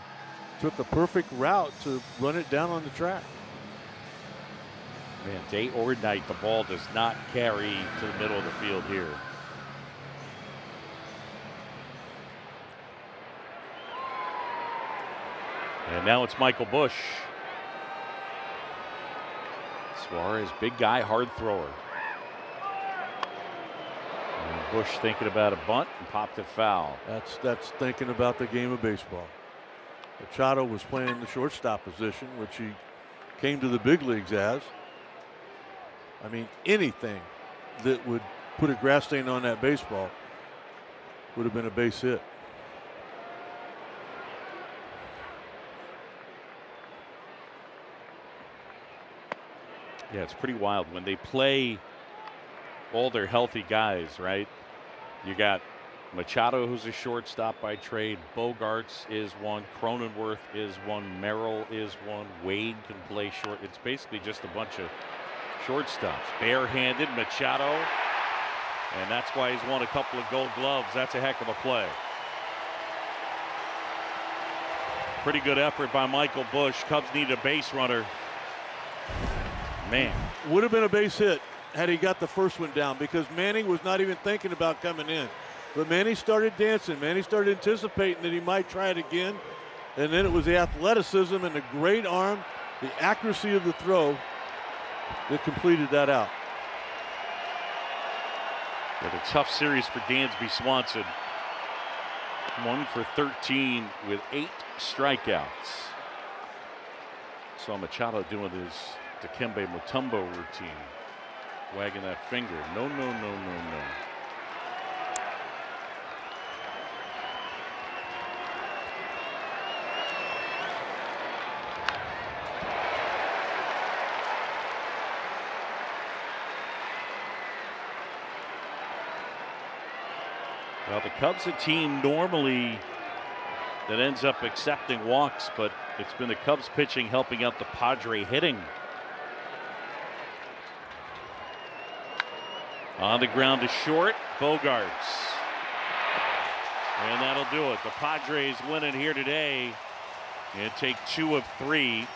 took the perfect route to run it down on the track. Man, day or night, the ball does not carry to the middle of the field here. And now it's Michael Busch. Suarez, big guy, hard thrower. And Busch thinking about a bunt and popped it foul. That's thinking about the game of baseball. Machado was playing the shortstop position, which he came to the big leagues as. I mean, anything that would put a grass stain on that baseball would have been a base hit. Yeah, it's pretty wild when they play all their healthy guys, right? You got Machado, who's a shortstop by trade. Bogarts is one. Cronenworth is one. Merrill is one. Wade can play short. It's basically just a bunch of shortstops. Barehanded Machado, and that's why he's won a couple of Gold Gloves. That's a heck of a play. Pretty good effort by Michael Bush. Cubs need a base runner. Man. Would have been a base hit had he got the first one down, because Manning was not even thinking about coming in. But Manny started dancing. Manny started anticipating that he might try it again. And then it was the athleticism and the great arm, the accuracy of the throw that completed that out. But a tough series for Dansby Swanson. 1 for 13 with 8 strikeouts. Saw Machado doing his Dikembe Mutombo routine. Wagging that finger. No, no, no, no, no. Well, the Cubs a team normally that ends up accepting walks, but it's been the Cubs pitching helping out the Padre hitting. On the ground to short, Bogarts. And that'll do it. The Padres winning here today and take 2 of 3.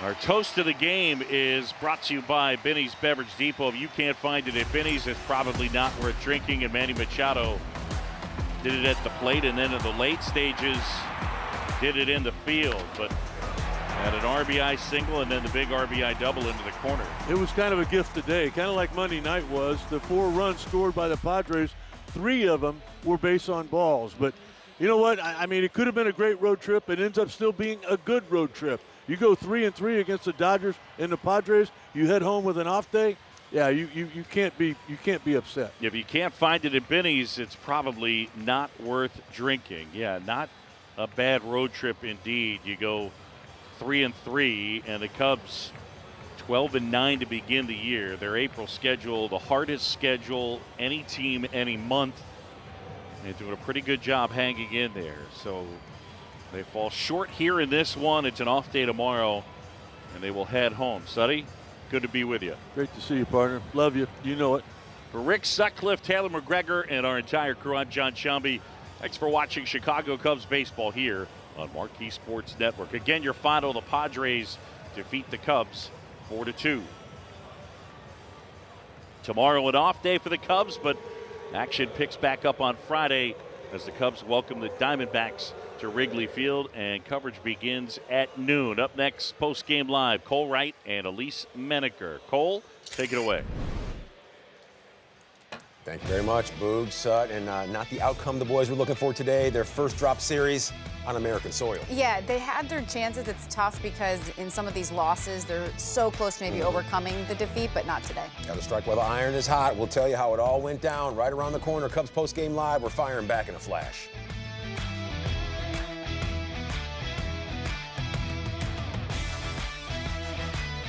Our toast of the game is brought to you by Benny's Beverage Depot. If you can't find it at Benny's, it's probably not worth drinking. And Manny Machado did it at the plate, and then in the late stages did it in the field. But had an RBI single and then the big RBI double into the corner. It was kind of a gift today, kind of like Monday night was. The 4 runs scored by the Padres, 3 of them were base on balls. But you know what? I mean, it could have been a great road trip. It ends up still being a good road trip. You go 3-3 against the Dodgers and the Padres. You head home with an off day. Yeah, you can't be upset. If you can't find it at Benny's, it's probably not worth drinking. Yeah, not a bad road trip indeed. You go 3-3, and the Cubs 12-9 to begin the year. Their April schedule, the hardest schedule any team any month. And doing a pretty good job hanging in there. So they fall short here in this one. It's an off day tomorrow, and they will head home. Suddy, good to be with you. Great to see you, partner. Love you. You know it. For Rick Sutcliffe, Taylor McGregor, and our entire crew, I'm John Shelby. Thanks for watching Chicago Cubs baseball here on Marquee Sports Network. Again, your final, the Padres defeat the Cubs 4-2. Tomorrow an off day for the Cubs, but action picks back up on Friday as the Cubs welcome the Diamondbacks to Wrigley Field, and coverage begins at noon. Up next, post-game live, Cole Wright and Elise Menaker. Cole, take it away. Thank you very much, Boog, Sut, and not the outcome the boys were looking for today. Their first drop series on American soil. Yeah, they had their chances. It's tough because in some of these losses, they're so close to maybe overcoming the defeat, but not today. Got to strike while the iron is hot. We'll tell you how it all went down right around the corner. Cubs post-game live. We're firing back in a flash.